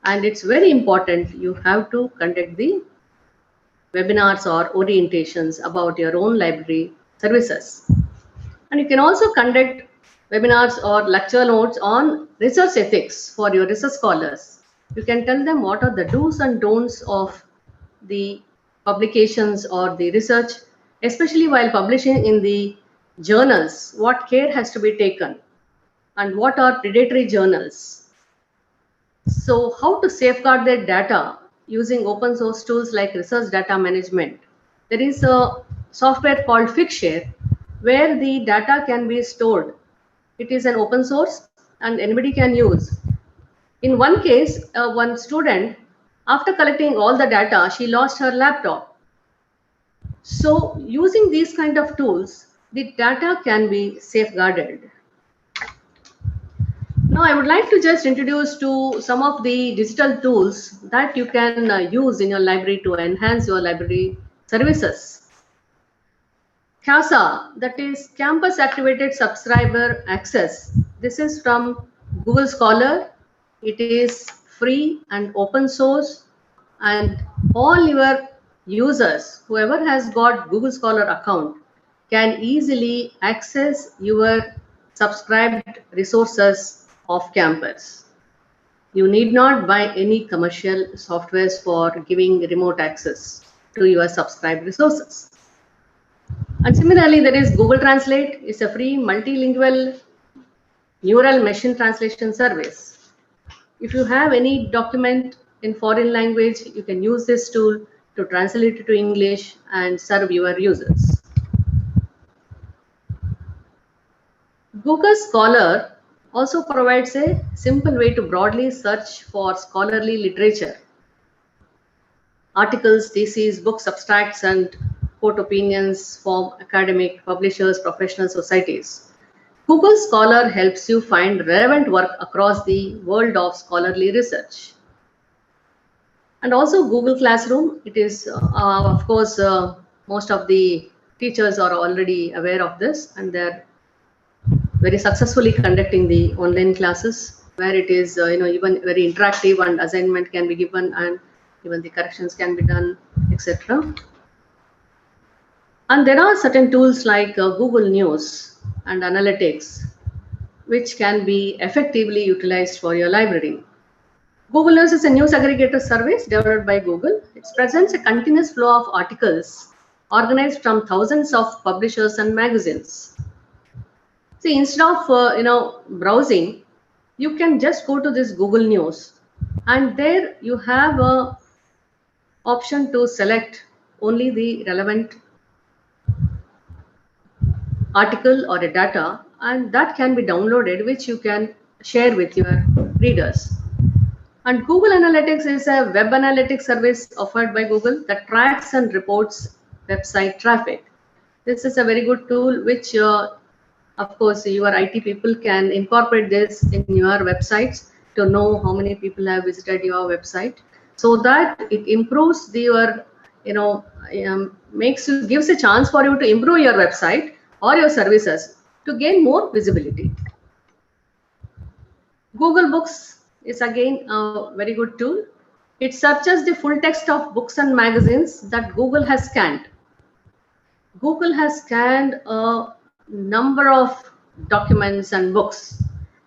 And it's very important, you have to conduct the webinars or orientations about your own library services. And you can also conduct webinars or lecture notes on research ethics for your research scholars. You can tell them what are the do's and don'ts of the publications or the research, especially while publishing in the journals, what care has to be taken and what are predatory journals. So how to safeguard their data using open source tools like research data management. There is a software called Figshare where the data can be stored. It is an open source and anybody can use. In one case, one student, after collecting all the data, she lost her laptop. So using these kind of tools, the data can be safeguarded. Now I would like to just introduce to some of the digital tools that you can use in your library to enhance your library services. CASA, that is Campus Activated Subscriber Access. This is from Google Scholar. It is free and open source, and all your users, whoever has got Google Scholar account, can easily access your subscribed resources off campus. You need not buy any commercial softwares for giving remote access to your subscribed resources. And similarly, there is Google Translate. It's a free multilingual neural machine translation service. If you have any document in foreign language, you can use this tool to translate it to English and serve your users. Google Scholar also provides a simple way to broadly search for scholarly literature. Articles, theses, books, abstracts, and quote opinions from academic, publishers, professional societies. Google Scholar helps you find relevant work across the world of scholarly research. And also Google Classroom, it is, of course, most of the teachers are already aware of this, and they're very successfully conducting the online classes where it is, even very interactive, and assignment can be given and even the corrections can be done, etc. And there are certain tools like Google News and Analytics, which can be effectively utilized for your library. Google News is a news aggregator service developed by Google. It presents a continuous flow of articles organized from thousands of publishers and magazines. See, instead of browsing, you can just go to this Google News, and there you have a option to select only the relevant article or a data, and that can be downloaded, which you can share with your readers. And Google Analytics is a web analytics service offered by Google that tracks and reports website traffic. This is a very good tool which of course your IT people can incorporate this in your websites to know how many people have visited your website, so that it improves your, gives a chance for you to improve your website or your services to gain more visibility. Google Books is again a very good tool. It searches the full text of books and magazines that Google has scanned. Google has scanned a number of documents and books,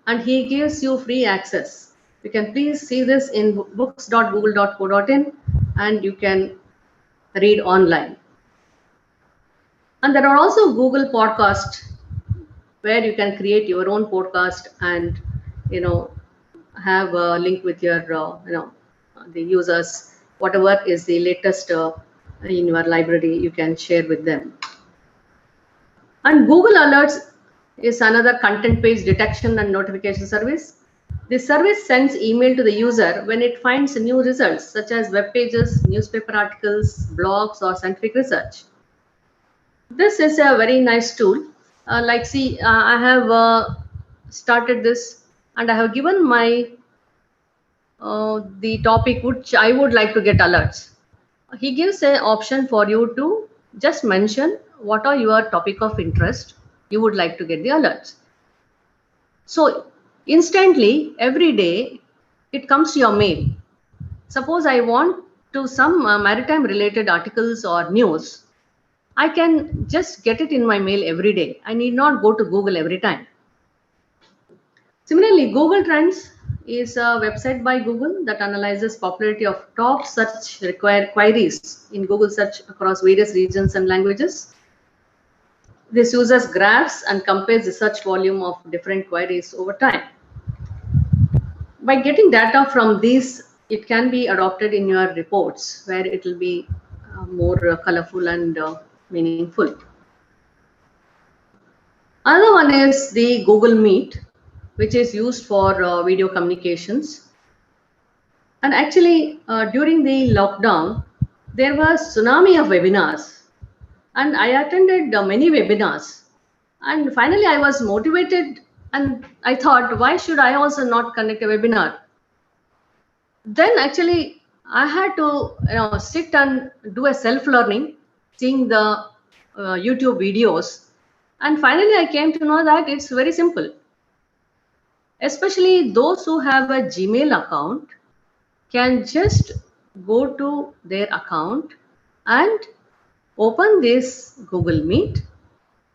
and he gives you free access. You can please see this in books.google.co.in, and you can read online. And there are also Google Podcasts, where you can create your own podcast and have a link with your the users. Whatever is the latest in your library, you can share with them. And Google Alerts is another content-based detection and notification service. This service sends email to the user when it finds new results, such as web pages, newspaper articles, blogs, or scientific research. This is a very nice tool. I have started this, and I have given my the topic which I would like to get alerts. He gives an option for you to just mention what are your topic of interest you would like to get the alerts. So instantly, every day, it comes to your mail. Suppose I want to some maritime related articles or news, I can just get it in my mail every day. I need not go to Google every time. Similarly, Google Trends is a website by Google that analyzes popularity of top search required queries in Google search across various regions and languages. This uses graphs and compares the search volume of different queries over time. By getting data from these it can be adopted in your reports where it will be more colorful and meaningful. Another one is the Google Meet, which is used for video communications. And actually, during the lockdown, there was tsunami of webinars, and I attended many webinars. And finally, I was motivated, and I thought, why should I also not conduct a webinar? Then actually, I had to sit and do a self-learning, seeing the YouTube videos. And finally, I came to know that it's very simple. Especially those who have a Gmail account can just go to their account and open this Google Meet,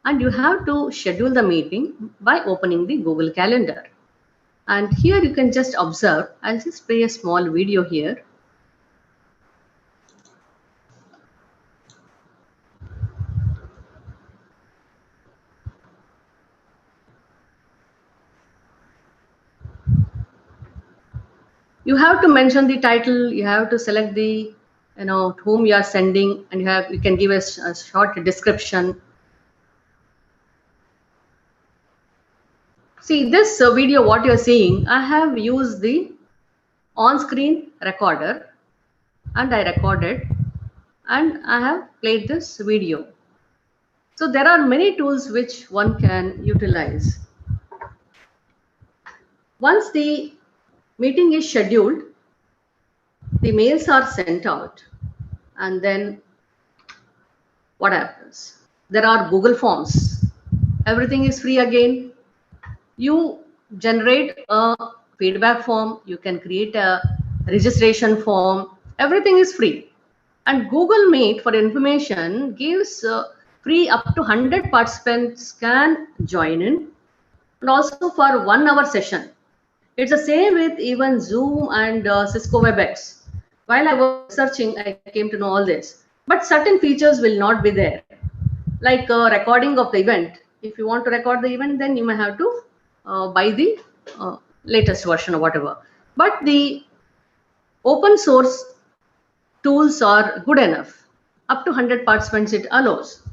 and you have to schedule the meeting by opening the Google Calendar. And here you can just observe. I'll just play a small video here. You have to mention the title, you have to select the whom you are sending, and you can give a short description. See this video, what you're seeing, I have used the on-screen recorder and I recorded and I have played this video. So there are many tools which one can utilize. Once the meeting is scheduled, the mails are sent out, and then what happens? There are Google Forms. Everything is free again. You generate a feedback form, you can create a registration form, everything is free. And Google Meet, for information, gives free up to 100 participants can join in, and also for 1 hour session. It's the same with even Zoom and Cisco WebEx. While I was researching, I came to know all this. But certain features will not be there, like recording of the event. If you want to record the event, then you may have to buy the latest version or whatever. But the open source tools are good enough. Up to 100 participants it allows.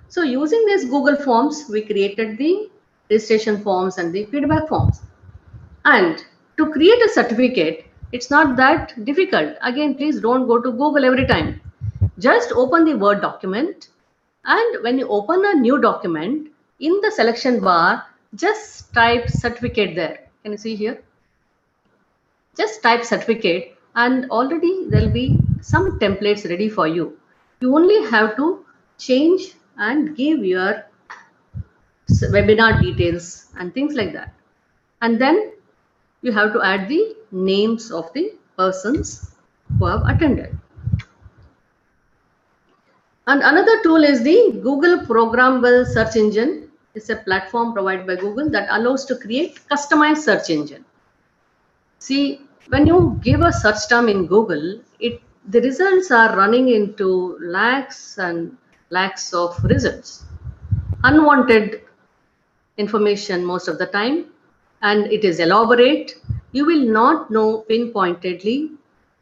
So using these Google Forms, we created the registration forms and the feedback forms. And to create a certificate, it's not that difficult. Again, please don't go to Google every time. Just open the Word document, and when you open a new document, in the selection bar, just type certificate there. Can you see here? Just type certificate, and already there'll be some templates ready for you. You only have to change and give your webinar details and things like that. And then you have to add the names of the persons who have attended. And another tool is the Google Programmable Search Engine. It's a platform provided by Google that allows to create customized search engine. See, when you give a search term in Google, the results are running into lakhs and lakhs of results. Unwanted information most of the time, and it is elaborate. You will not know pinpointedly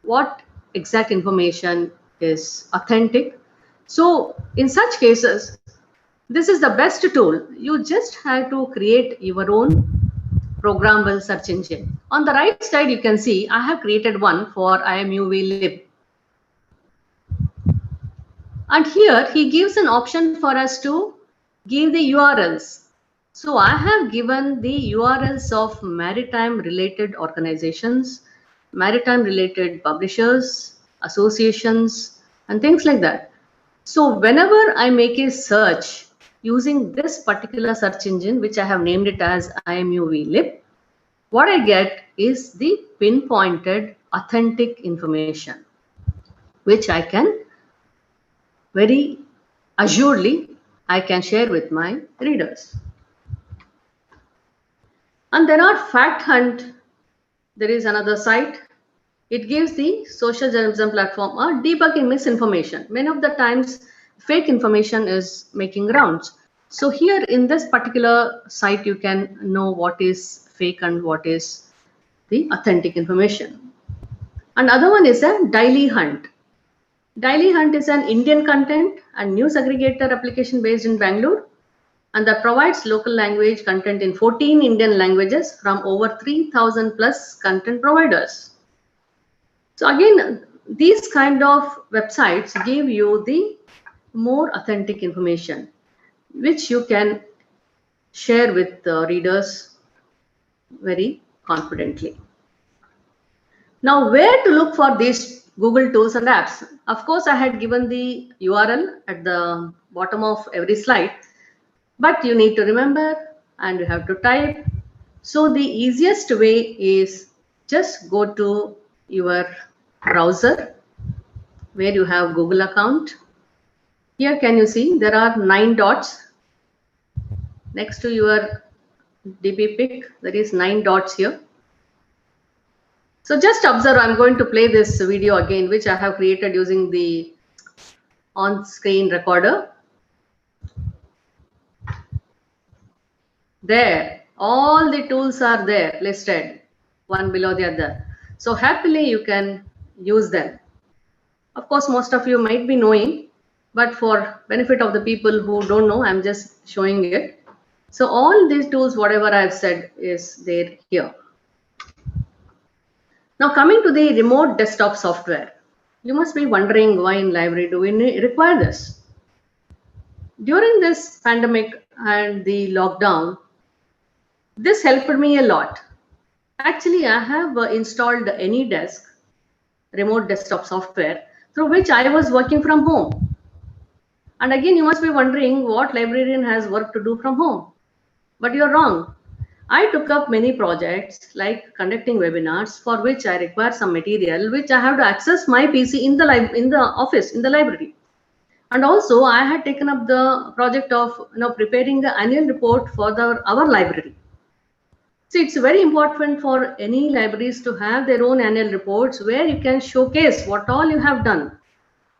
what exact information is authentic. So in such cases, this is the best tool. You just have to create your own programmable search engine. On the right side, you can see I have created one for IMUV-lib. And here he gives an option for us to give the URLs. So I have given the URLs of maritime related organizations, maritime related publishers, associations, and things like that. So whenever I make a search using this particular search engine, which I have named it as IMUV-lib, what I get is the pinpointed authentic information, which I can very assuredly I can share with my readers. And there are Fact Hunt. There is another site. It gives the social journalism platform a debugging misinformation. Many of the times fake information is making rounds. So here in this particular site, you can know what is fake and what is the authentic information. And other one is a Daily Hunt. Daily Hunt is an Indian content and news aggregator application based in Bangalore, and that provides local language content in 14 Indian languages from over 3,000 plus content providers. So again, these kind of websites give you the more authentic information, which you can share with the readers very confidently. Now, where to look for these Google tools and apps? Of course, I had given the URL at the bottom of every slide, but you need to remember and you have to type. So the easiest way is just go to your browser where you have Google account. Here can you see there are 9 dots next to your DB pic. There is 9 dots here. So just observe, I'm going to play this video again, which I have created using the on-screen recorder. There, all the tools are there listed, one below the other. So happily you can use them. Of course, most of you might be knowing, but for benefit of the people who don't know, I'm just showing it. So all these tools, whatever I've said, is there here. Now coming to the remote desktop software, you must be wondering why in library do we require this? During this pandemic and the lockdown, this helped me a lot. Actually, I have installed AnyDesk remote desktop software through which I was working from home. And again, you must be wondering what librarian has work to do from home. But you're wrong. I took up many projects like conducting webinars for which I require some material which I have to access my PC in the office, in the library. And also I had taken up the project of preparing the annual report for our library. So it's very important for any libraries to have their own annual reports where you can showcase what all you have done.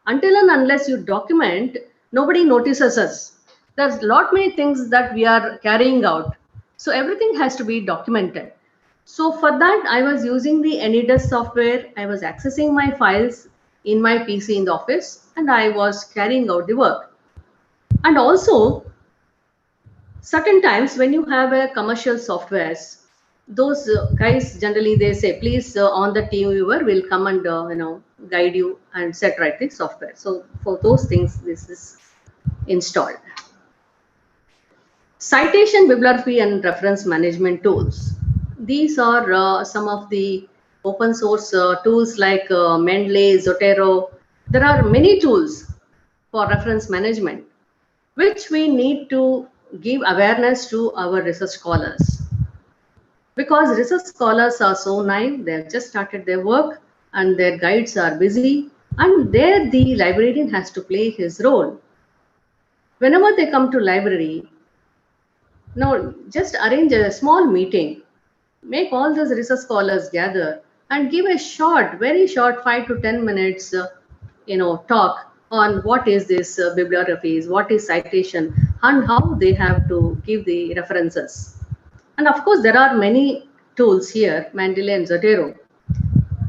Until and unless you document, nobody notices us. There's a lot many things that we are carrying out. So everything has to be documented. So for that, I was using the AnyDesk software. I was accessing my files in my PC in the office, and I was carrying out the work. And also, certain times when you have a commercial softwares, those guys generally they say, please on the team viewer will come and guide you and set right the software. So for those things, this is installed. Citation, bibliography, and reference management tools. These are some of the open source tools like Mendeley, Zotero. There are many tools for reference management, which we need to give awareness to our research scholars. Because research scholars are so naive, they have just started their work and their guides are busy, and there the librarian has to play his role. Whenever they come to library, now just arrange a small meeting, make all those research scholars gather and give a short, very short 5 to 10 minutes, talk on what is this bibliographies, what is citation, and how they have to give the references. And of course, there are many tools here, Mendeley and Zotero.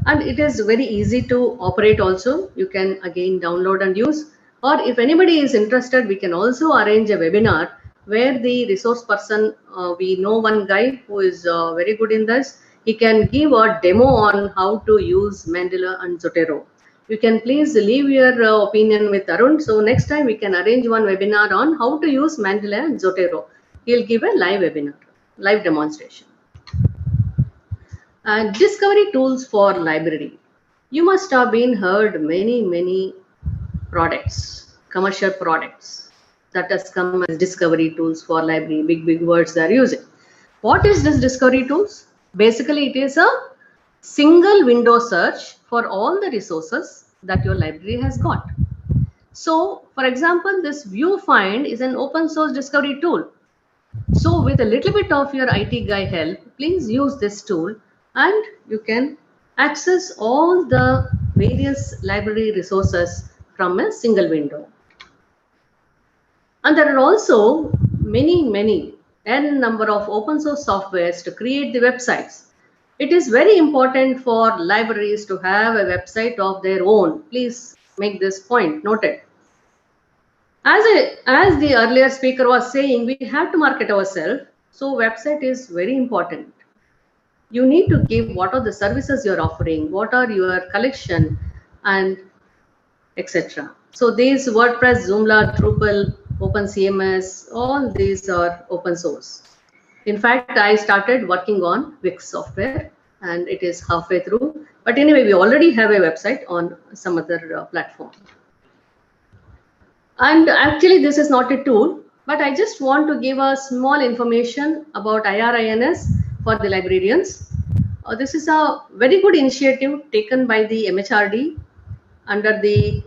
And it is very easy to operate also. You can again download and use. Or if anybody is interested, we can also arrange a webinar where the resource person, we know one guy who is very good in this. He can give a demo on how to use Mendeley and Zotero. You can please leave your opinion with Arun. So next time we can arrange one webinar on how to use Mendeley and Zotero. He'll give a live webinar, live demonstration. Discovery tools for library. You must have been heard many products, commercial products that has come as discovery tools for library. Big words they are using. What is this discovery tools? Basically, it is a single window search for all the resources that your library has got. So, for example, this ViewFind is an open source discovery tool. So with a little bit of your IT guy help, please use this tool and you can access all the various library resources from a single window. And there are also many n number of open source softwares to create the websites. It is very important for libraries to have a website of their own. Please make this point noted. As the earlier speaker was saying, we have to market ourselves. So website is very important. You need to give what are the services you're offering, what are your collection, and etc. So these WordPress, Joomla, Drupal, OpenCMS, all these are open source. In fact, I started working on Wix software and it is halfway through. But anyway, we already have a website on some other platform. And actually, this is not a tool, but I just want to give a small information about IRINS for the librarians. This is a very good initiative taken by the MHRD under the,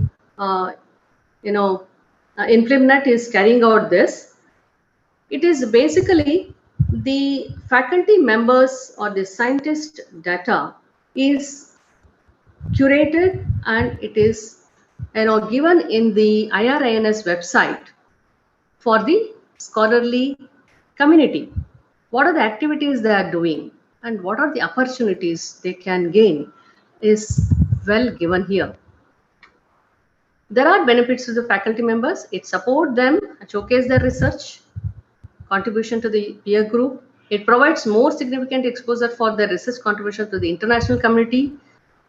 ImpleMNet is carrying out this. It is basically the faculty members or the scientist data is curated and it is given in the IRINS website for the scholarly community. What are the activities they are doing and what are the opportunities they can gain is well given here. There are benefits to the faculty members. It supports them, showcase their research, contribution to the peer group. It provides more significant exposure for their research contribution to the international community,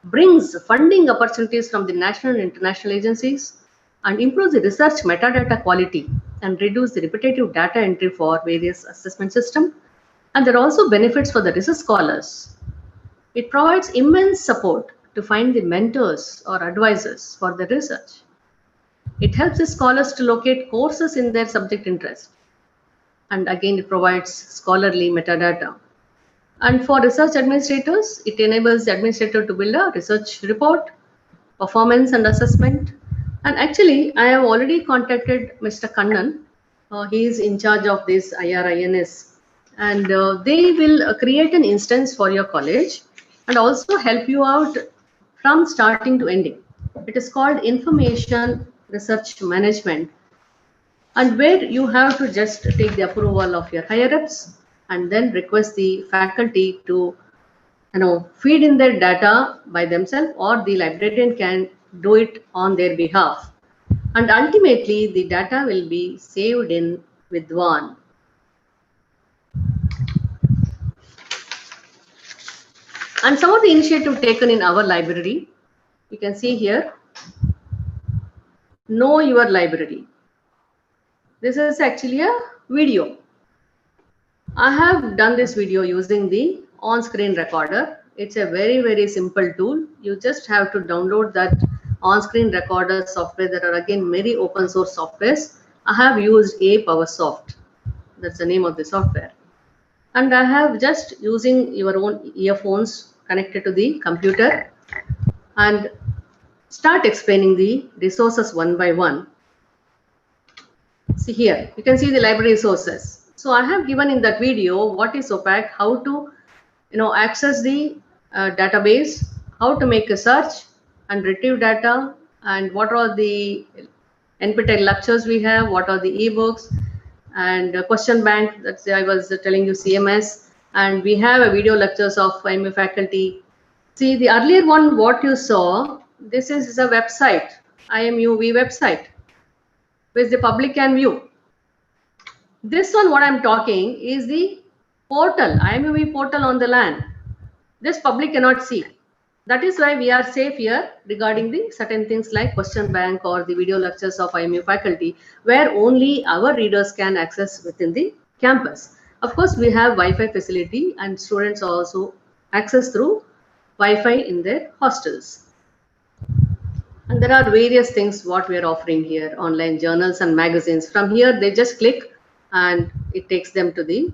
brings funding opportunities from the national and international agencies, and improves the research metadata quality and reduce the repetitive data entry for various assessment systems. And there are also benefits for the research scholars. It provides immense support to find the mentors or advisors for the research. It helps the scholars to locate courses in their subject interest. And again, it provides scholarly metadata. And for research administrators, it enables the administrator to build a research report, performance and assessment. And actually, I have already contacted Mr. Kannan. He is in charge of this IRINS. And they will create an instance for your college and also help you out from starting to ending. It is called Information Research Management, and where you have to just take the approval of your higher-ups and then request the faculty to feed in their data by themselves, or the librarian can do it on their behalf. And ultimately, the data will be saved in Vidwan. And some of the initiative taken in our library, you can see here, Know Your Library. This is actually a video. I have done this video using the on-screen recorder. It's a very, very simple tool. You just have to download that on-screen recorder software. There are again many open source softwares. I have used PowerSoft. That's the name of the software. And I have just using your own earphones connected to the computer and start explaining the resources one by one. See here, you can see the library resources. So I have given in that video what is OPAC, how to access the database, how to make a search and retrieve data, and what are the NPTEL lectures we have, what are the ebooks, and question bank, that's I was telling you CMS, and we have a video lectures of IMU faculty. See the earlier one, what you saw, this is a website, IMUV website, which the public can view. This one, what I'm talking is the portal, IMUV portal on the LAN. This public cannot see. That is why we are safe here regarding the certain things like question bank or the video lectures of IMU faculty, where only our readers can access within the campus. Of course, we have Wi-Fi facility and students also access through Wi-Fi in their hostels. And there are various things what we are offering here, online journals and magazines. From here, they just click and it takes them to the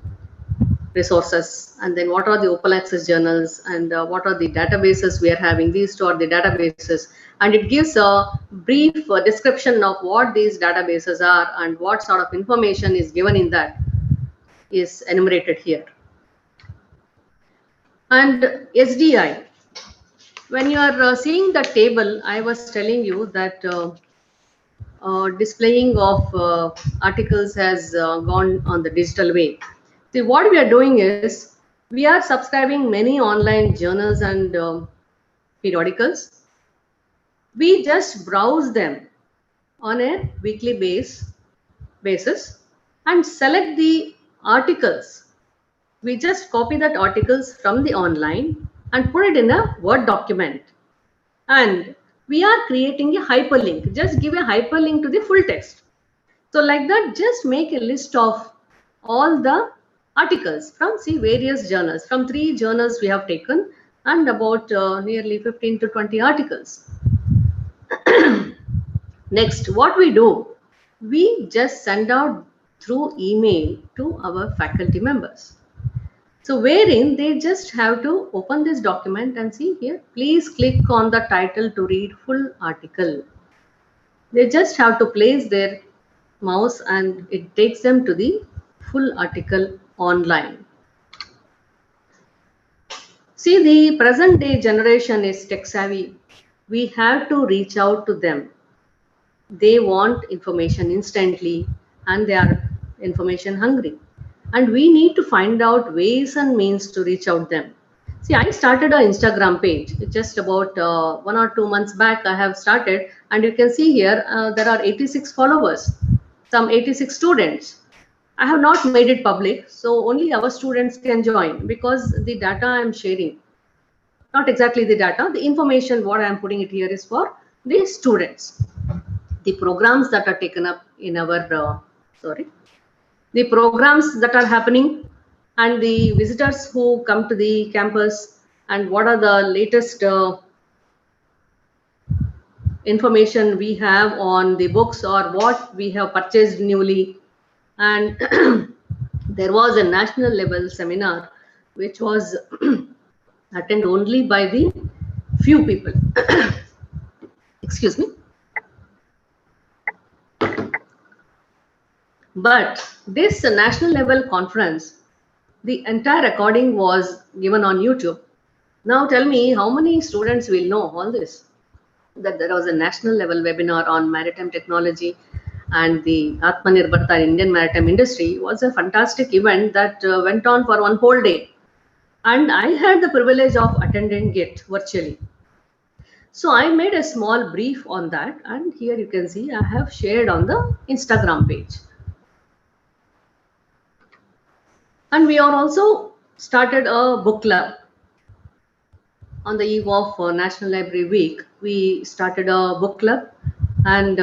resources. And then what are the open access journals and what are the databases we are having. These two are the databases. And it gives a brief description of what these databases are and what sort of information is given in that is enumerated here. And SDI. When you are seeing the table, I was telling you that displaying of articles has gone on the digital way. See, what we are doing is We are subscribing many online journals and periodicals. We just browse them on a weekly basis and select the articles. We just copy that articles from the online and put it in a Word document. And we are creating a hyperlink. Just give a hyperlink to the full text. So like that, just make a list of all the articles from various journals. From 3 journals we have taken, and about nearly 15 to 20 articles. Next, what we do, we just send out through email to our faculty members. So wherein they just have to open this document and see here, please click on the title to read full article. They just have to place their mouse and it takes them to the full article online. See, the present day generation is tech savvy. We have to reach out to them. They want information instantly and they are information hungry. And we need to find out ways and means to reach out them. See, I started an Instagram page just about 1 or 2 months back. I have started, and you can see here there are 86 followers, some 86 students. I have not made it public, so only our students can join because the data I am sharing, not exactly the data, the information what I am putting it here is for the students. The programs that are taken up in our, the programs that are happening and the visitors who come to the campus and what are the latest information we have on the books or what we have purchased newly. And there was a national level seminar which was attended only by the few people. Excuse me. But this national level conference, the entire recording was given on YouTube. Now tell me how many students will know all this? That there was a national level webinar on maritime technology and the Atmanirbharta Indian maritime industry was a fantastic event that went on for 1 whole day. And I had the privilege of attending it virtually. So I made a small brief on that, and here you can see I have shared on the Instagram page. And we are also started a book club. On the eve of National Library Week, we started a book club, and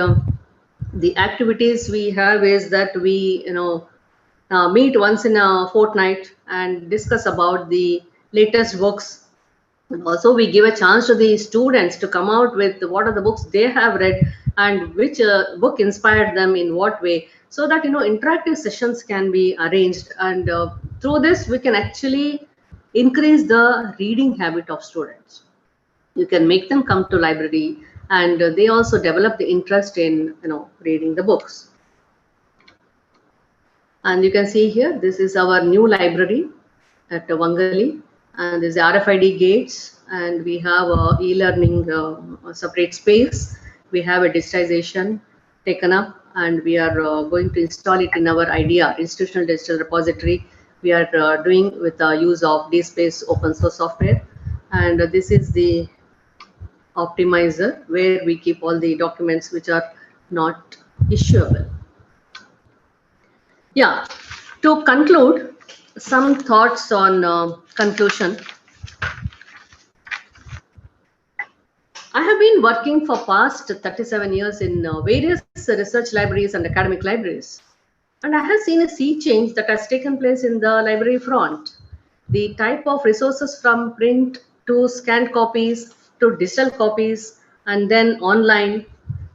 the activities we have is that we meet once in a fortnight and discuss about the latest books. And also we give a chance to the students to come out with what are the books they have read and which book inspired them in what way, so that interactive sessions can be arranged, and through this we can actually increase the reading habit of students. You can make them come to library, and they also develop the interest in reading the books. And you can see here, this is our new library at Vangali, and there's RFID gates, and we have a e-learning separate space. We have a digitization taken up, and we are going to install it in our IDR, Institutional Digital Repository. We are doing with the use of DSpace open source software, and this is the optimizer where we keep all the documents which are not issuable. Yeah, to conclude, some thoughts on conclusion. I have been working for past 37 years in various research libraries and academic libraries, and I have seen a sea change that has taken place in the library front. The type of resources from print to scanned copies to digital copies and then online,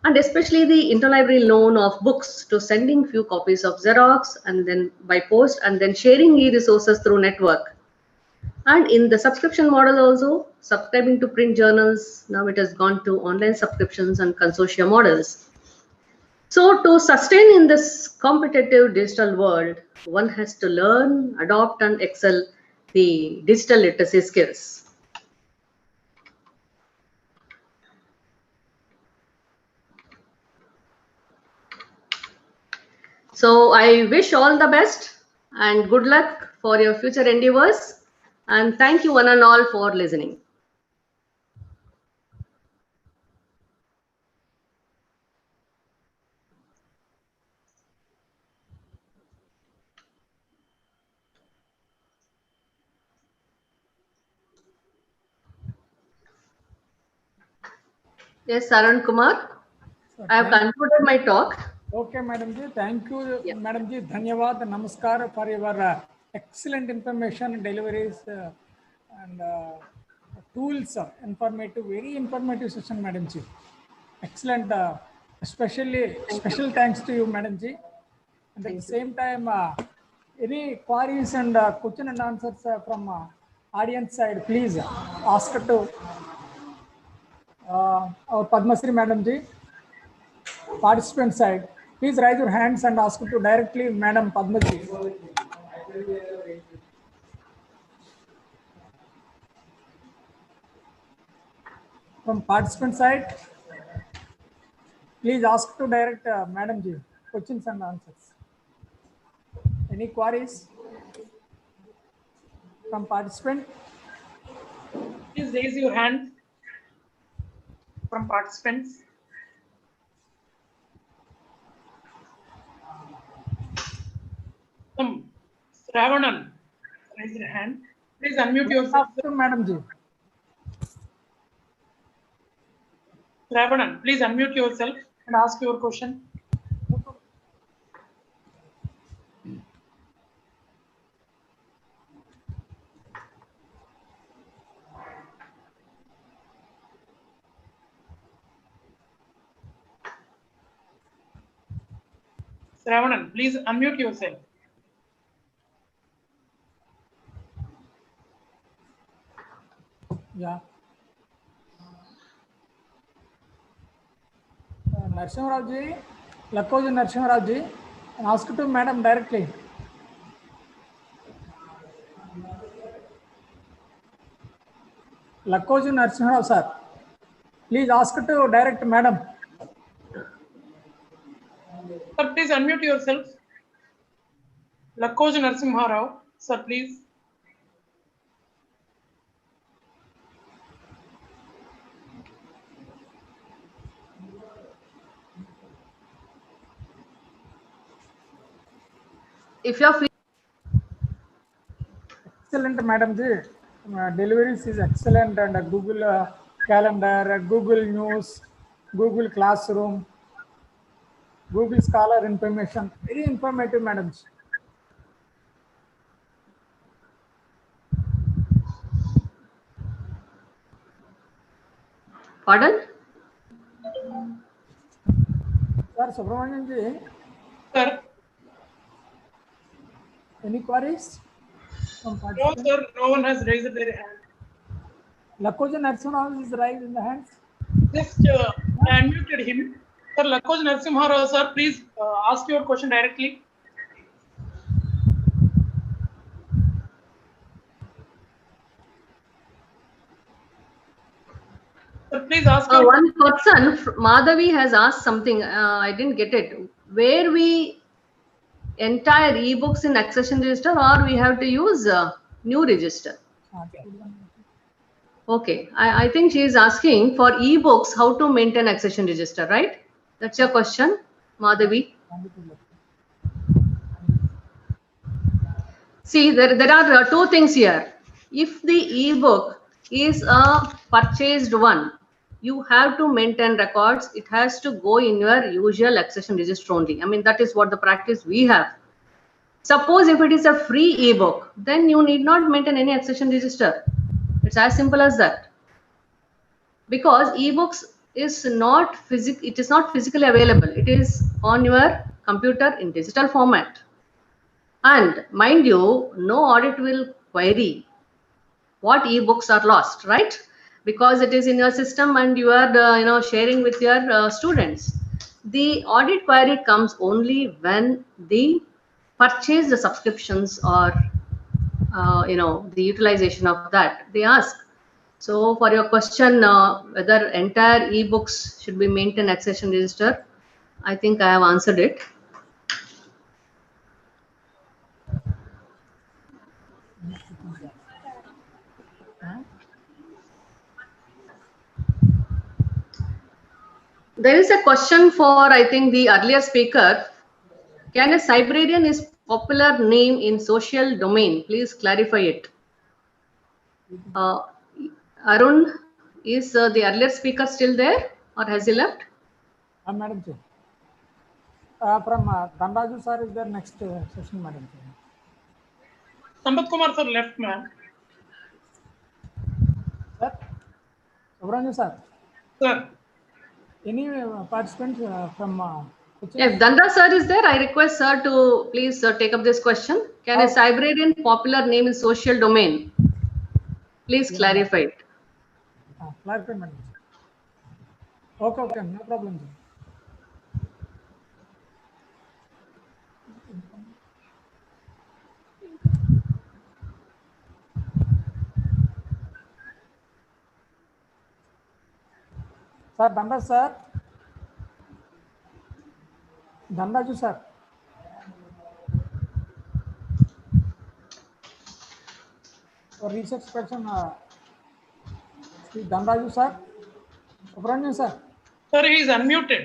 and especially the interlibrary loan of books to sending few copies of Xerox and then by post and then sharing e-resources through network. And in the subscription model also, subscribing to print journals, now it has gone to online subscriptions and consortia models. So to sustain in this competitive digital world, one has to learn, adopt and excel the digital literacy skills. So I wish all the best and good luck for your future endeavors. And thank you one and all for listening. Yes, Arun Kumar. I have concluded my talk. Okay, Madam Ji. Thank you, Yeah. Madam Ji. Dhanyavad, namaskar for your excellent information deliveries and tools. Informative, very informative session, Madam Ji. Excellent. Especially special thanks to you, Madam Ji. And at the same time, any queries and question and answers from audience side, please ask to our Padmashree Madam Ji. Participant side, please raise your hands and ask to directly Madam Padmashree. From participant side, please ask to direct Madam Ji questions and answers. Any queries from participant? Please raise your hand from participants. Sravanan, raise your hand. Please unmute yourself. To Madam Ji. Sravanan, please unmute yourself and ask your question. Sravanan, please unmute yourself. Yeah. Narasimharao Lakkoju Narasimharao and ask to Madam directly. Lakkoju Narasimharao sir, please ask to direct Madam. Sir, please unmute yourself. Lakkoju Narasimharao, sir, please. If you are Excellent, Madam Ji. Deliveries is excellent, and Google Calendar, Google News, Google Classroom, Google Scholar information, very informative, Madam Ji. Pardon? Sir Subramanian Ji. Sir. Any queries? No, sir. No one has raised their hand. Lakkoju Narasimharao is raised in the hands. Just I unmuted him. Sir, Lakkoju Narasimharao, sir, please ask your question directly. Sir, please ask your one person, Madhavi, has asked something. I didn't get it. Where we entire ebooks in accession register, or we have to use new register? Okay, I think she is asking for ebooks how to maintain accession register, right? That's your question, Madhavi. See, there are two things here. If the ebook is a purchased one, you have to maintain records. It has to go in your usual accession register only. I mean, that is what the practice we have. Suppose if it is a free ebook, then you need not maintain any accession register. It's as simple as that. Because ebooks is not it is not physically available. It is on your computer in digital format. And mind you, no audit will query what ebooks are lost, right? Because it is in your system and you are sharing with your students. The audit query comes only when the purchase the subscriptions or the utilization of that they ask. So for your question, whether entire ebooks should be maintained accession register, I think I have answered it. There is a question for, I think, the earlier speaker. Can a cybrarian is popular name in social domain? Please clarify it. Arun, is the earlier speaker still there or has he left? Madam Chair. From Dhanaraju sir is there next session, Madam Chair. Sampath Kumar sir left, ma'am. Sir? Subramanian sir? Sir. Any participants from If Dhanaraj sir is there, I request sir to please take up this question. Can a cybrarian popular name in social domain? Please clarify it. Clarify, Madam. Okay, no problem. Sir, Dhanaraj sir. Dhanaraju sir. For research question, Dhanaraju sir. Subramanian sir. Sir, he is unmuted.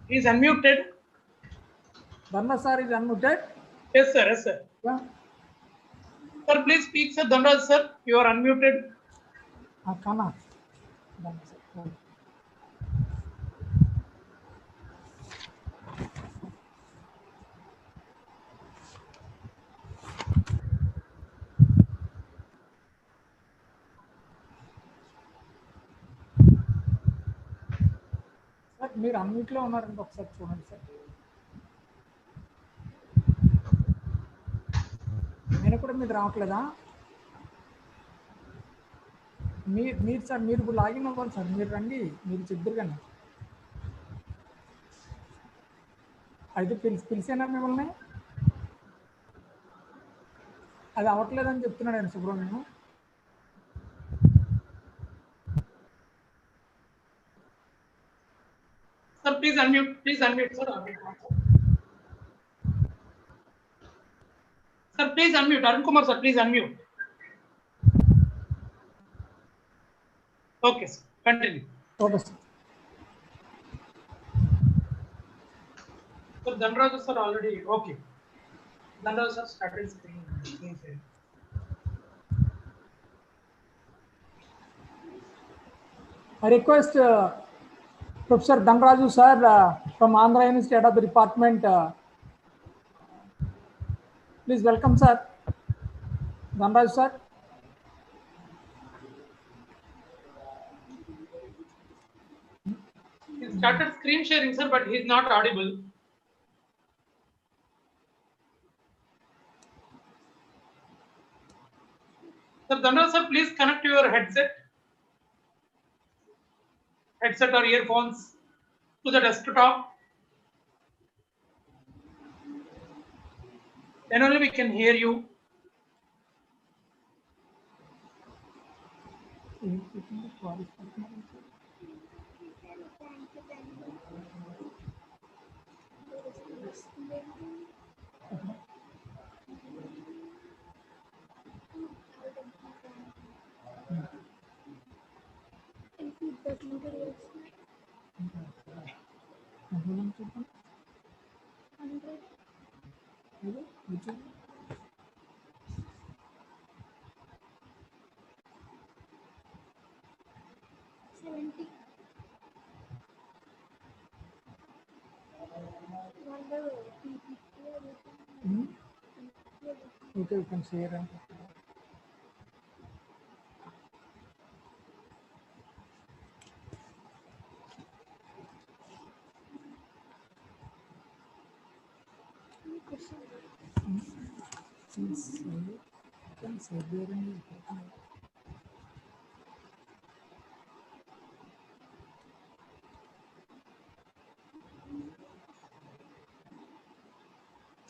He is unmuted. Dhanaraj sir is unmuted. Yes, sir. Yes, sir. Yeah. Sir, please speak, sir. Dhanaraj sir, you are unmuted. Kana. Sir, మీరు unmute లో ఉన్నారంటే ఒకసారి చూడండి sir. నేను కూడా మీకు రావట్లేదా? మీరు సార్ మీరు ఇప్పుడు లాగిన్ అవ్వాలి సార్. మీరు రండి, మీరు చెప్తారు కానీ. అయితే పిలిచేనా మిమ్మల్ని? అది అవ్వట్లేదని చెప్తున్నాడు ఆయన Subrahmanyam. Sir, please unmute. Please unmute, sir. Sir, please unmute. Arun Kumar, sir, please unmute. Okay, sir. Continue. Okay, sir. Sir, Dhanaraju sir already. Okay. Dhanaraju sir started screen sharing. I request Professor Dhanaraju sir from Andhra University Head of the Department. Please welcome sir. Dhanaraju sir. He started screen sharing, sir, but he is not audible. Sir, Dhanaraju sir, please connect your headset or earphones to the desktop. Then only we can hear you. Okay, you can share.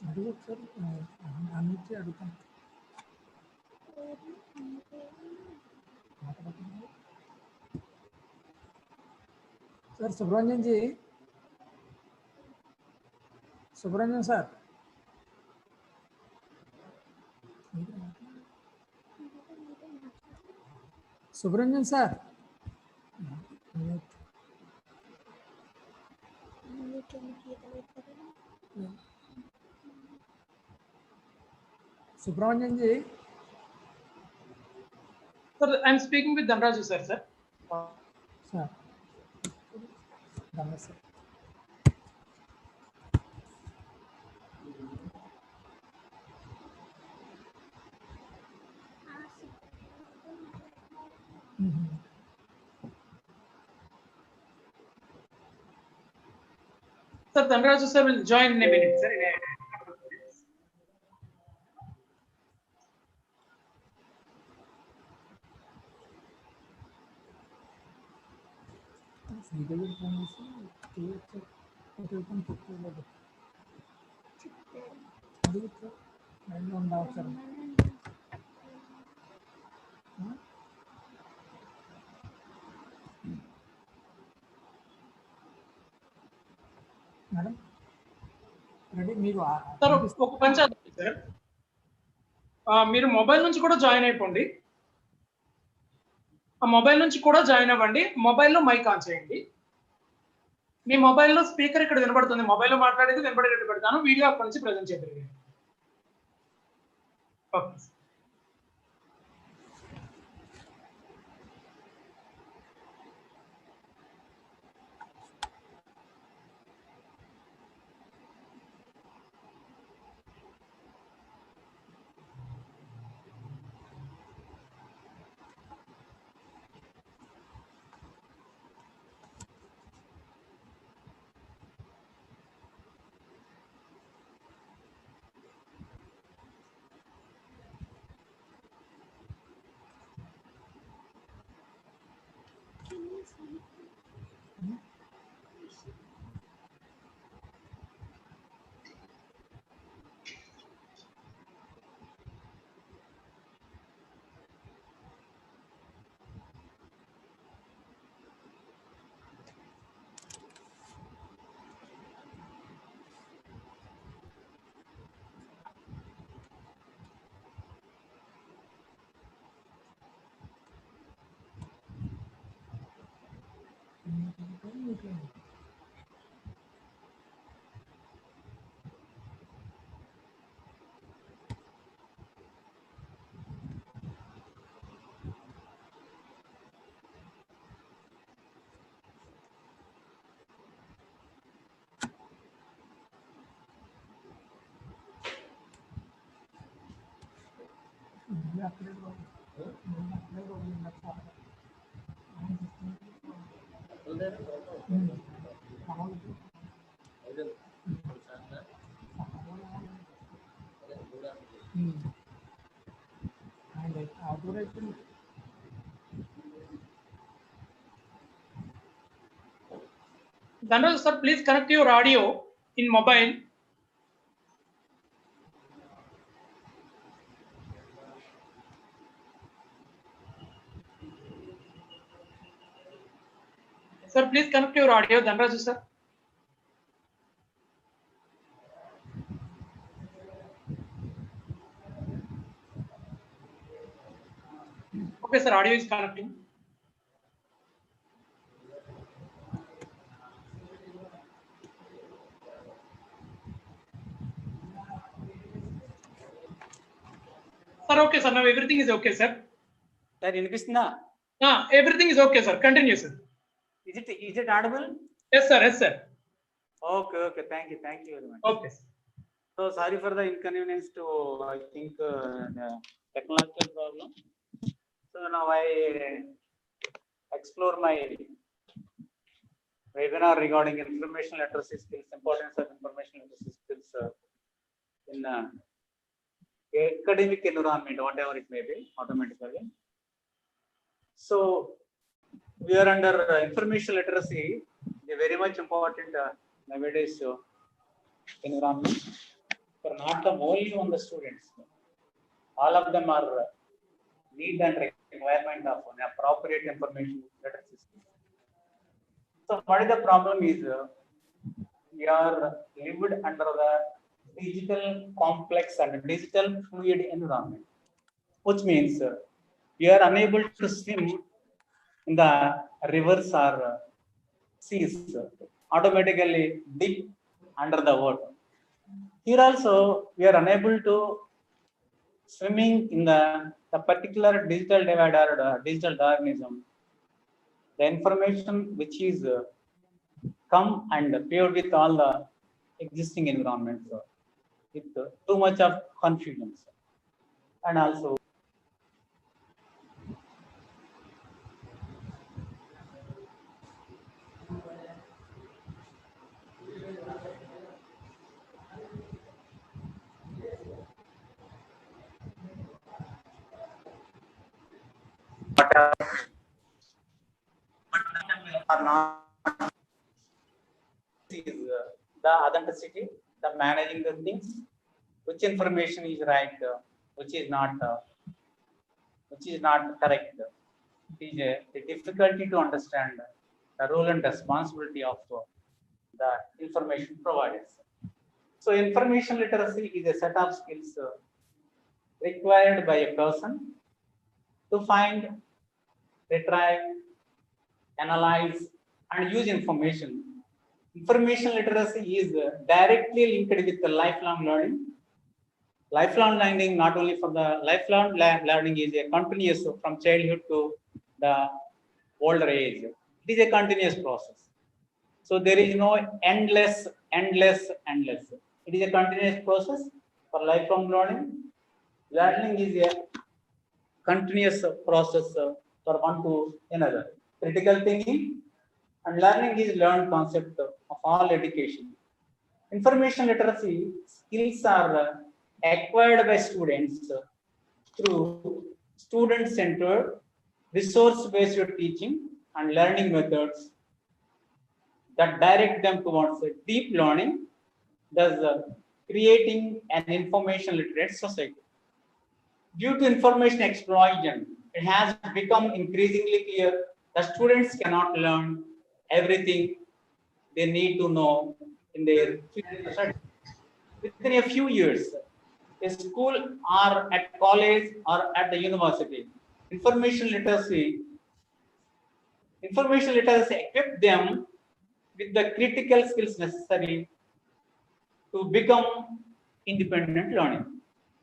అడుగు ఒకసారి అన్నిటి అడుగుతాను. Sir Subramanyam ji, Subramanyam sir, Subramanyam sir, Subramanian ji. Sir, I'm speaking with Dhanaraju sir. Sir. Sir. Dhanaraju sir. Sir, Dhanaraju sir will join in a minute, sir. Madam, ready? Me sir, ఒక పని చేద్దాం sir. మీరు mobile నుంచి కూడా జాయిన్ అయిపోండి. ఆ mobile నుంచి కూడా జాయిన్ అవ్వండి. మొబైల్లో మైక్ ఆన్ చేయండి. మీ మొబైల్లో స్పీకర్ ఇక్కడ వినబడుతుంది. మొబైల్లో మాట్లాడేది వినబడేటట్టు పెడతాను. వీడియో అక్కడి నుంచి ప్రజెంట్ చేద్దాం. Okay. Dhanaraju sir, please connect your audio in mobile. Sir, please connect your audio, Dhanaraju sir. Okay, sir, audio is connecting. Sir, okay, sir. Now everything is okay, sir. Sir, Invisna? Everything is okay, sir. Continue, sir. Is it audible? Yes, sir. Yes, sir. Okay. Thank you very much. Okay. So sorry for the inconvenience to, I think, technological problem. So now I explore my webinar regarding information literacy skills, importance of information literacy skills in academic environment, whatever it may be, automatically. So we are under information literacy, a very much important nowadays environment. For not only on the students, all of them are need and requirement of an appropriate information literacy. So what is the problem is we are lived under the digital complex and digital fluid environment, which means we are unable to swim in the rivers or seas automatically dip under the water. Here also we are unable to swimming in the particular digital divide or digital Darwinism. The information which is come and paired with all the existing environments with too much of confusion. And also are not is the authenticity, the managing the things, which information is right, which is not correct. It is the difficulty to understand the role and responsibility of the information providers. So information literacy is a set of skills required by a person to find, retrieve, analyze, and use information. Information literacy is directly linked with the lifelong learning. Lifelong learning, not only for the lifelong learning, is a continuous from childhood to the older age. It is a continuous process. So there is no endless. It is a continuous process for lifelong learning. Learning is a continuous process for one to another. Critical thinking and learning is learned concept of all education. Information literacy skills are acquired by students through student-centered, resource-based teaching and learning methods that direct them towards deep learning, thus creating an information literate society. Due to information explosion, it has become increasingly clear that students cannot learn everything they need to know in their future studies. Within a few years, a school or at college or at the university, information literacy equips them with the critical skills necessary to become independent learning.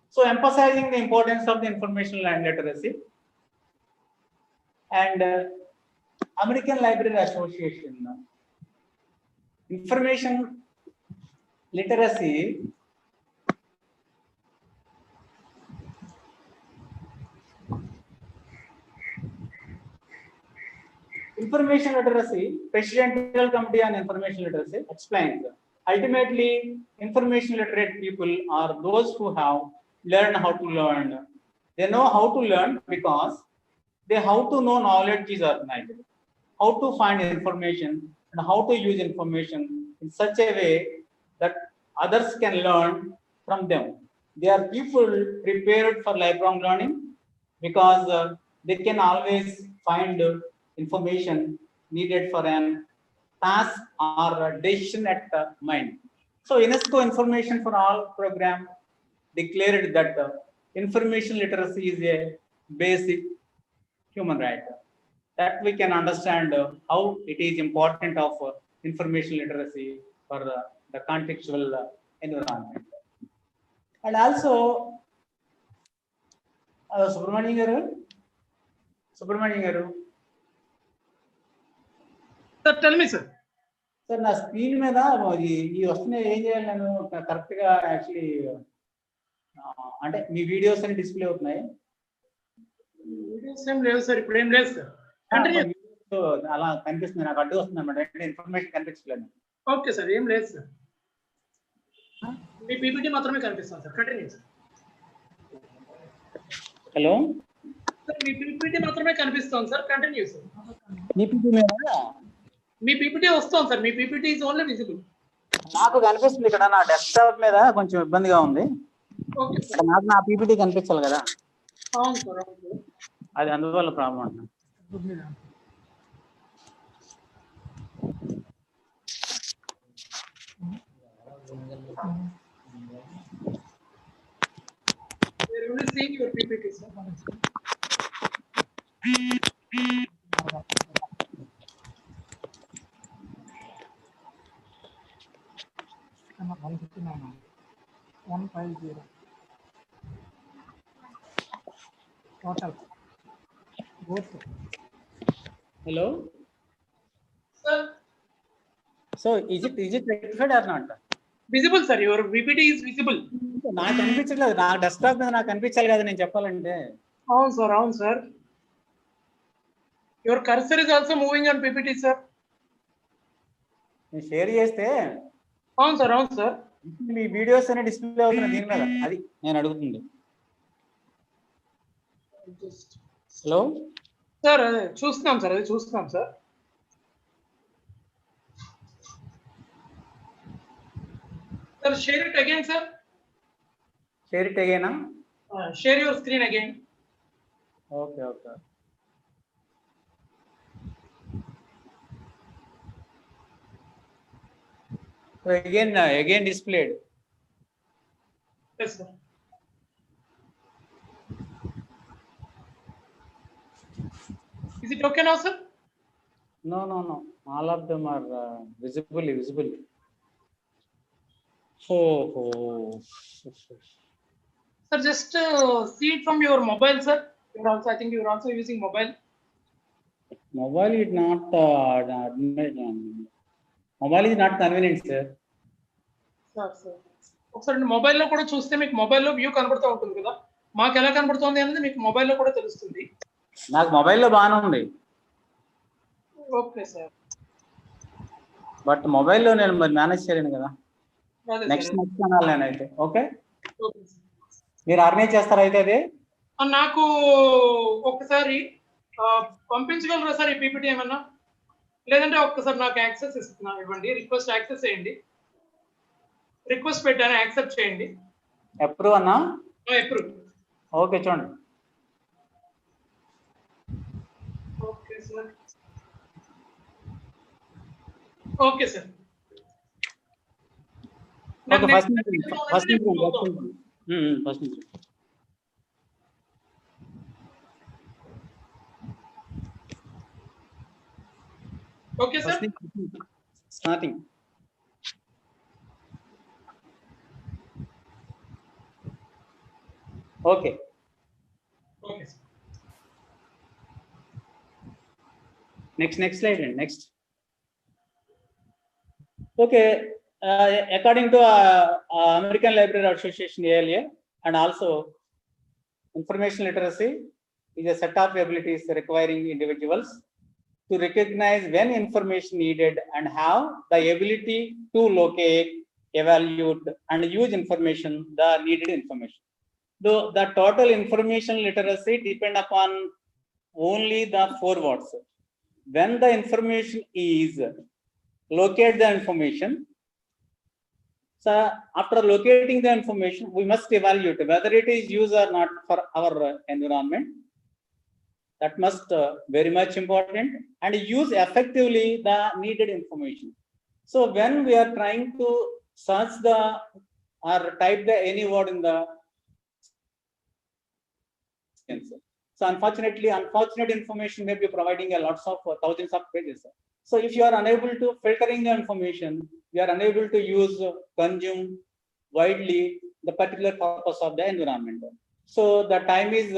So emphasizing the importance of the information literacy, and American Library Association, information literacy Presidential Committee on Information Literacy explains, ultimately, information literate people are those who have learned how to learn. They know how to learn because they how to know knowledge is organized, how to find information and how to use information in such a way that others can learn from them. They are people prepared for lifelong learning because they can always find information needed for an task or a decision at mind. So UNESCO Information for All program declared that information literacy is a basic human right. That we can understand how it is important of information literacy for the contextual environment. And also, Subramanian garu. Sir, tell me, sir. Sir, na screen में ना ये उसने ये నేను correct గా actually అంటే మీ videos అని display అవుతున్నాయి. వీడియోస్ ఏం లేవు సార్, ఇప్పుడు ఏం లేదు సార్. అలా కనిపిస్తుంది, నాకు అడ్డు వస్తుంది అన్నమాట, ఇన్ఫర్మేషన్ కనిపించలేదు. ఓకే సార్, ఏం లేదు సార్, మీ పీపీటీ మాత్రమే కనిపిస్తుంది sir. Continue sir. Hello sir, మీ పీపీటీ మాత్రమే కనిపిస్తుంది సార్. Continue sir. మీ పీపీటీ వస్తుంది సార్. మీ పీపీటీ ఇస్ ఓన్లీ విజిబుల్. నాకు కనిపిస్తుంది ఇక్కడ, నా డెస్క్టాప్ మీద కొంచెం ఇబ్బందిగా ఉంది. ఓకే సార్, నాకు నా పీపీటీ కనిపించాలి కదా. అవును సార్, అవును. అది అందువల్ల ప్రాబ్లం అంట. They're only seeing your PPT, sir. 159. 150. Total. Both. Hello. Sir, So is it rectified or not? visible, sir. Your VPT is visible. నాకు కనిపించట్లేదు. నా డెస్క్టాప్ మీద నాకు కనిపించాలి కదా నేను చెప్పాలంటే. అవును సార్, అవును sir. Your cursor is also moving on PPT, sir. నేను షేర్ చేస్తే అవును సార్, అవును సార్. మీ వీడియోస్ అనే డిస్ప్లే అవుతున్నాయి దీని మీద. అది నేను అడుగుతుంది. హలో సార్, చూస్తున్నాం సార్, అది చూస్తున్నాం sir. Sir, share it again, sir. Share it అగైనా? Share your screen again. Okay okay. So again displayed. Yes, sir. Is it okay now, sir? No. All of them are visible. Oh. Sir, just see it from your mobile, sir. I think you are also using mobile. Mobile is not convenient, sir. Sir. ఒకసారి మొబైల్లో కూడా చూస్తే మీకు మొబైల్లో view కనబడుతూ ఉంటుంది కదా, మాకు ఎలా కనబడుతుంది అనేది మీకు మొబైల్లో కూడా తెలుస్తుంది. నాకు మొబైల్లో బాగానే ఉంది. Okay sir. బట్ మొబైల్లో నేను మరి మేనేజ్ చేయలేను కదా. నెక్స్ట్ అనాలి నేనైతే. ఓకే, మీరు ఆర్గనైజ్ చేస్తారా అయితే అది? నాకు ఒక్కసారి పంపించగలరా సార్ ఈ పీపీటీ ఏమన్నా? లేదంటే ఒక్కసారి నాకు యాక్సెస్ ఇవ్వండి. రిక్వెస్ట్ యాక్సెస్ చేయండి. రిక్వెస్ట్ పెట్టాను, యాక్సెప్ట్ చేయండి. అప్రూవ్ అన్నా? అప్రూవ్. ఓకే చూడండి. Okay sir. Okay sir. Okay, first okay sir. Starting. Okay. Okay. Next slide. Next. Okay. According to American Library Association (ALA) and also information literacy is a set of abilities requiring individuals to recognize when information needed and have the ability to locate, evaluate, and use information, the needed information. Though the total information literacy depend upon only the 4 words. When the information is locate the information. So after locating the information, we must evaluate whether it is used or not for our environment. That must very much important, and use effectively the needed information. So when we are trying to search the or type the any word in the, so unfortunate information may be providing a lots of thousands of pages. So if you are unable to filtering the information, you are unable to use consume widely the particular purpose of the environment. So the time is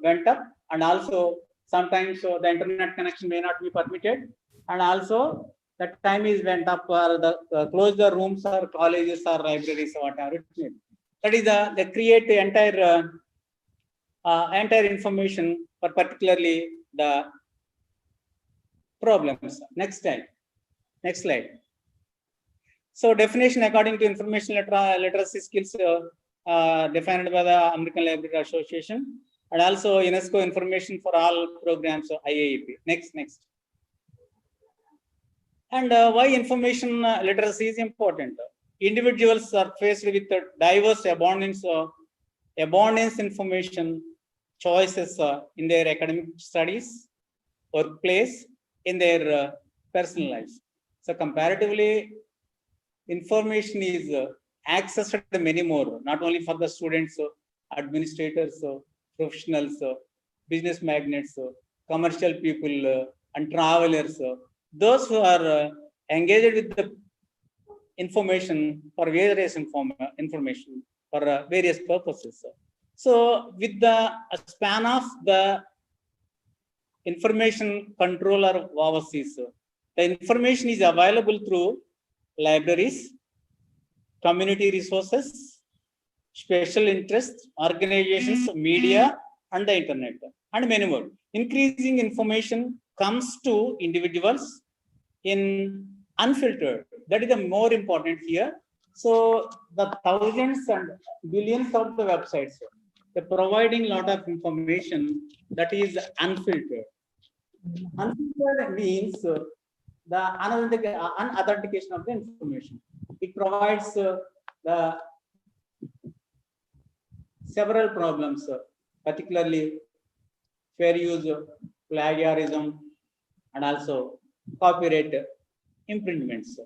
went up, and also sometimes the internet connection may not be permitted, and also the time is went up for the close the rooms or colleges or libraries or whatever it may be. That is the create the entire information for particularly the problems. Next slide. So definition according to information literacy skills defined by the American Library Association and also UNESCO information for all programs of IAEP. Next. And why information literacy is important? Individuals are faced with diverse abundance information choices in their academic studies, workplace, in their personal lives. So comparatively, information is accessed many more, not only for the students, administrators, professionals, business magnates, commercial people, and travelers. Those who are engaged with the information for various information for various purposes. So with the span of the information controller overseas, the information is available through libraries, community resources, special interests, organizations, media, and the internet, and many more. Increasing information comes to individuals in unfiltered. That is the more important here. So the thousands and billions of the websites, they're providing a lot of information that is unfiltered. Unfiltered means the unauthentication of the information. It provides the several problems, particularly fair use, plagiarism, and also copyright infringements.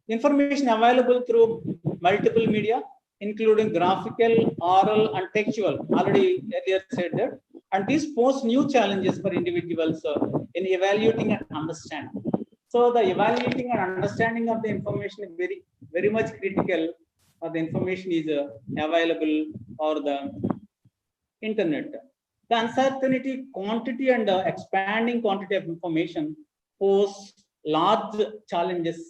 Information available through multiple media, including graphical, oral, and textual. Already earlier said that. And this poses new challenges for individuals in evaluating and understanding. So the evaluating and understanding of the information is very, very much critical. The information is available or the internet. The uncertainty, quantity, and expanding quantity of information pose large challenges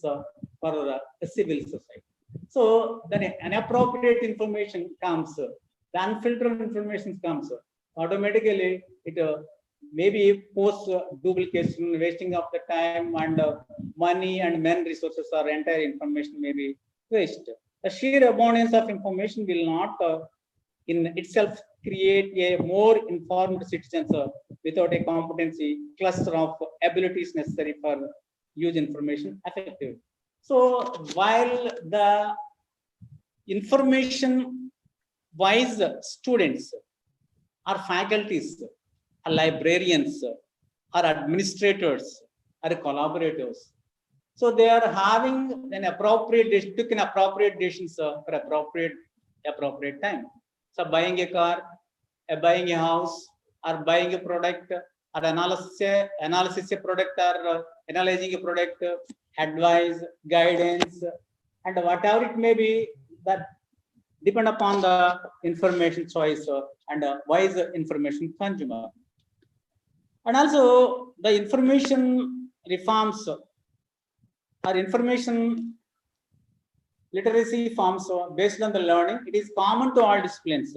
for civil society. So then inappropriate information comes, the unfiltered information comes, automatically it maybe pose duplication, wasting of the time and money and men resources or entire information may be waste. The sheer abundance of information will not in itself create a more informed citizens without a competency cluster of abilities necessary for use information effectively. So while the information wise students or faculties or librarians or administrators or collaborators, so they are having an appropriate, took an appropriate decisions for appropriate time. So buying a car, buying a house, or buying a product, or analysis a product, or analyzing a product, advice, guidance, and whatever it may be, that depend upon the information choice and wise information consumer. And also the information reforms or information literacy forms based on the learning. It is common to all disciplines,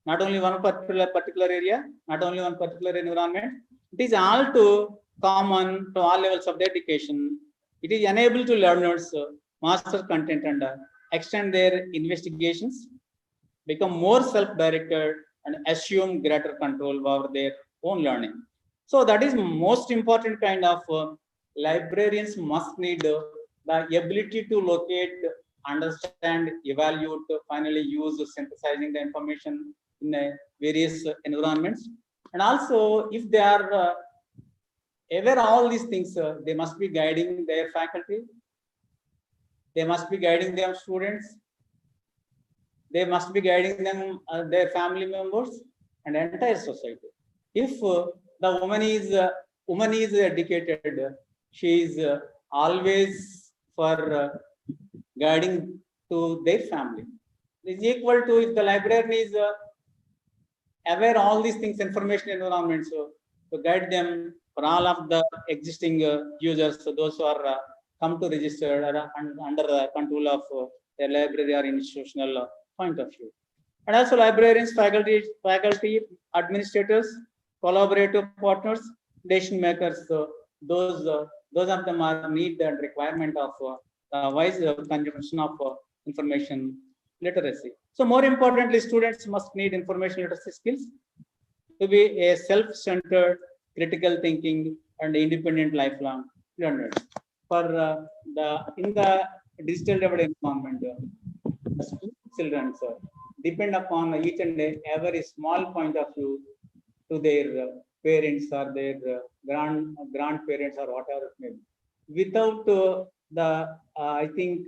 not only one particular area, not only one particular environment. It is all too common to all levels of the education. It is enable to learners master content and extend their investigations, become more self-directed, and assume greater control over their own learning. So that is most important kind of librarians must need the ability to locate, understand, evaluate, finally use synthesizing the information in various environments. And also, if they are aware of all these things, they must be guiding their faculty, they must be guiding their students, they must be guiding them, their family members, and entire society. If the woman is educated, she is always for guiding to their family. It is equal to if the librarian is aware all these things, information environment, so to guide them for all of the existing users, so those who are come to register under the control of their library or institutional point of view. And also librarians, faculty, administrators, collaborative partners, decision makers. So those of them are need and requirement of wise consumption of information literacy. So more importantly, students must need information literacy skills to be a self-centered, critical thinking, and independent lifelong learner. For in the digital environment, children depend upon each and every small point of view to their parents or their grandparents or whatever it may be. Without the I think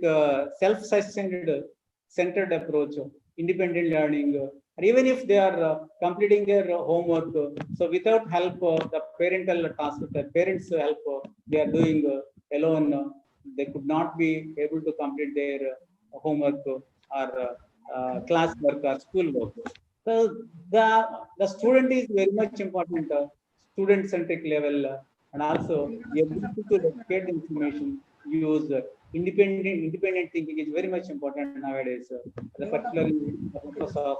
self-centered approach, independent learning, or even if they are completing their homework, so without help, the parental task, the parents help, they are doing alone. they could not be able to complete their homework or class work or school work. So the student is very much important, student-centric level, and also the ability to locate information, use independent thinking is very much important nowadays. Particularly the purpose of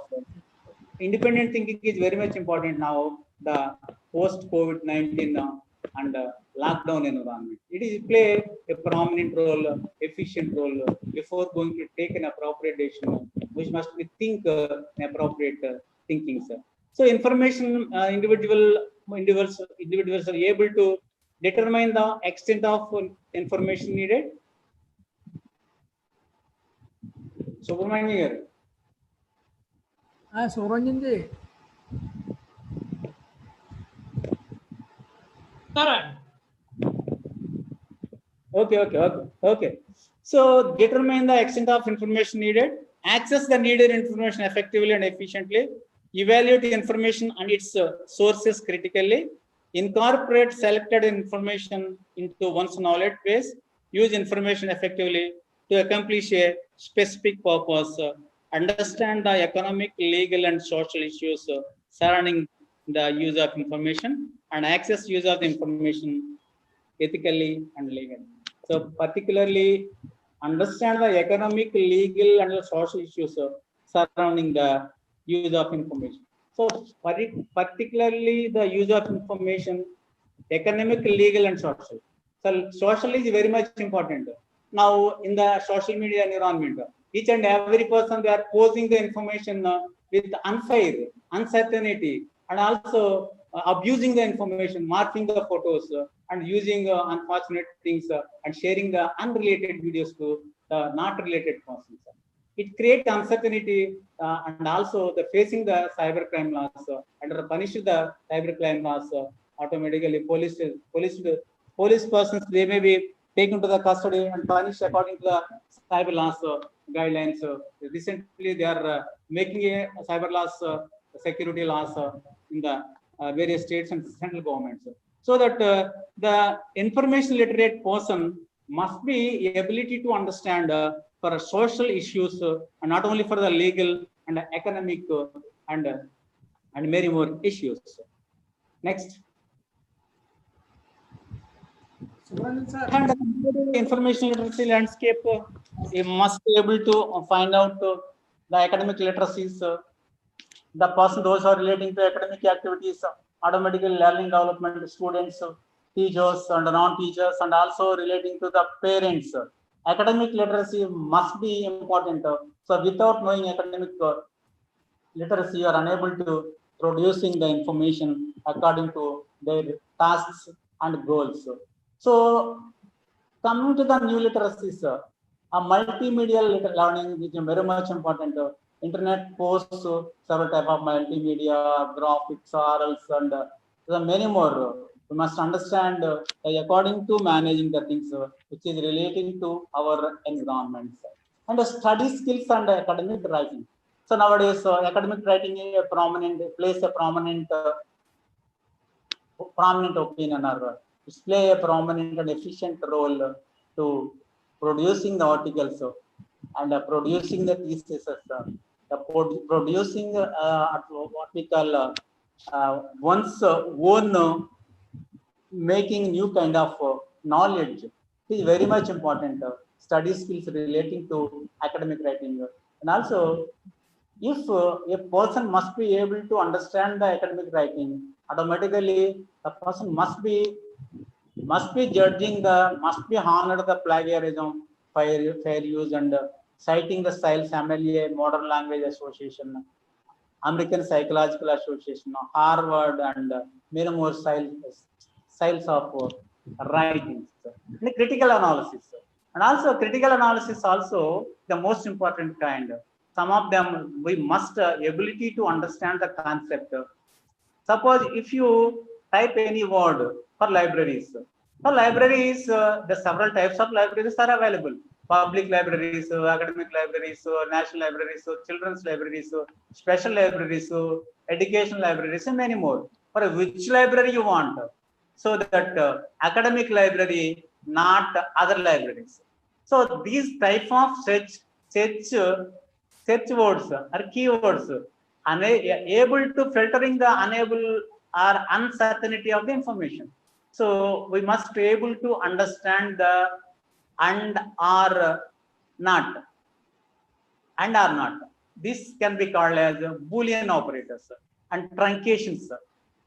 independent thinking is very much important now. The post-COVID-19 and lockdown environment, it is play a prominent role, efficient role. Before going to take an appropriate decision, which must be think an appropriate thinking. Sir. So information individuals are able to determine the extent of information needed. Subramanian. Subramanian. Okay. So determine the extent of information needed, access the needed information effectively and efficiently, evaluate the information and its sources critically, incorporate selected information into one's knowledge base, use information effectively to accomplish a specific purpose, understand the economic, legal, and social issues surrounding the use of information, and access use of the information ethically and legally. So particularly understand the economic, legal, and social issues surrounding the use of information. So particularly the use of information, economic, legal, and social. So social is very much important. Now in the social media environment, each and every person, they are posing the information with unfair, uncertainty, and also abusing the information, morphing the photos, and using unfortunate things and sharing the unrelated videos to the not related persons. It creates uncertainty and also the facing the cybercrime laws and punish the cybercrime laws. Automatically, police persons, they may be taken to the custody and punished according to the cyber laws guidelines. Recently, they are making a cyber laws, security laws in the various states and central governments, so that the information literate person must be ability to understand for social issues and not only for the legal and economic and many more issues. Next. And information literacy landscape, you must be able to find out the academic literacies, the person, those who are relating to academic activities, automatically learning development, students, teachers and non-teachers, and also relating to the parents. Academic literacy must be important. So without knowing academic literacy, you are unable to producing the information according to their tasks and goals. So coming to the new literacies, a multimedia learning, which is very much important. Internet posts several type of multimedia, graphics, orals, and many more. We must understand according to managing the things which is relating to our environment. And study skills and academic writing. So nowadays, academic writing plays a prominent opinion, or play a prominent and efficient role to producing the articles and producing the thesis, producing what we call one's own making new kind of knowledge is very much important. Study skills relating to academic writing, and also if a person must be able to understand the academic writing, automatically the person must be honored the plagiarism, fair use, and citing the style family, Modern Language Association, American Psychological Association, Harvard, and many more styles of writings. And critical analysis, and also critical analysis also the most important kind. Some of them we must ability to understand the concept. Suppose if you type any word for libraries, the several types of libraries are available. Public libraries, academic libraries, national libraries, children's libraries, special libraries, education libraries, and many more. For which library you want? So that academic library not other libraries. So these type of search words or keywords able to filtering the unable or uncertainty of the information. So we must be able to understand the and or not. And or not. This can be called as Boolean operators and truncations,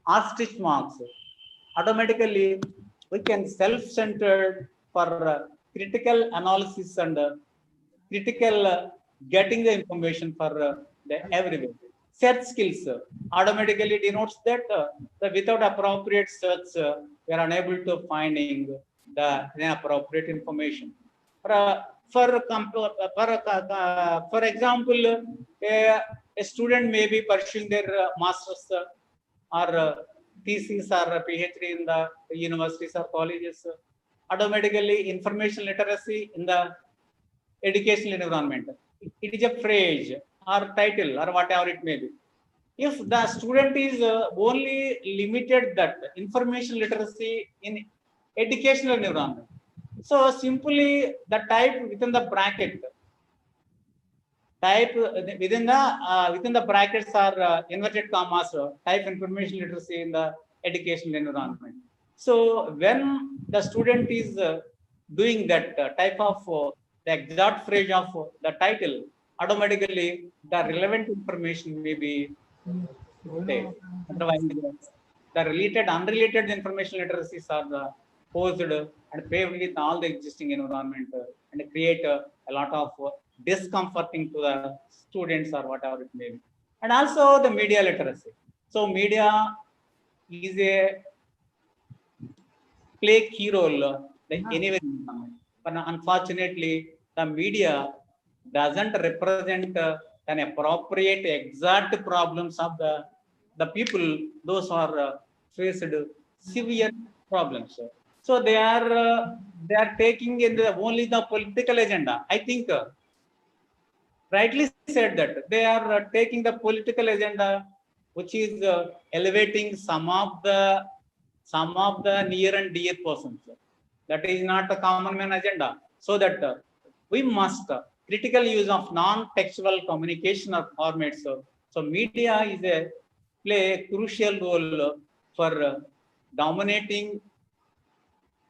ostrich marks. Automatically, we can self-centered for critical analysis and critical getting the information for the everywhere. Search skills automatically denotes that without appropriate search, we are unable to finding the inappropriate information. For example, a student may be pursuing their master's or thesis or PhD in the universities or colleges. Automatically, information literacy in the educational environment. It is a phrase or title or whatever it may be. If the student is only limited that information literacy in educational environment, so simply the type within the bracket, within the brackets or inverted commas, type information literacy in the educational environment. So when the student is doing that type of the exact phrase of the title, automatically the relevant information may be there. Otherwise, the related, unrelated information literacies are posed and paved with all the existing environment and create a lot of discomforting to the students or whatever it may be. And also the media literacy. So media is a play key role anywhere in the environment. But unfortunately, the media doesn't represent an appropriate exact problems of the people, those who are faced severe problems. So they are taking in only the political agenda. I think rightly said that they are taking the political agenda, which is elevating some of the near and dear persons. That is not a common man agenda. So that we must critical use of non-textual communication or formats. So media is play a crucial role for dominating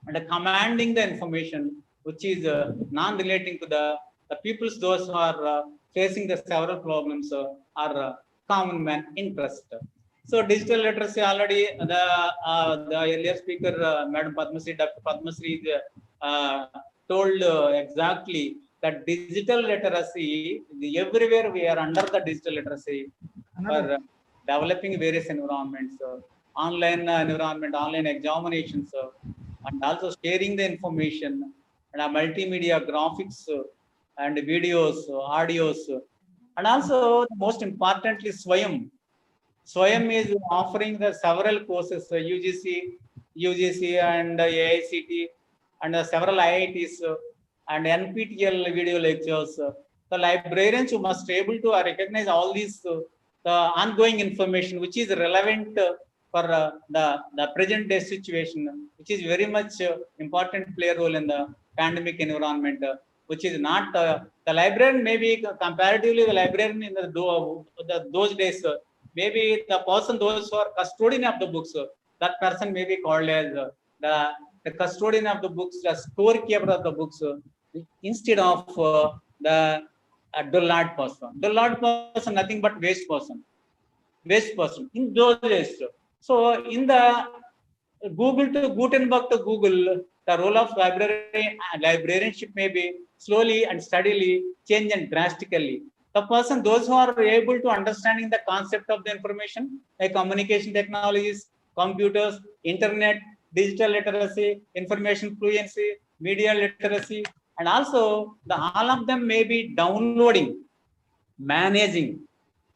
and commanding the information, which is non-relating to the peoples, those who are facing the several problems are common man interest. So digital literacy already the earlier speaker, Madam Padmashree, Dr. Padmashree told exactly that digital literacy, everywhere we are under the digital literacy for developing various environments, online environment, online examinations, and also sharing the information and multimedia graphics and videos, audios, and also most importantly, Swayam. Swayam is offering the several courses, UGC and AICT and several IITs and NPTEL video lectures. The librarians who must be able to recognize all these the ongoing information which is relevant for the present day situation, which is very much important play role in the pandemic environment, which is not the librarian maybe comparatively the librarian in those days. Maybe the person, those who are custodian of the books, that person may be called as the custodian of the books, the storekeeper of the books, instead of the dullard person. Dullard person, nothing but waste person. Waste person in those days. So in the Google to Gutenberg to Google, the role of librarianship may be slowly and steadily changing drastically. The person, those who are able to understanding the concept of the information, like communication technologies, computers, internet, digital literacy, information fluency, media literacy, and also all of them may be downloading, managing,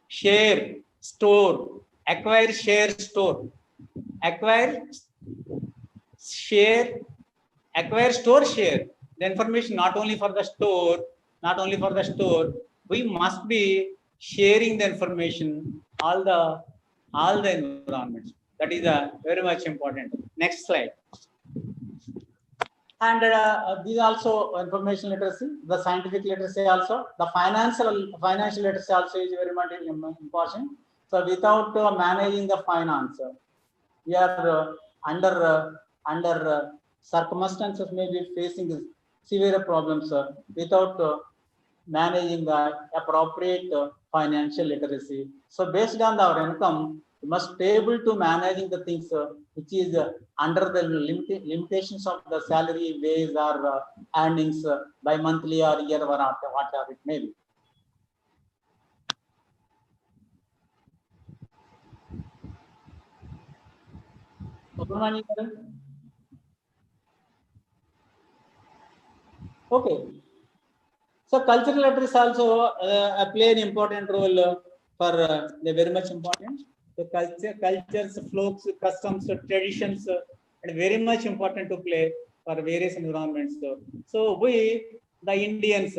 share, store, acquire, share, store, acquire, share, acquire, store, share the information not only for the store, we must be sharing the information all the environments. That is very much important. Next slide. And these also information literacy, the scientific literacy also, the financial literacy also is very much important. So without managing the finance, we are under circumstances maybe facing severe problems without managing the appropriate financial literacy. So based on our income, we must be able to managing the things which is under the limitations of the salary, wage or earnings by monthly or year or whatever it may be. Okay. So cultural literacy also play an important role for they're very much important. So cultures, folks, customs, traditions are very much important to play for various environments. So we, the Indians,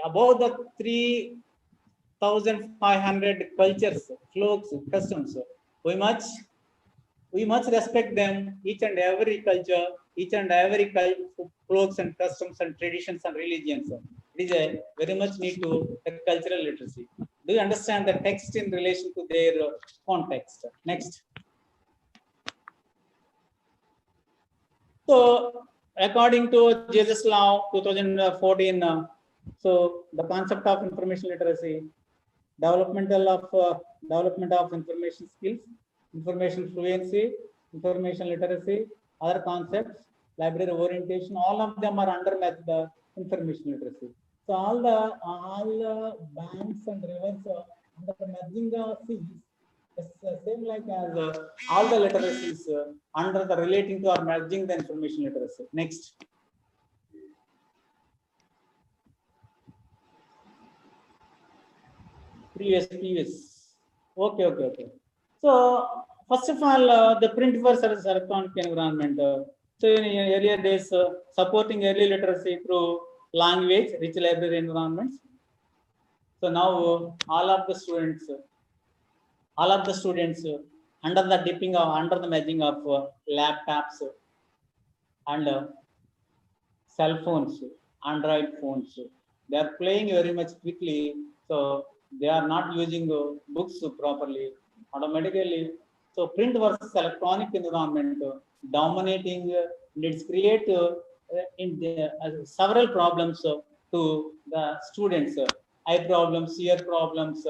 about the 3,500 cultures, folks, customs, we must respect them, each and every culture, each and every folks and customs and traditions and religions. It is a very much need to cultural literacy. Do you understand the text in relation to their context? Next. So, according to Jesus Law 2014, so the concept of information literacy, development of information skills, information fluency, information literacy, other concepts, library orientation, all of them are under the information literacy. So all the banks and rivers under the merging of seas, same like as all the literacies under the relating to or merging the information literacy. Next. Previous. Okay. So first of all, the print versus electronic environment. So in earlier days, supporting early literacy through language, rich library environments. So now all of the students under the merging of laptops and cell phones, Android phones, they are playing very much quickly. So they are not using books properly automatically. So print versus electronic environment dominating, it's create several problems to the students, eye problems, ear problems,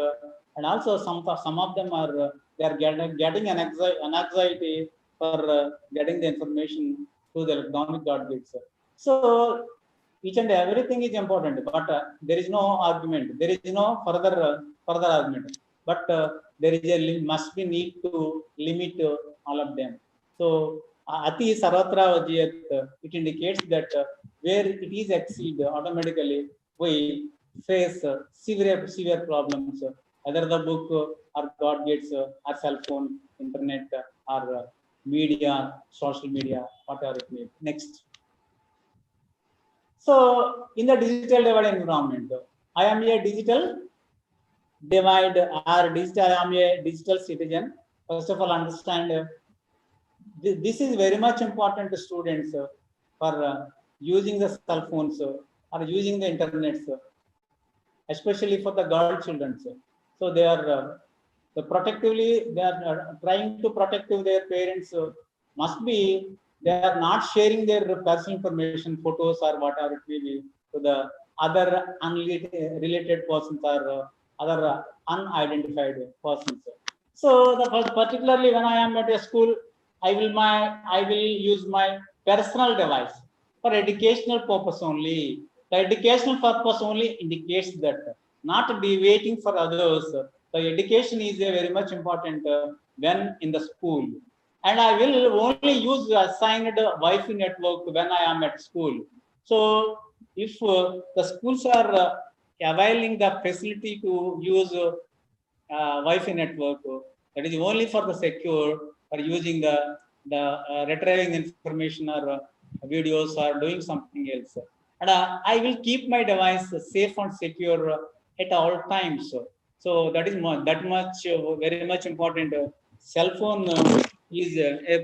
and also some of them are they are getting an anxiety for getting the information through the electronic gadgets. So each and everything is important, but there is no argument. There is no further argument. But there is must be need to limit all of them. So ati sarvatra vajyat, it indicates that where it is exceed automatically, we face severe problems. Either the book or gadgets or cell phone, internet or media, social media, whatever it may be. Next. So in the digital divide environment, I am a digital divide or digital. I am a digital citizen. First of all, understand this is very much important to students for using the cell phones or using the internet, especially for the girl children. So they are they are trying to protect their parents. Must be they are not sharing their personal information, photos or whatever it may be to the other unrelated persons or other unidentified persons. So particularly when I am at a school, I will use my personal device for educational purpose only. The educational purpose only indicates that not deviating for others. The education is very much important when in the school. And I will only use assigned Wi-Fi network when I am at school. So if the schools are availing the facility to use Wi-Fi network, that is only for the secure, for using the retrieving information or videos or doing something else. And I will keep my device safe and secure at all times. So that is very much important. Cell phone is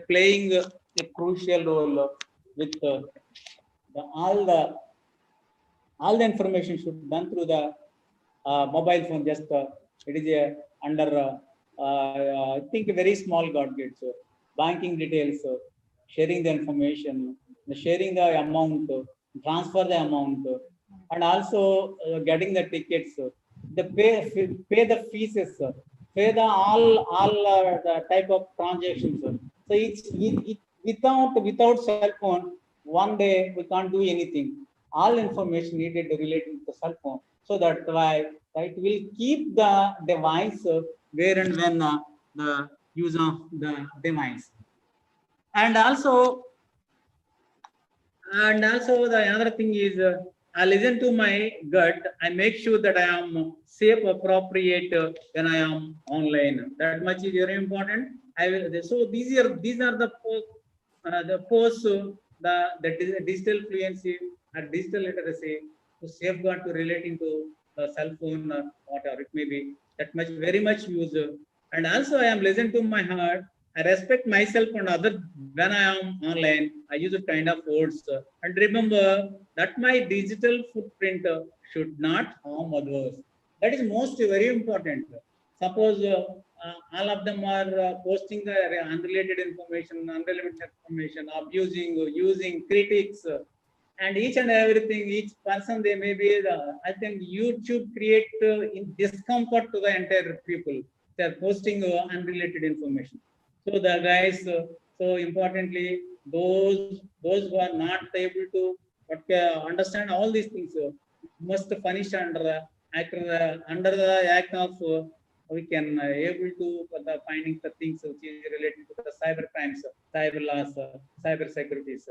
playing a crucial role with all the information should be done through the mobile phone. Just it is under I think a very small gadgets, banking details, sharing the information, sharing the amount, transfer the amount, and also getting the tickets, the pay the fees, pay the all the type of transactions. So it's without cell phone, one day we can't do anything. All information needed related to the cell phone. So that's why it will keep the device where and when the use of the device. And also the another thing is I listen to my gut. I make sure that I am safe, appropriate when I am online. That much is very important. I will. So these are the posts the digital fluency and digital literacy to safeguard to relating to the cell phone, whatever it may be. That much very much used. And also I am listening to my heart. I respect myself and others when I am online. I use a kind of words. And remember that my digital footprint should not harm others. That is most very important. Suppose all of them are posting the unrelated information, unrelated information, abusing, using critics, and each and everything, each person, they may be, I think YouTube create discomfort to the entire people. They are posting unrelated information. So the guys, so importantly, those who are not able to understand all these things must punish under the act of we can able to finding the things which is related to the cyber crimes, cyber laws, cyber securities.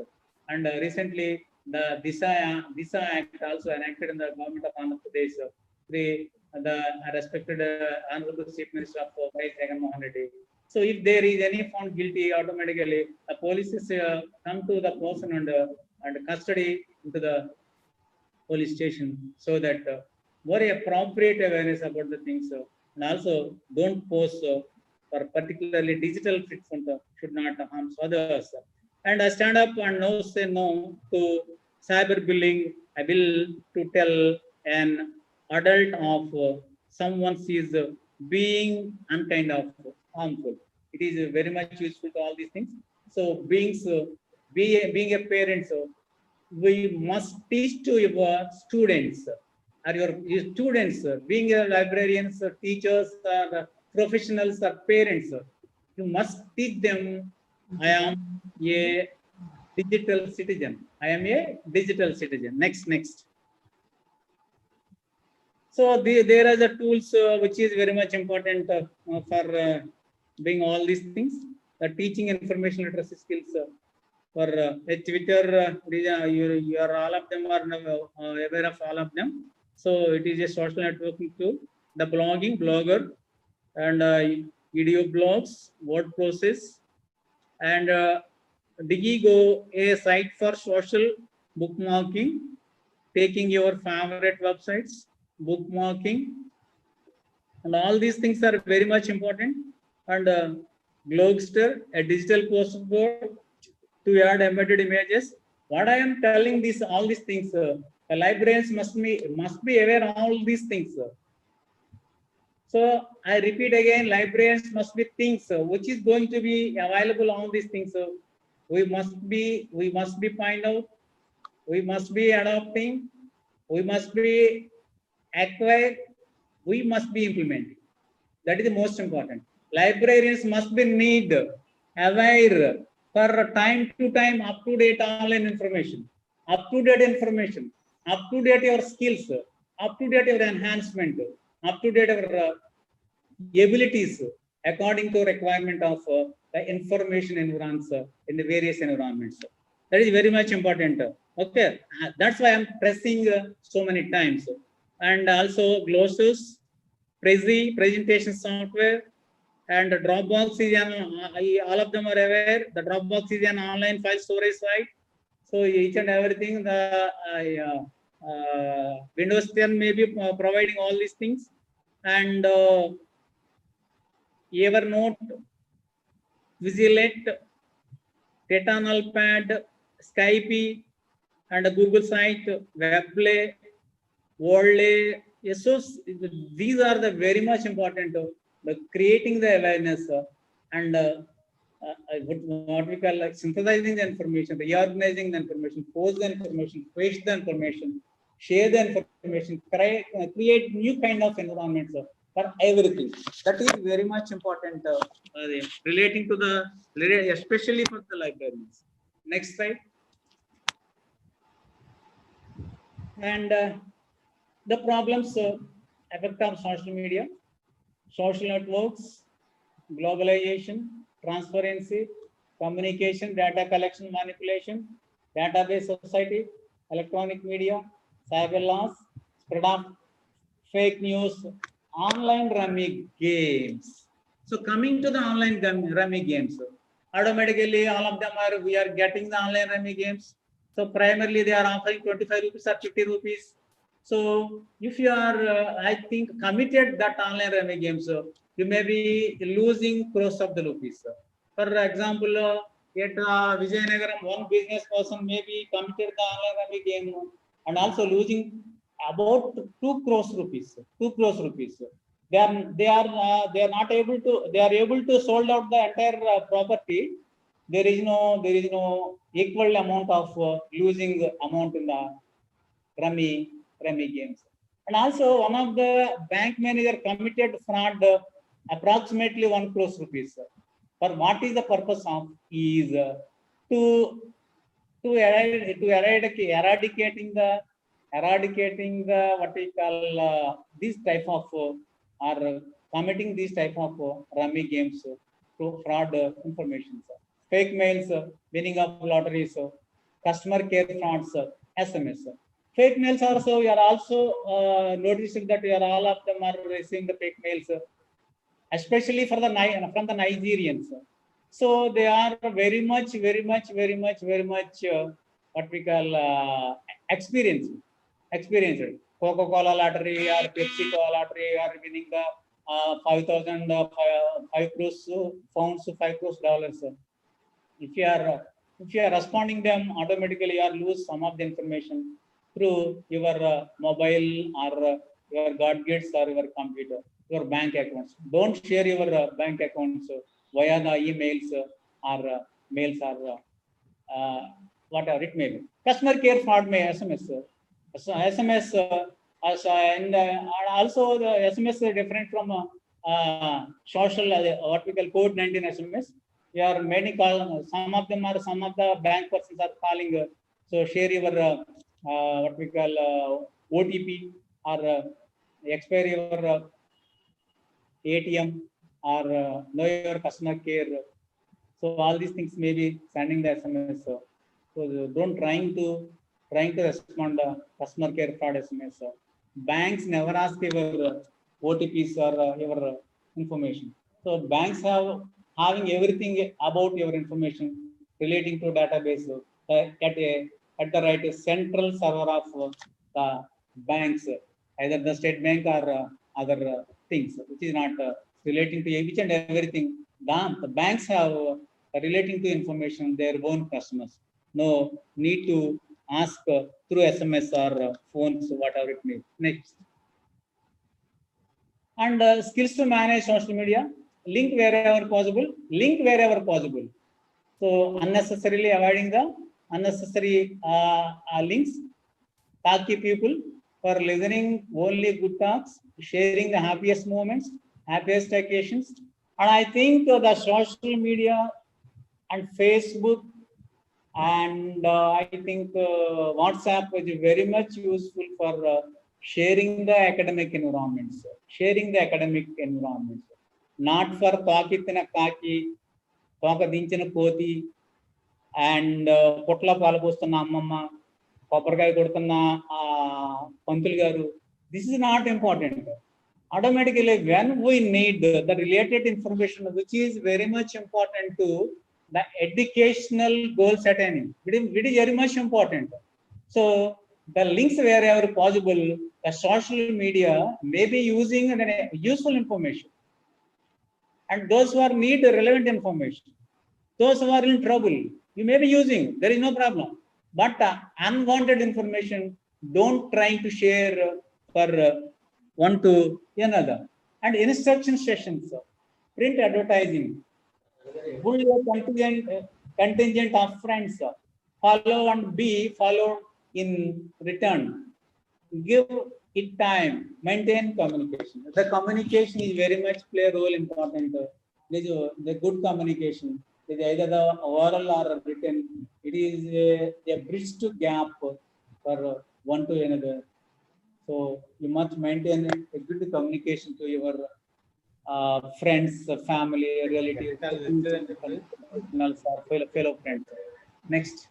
And recently the DISA Act also enacted in the government of Andhra Pradesh. The respected Honorable Chief Minister of V.K.V. So if there is any found guilty, automatically the police come to the person and custody into the police station, so that more appropriate awareness about the things, and also don't post for particularly digital footprint should not harm others. And I stand up and now say no to cyberbullying. I will to tell an adult of someone sees being unkind of harmful. It is very much useful to all these things. So being a parent, we must teach to your students or your students, being a librarians, teachers, professionals, or parents. You must teach them, I am a digital citizen. I am a digital citizen. Next. So there are the tools which is very much important for doing all these things. Teaching information literacy skills for Twitter. You are all of them are aware of all of them. So it is a social networking tool. The blogging, blogger, and video blogs, word process, and Digigo, a site for social bookmarking, taking your favorite websites, bookmarking, and all these things are very much important. And Glogster, a digital poster board to add embedded images. What I am telling all these things, the librarians must be aware of all these things. So I repeat again, librarians must be things which is going to be available on these things. We must be find out, we must be adopting, we must be acquire, we must be implementing. That is the most important. Librarians must be aware for time to time, up to date online information, up to date your skills, up to date your enhancement, up to date your abilities according to requirement of the information environments in the various environments. That is very much important. Okay, that's why I'm pressing so many times. And also Glossus, Prezi, presentation software, and Dropbox is all of them are aware. The Dropbox is an online file storage site. So each and everything, the Windows 10 may be providing all these things. And Evernote, Visualite, Tetanalpad, Skype, and a Google site, web play, worldly. Yes, so these are the very much important. The creating the awareness and what we call like synthesizing the information, reorganizing the information, post the information, paste the information, share the information, create new kind of environments for everything. That is very much important relating to the, especially for the librarians. Next slide. And the problems effect of social media, social networks, globalization, transparency, communication, data collection, manipulation, database society, electronic media, cyber laws, spread of fake news, online rummy games. So coming to the online rummy games, automatically all of them are, we are getting the online rummy games. So primarily they are offering 25 rupees or 50 rupees. So if you are, I think, committed that online rummy games, you may be losing crores of the rupees. For example, at Vijayanagaram, one business person may be committed the online rummy game and also losing about 2 crores rupees. 2 crores rupees. They are not able to. They are able to sold out the entire property. There is no equal amount of losing amount in the rummy games. And also one of the bank manager committed fraud approximately 1 crores rupees. For what is the purpose of is to eradicating the what we call these type of or committing these type of rummy games to fraud information, fake mails, winning of lotteries, customer care frauds, SMS. Fake mails also, we are also noticing that we are all of them are receiving the fake mails, especially from the Nigerians. So they are very much what we call experienced. Coca-Cola lottery or Pepsi-Cola lottery or winning the 5,000 5 crores pounds, $5 crores. If you are responding them, automatically you are lose some of the information through your mobile or your gadgets or your computer, your bank accounts. Don't share your bank accounts via the emails or mails or whatever it may be. Customer care fraud may SMS. So SMS and also the SMS is different from social what we call code 19 SMS. You are many call, some of the bank persons are calling. So share your what we call OTP or expire your ATM or know your customer care. So all these things may be sending the SMS. So don't trying to respond customer care fraud SMS. Banks never ask your OTPs or your information. So banks having everything about your information relating to database at the right central server of the banks, either the state bank or other things, which is not relating to each and everything. The banks have relating to information their own customers. No need to ask through SMS or phones, whatever it may be. Next. And skills to manage social media, link wherever possible. So unnecessarily avoiding the unnecessary links. Talky people for listening only good talks, sharing the happiest moments, happiest occasions. And I think the social media and Facebook and I think WhatsApp is very much useful for sharing the academic environments, not for Takitina Kaki, Takadinchina Koti, and Potla Palabostana Mama, Kopergai Gurtana, Pantul Garu. This is not important. Automatically, when we need the related information, which is very much important to the educational goal setting, it is very much important. So the links wherever possible, the social media may be using useful information. And those who are need relevant information, those who are in trouble, you may be using, there is no problem. but unwanted information don't try to share for one to another. And instruction sessions, print advertising, build a contingent of friends, follow and be followed in return. Give it time, maintain communication. The communication is very much play a role important. The good communication is either the oral or written. It is a bridge to gap for one to another. So you must maintain a good communication to your friends, family, relatives, fellow friends. Next.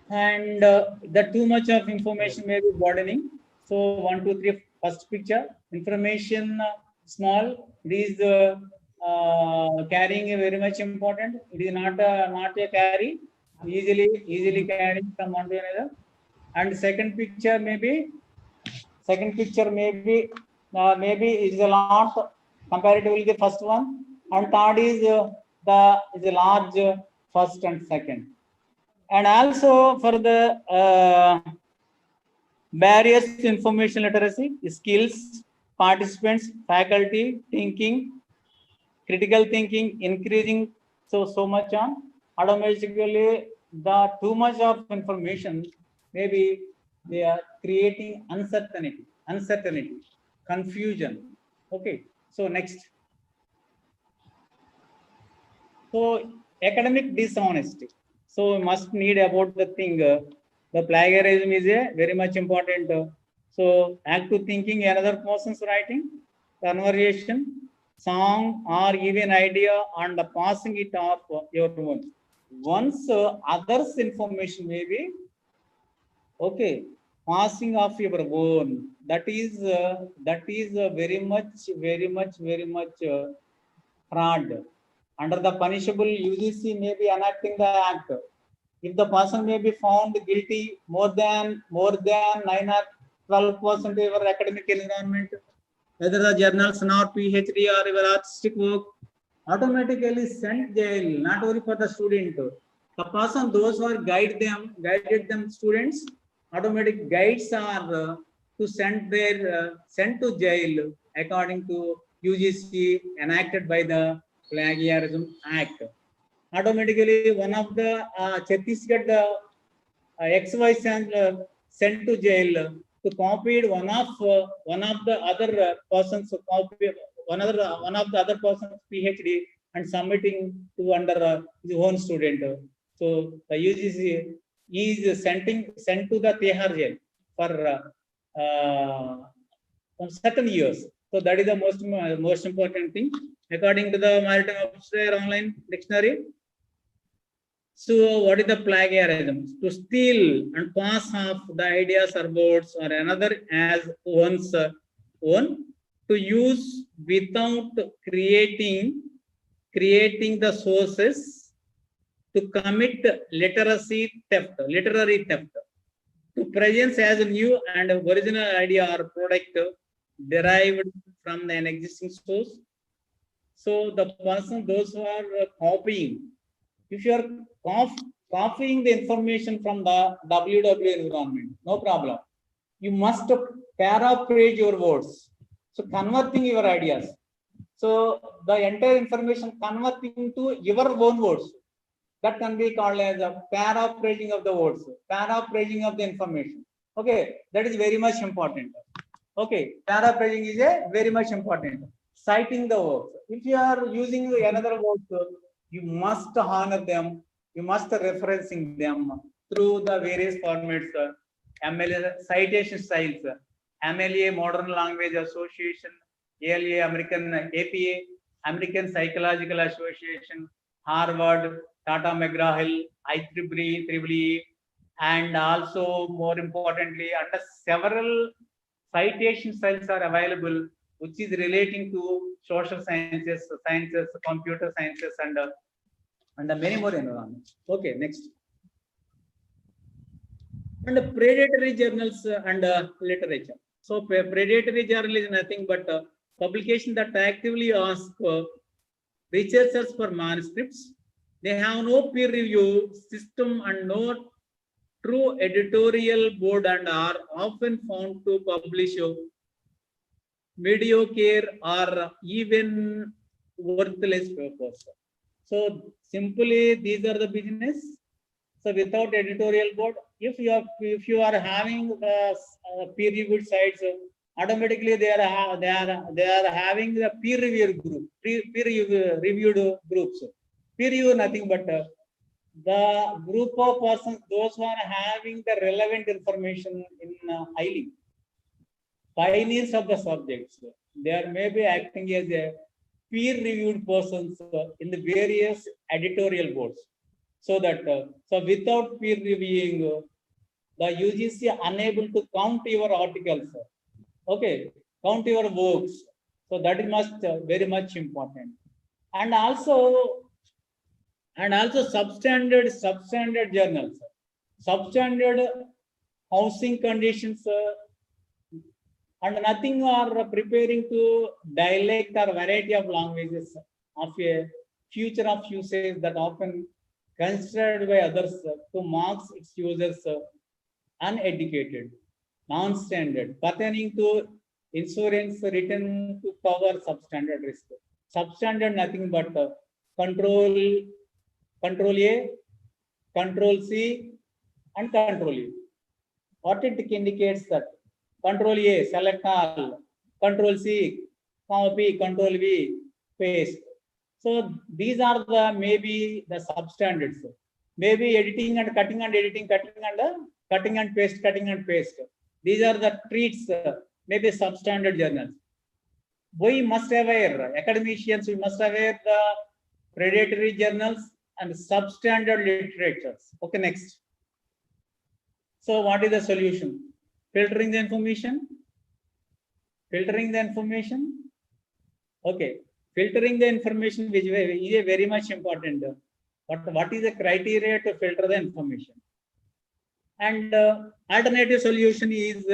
And the too much of information may be burdening. So 1, 2, 3, first picture, information small. It is carrying a very much important. It is not a carry, easily carrying from one to another. And second picture maybe maybe is a lot comparatively the first one, and third is a large first and second. And also for the barriers to information literacy, skills, participants, faculty, thinking, critical thinking, increasing so much on. Automatically, the too much of information, maybe they are creating uncertainty, confusion. Okay, so next. So academic dishonesty. So must need about the thing. The plagiarism is a very much important. So active thinking, another person's writing, conversation, song, or even idea, and passing it off your own. Once others' information may be okay, passing off your own. That is very much fraud. Under the punishable, UGC may be enacting the act. If the person may be found guilty more than 9 or 12% of your academic environment, whether the journals or PhD or your artistic work, automatically sent jail, not only for the student. The person, those who are guided them students, automatic guides are to send to jail according to UGC enacted by the Plagiarism Act. Automatically, one of the Chhattisgarh ex-vice chancellor sent to jail to copy one of the other persons one of the other person's PhD and submitting to under his own student. So the UGC is sent to the Tihar jail for certain years. So that is the most important thing according to the Maritime online dictionary. So what is the plagiarism? To steal and pass off the ideas or words or another as one's own, to use without creating the sources, to commit literary theft, to present as a new and original idea or product derived from an existing source. So the person, those who are copying, if you are copying the information from the WW environment, no problem. You must paraphrase your words. So converting your ideas. So the entire information converting to your own words. That can be called as a paraphrasing of the words, paraphrasing of the information. Okay, that is very much important. Okay, paraphrasing is a very much important. Citing the words. If you are using another words, you must honor them. You must referencing them through the various formats. MLA citation styles, MLA Modern Language Association, ALA American APA, American Psychological Association, Harvard, Tata McGraw-Hill, IEEE, and also more importantly, under several citation styles are available, which is relating to social sciences, computer sciences, and many more environments. Okay, next. And predatory journals and literature. So predatory journal is nothing but publication that actively ask researchers for manuscripts, They have no peer review system and no true editorial board and are often found to publish mediocre or even worthless papers. So simply these are the business. So without editorial board, if you are having the peer reviewed sites, automatically they are having the peer reviewed group, peer reviewed groups. Peer review nothing but the group of persons, those who are having the relevant information in highly pioneers of the subjects. They are maybe acting as a peer-reviewed persons in the various editorial boards. So that so without peer reviewing, the UGC unable to count your articles. Okay, count your works. So that is very much important. And also substandard journals, substandard housing conditions, and nothing are preparing to dialect or variety of languages of a future of usage that often considered by others to marks its users uneducated, non-standard, pertaining to insurance written to cover substandard risk. Substandard nothing but control A, control C, and control E. What it indicates that control A, select all, control C, copy, control V, paste. So these are the maybe the substandards. Maybe editing and cutting and editing, cutting and paste. These are the treats, maybe substandard journals. We must aware, academicians, we must aware the predatory journals and substandard literatures. Okay, next. So what is the solution? Filtering the information. Okay, filtering the information which is very much important. But what is the criteria to filter the information? And alternative solution is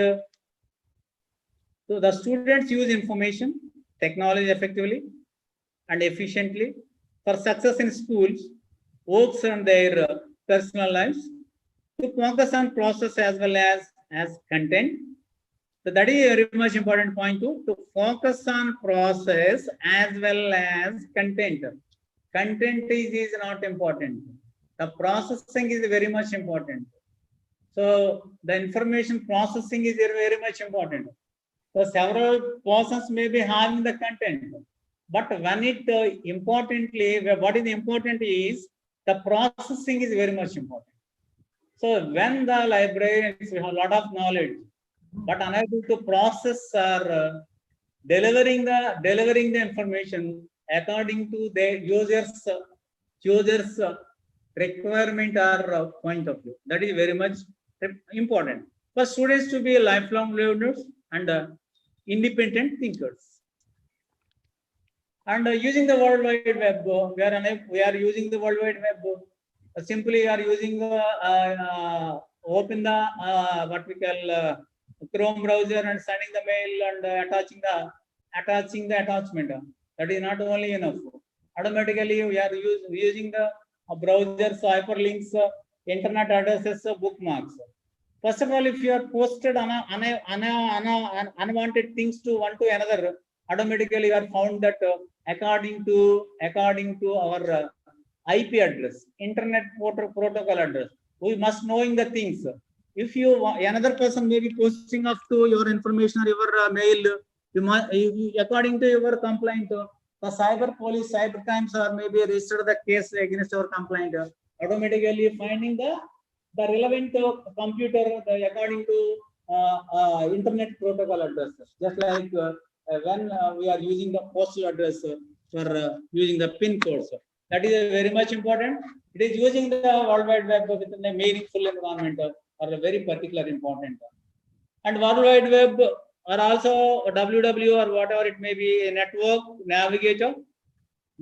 so the students use information technology effectively and efficiently for success in schools, works, and their personal lives, to focus on process as well as content. So that is a very much important point too, to focus on process as well as content. Content is not important. The processing is very much important. So the information processing is very much important. So several persons may be having the content, but when it importantly, what is important is the processing is very much important. So when the librarians have a lot of knowledge, but unable to process or delivering the information according to their users requirement or point of view, that is very much important for students to be lifelong learners and independent thinkers. And using the World Wide Web, we are using the World Wide Web. Simply, we are using open the what we call Chrome browser and sending the mail and attaching the attachment. That is not only enough. Automatically, we are using the browsers, hyperlinks, internet addresses, bookmarks. First of all, if you are posted unwanted things to one to another, automatically you are found that according to our IP address, internet protocol address, we must knowing the things. If you another person may be posting up to your information or your mail, according to your complaint, the cyber police, cyber crimes, or maybe register the case against your complaint, automatically finding the relevant computer according to internet protocol address. Just like when we are using the postal address for using the PIN codes. That is very much important. It is using the World Wide Web within a meaningful environment or a very particular important. And World Wide Web or also WW or whatever it may be, a network navigator,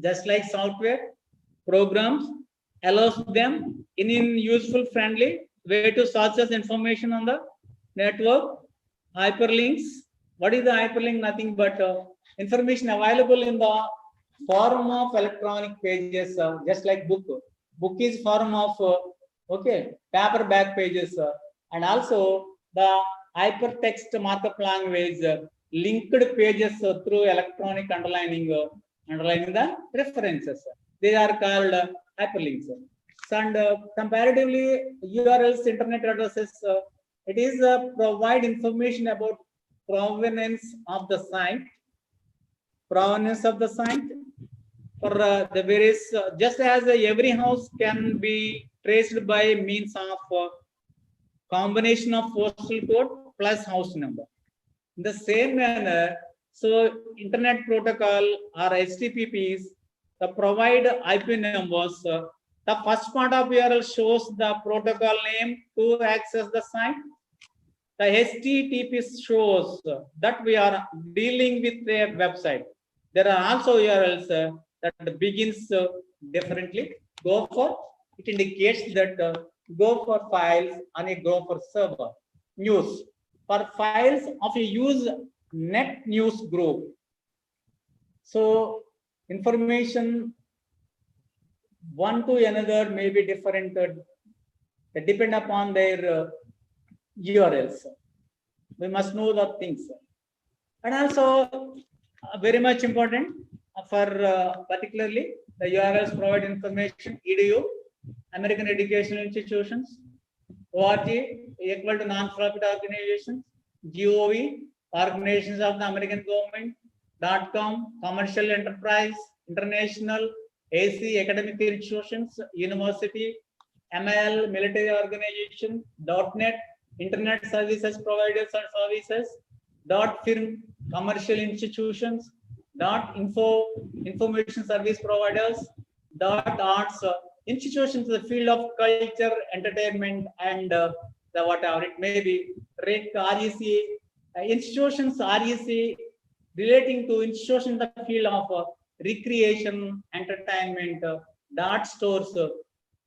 just like software programs, allows them in useful, friendly way to source information on the network. Hyperlinks. What is the hyperlink? Nothing but information available in the form of electronic pages, just like book. book is form of paperback pages, and also the hypertext markup language linked pages through electronic underlining the references. They are called hyperlinks. And comparatively, URLs, internet addresses, it is provide information about provenance of the site, for the various, just as every house can be traced by means of combination of postal code plus house number. In the same manner, so internet protocol or HTTPs provide IP numbers. The first part of URL shows the protocol name to access the site. The HTTP shows that we are dealing with a website. There are also URLs that begins differently. Go for, it indicates that go for files on a go for server. News, for files of a use net news group. So information one to another may be different, depend upon their URLs. We must know the things. And also very much important for particularly the URLs provide information, EDU, American Educational Institutions, ORG, equal to non-profit organizations, GOV, organizations of the American government, .com, commercial enterprise, international, AC, academic institutions, university, ML, military organization, .net, internet services providers and services, .firm, commercial institutions, .info, information service providers, .arts, institutions in the field of culture, entertainment, and the whatever it may be, REC, institutions, REC, relating to institutions in the field of recreation, entertainment, stores,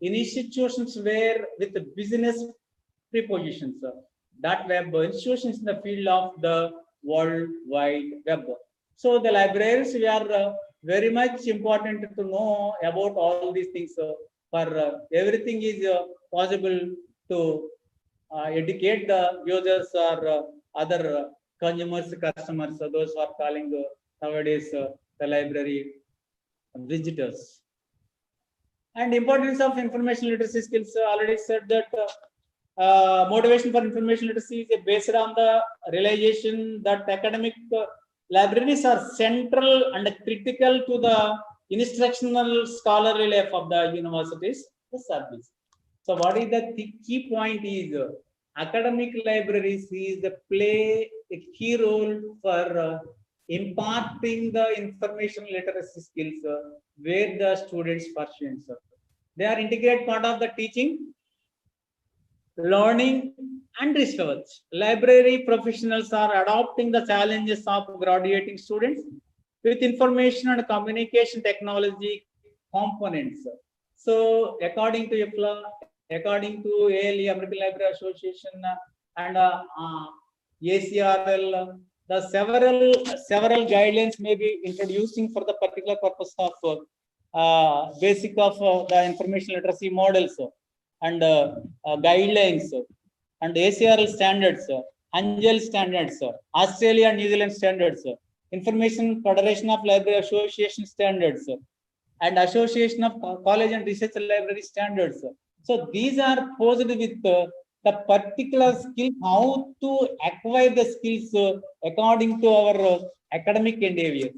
in institutions where with the business prepositions, .web, institutions in the field of the World Wide Web. So the libraries, we are very much important to know about all these things. For everything is possible to educate the users or other consumers, customers, those who are calling nowadays the library visitors. And importance of information literacy skills, already said that motivation for information literacy is based on the realization that academic libraries are central and critical to the instructional scholarly life of the universities, the service. So what is the key point is academic libraries play a key role for imparting the information literacy skills where the students pursue. They are integrated part of the teaching, learning and research. Library professionals are adopting the challenges of graduating students with information and communication technology components. So according to IFLA, according to ALE, American Library Association, and ACRL, the several guidelines may be introducing for the particular purpose of basic of the information literacy models and guidelines and ACRL standards, ANGEL standards, Australia and New Zealand standards, Information Federation of Library Association standards, and Association of College and Research Library standards. So these are posed with the particular skill, how to acquire the skills according to our academic endeavors.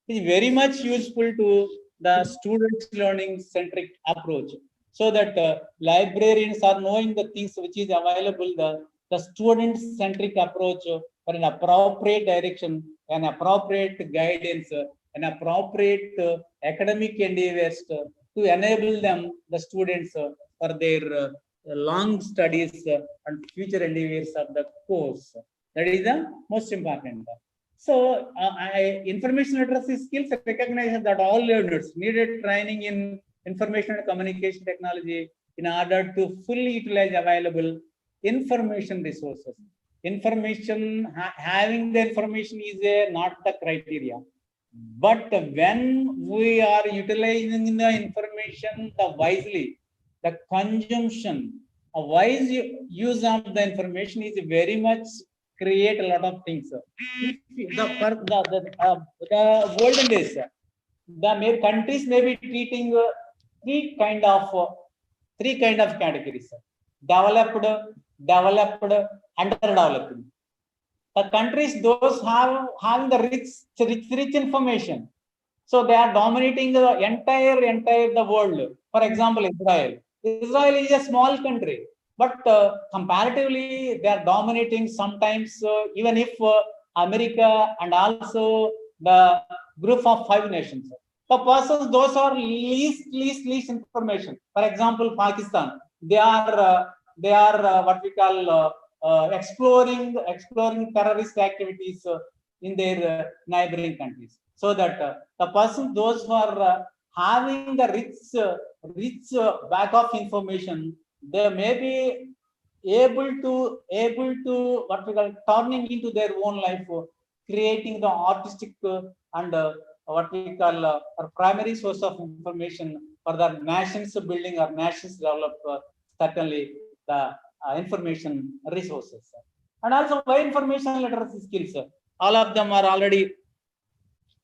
It is very much useful to the students learning centric approach, so that librarians are knowing the things which is available, the student centric approach for an appropriate direction, an appropriate guidance, an appropriate academic endeavors to enable them, the students, for their long studies and future endeavors of the course. That is the most important. So information literacy skills recognize that all learners needed training in information and communication technology in order to fully utilize available information resources. Information, having the information is not the criteria, But when we are utilizing the information wisely, the consumption, a wise use of the information is very much create a lot of things. The olden days, the countries may be treating three kind of categories: developed, underdeveloped. The countries, those having the rich information, so they are dominating the entire the world. For example, Israel is a small country, but comparatively they are dominating sometimes, even if America and also the group of 5 nations. The persons, those are least information. For example, Pakistan, they are what we call exploring terrorist activities in their neighboring countries, so that the person, those who are having the rich back of information, they may be able to what we call turning into their own life, creating the artistic and what we call primary source of information for the nations building or nations develop. Certainly the information resources, and also by information literacy skills, all of them are already.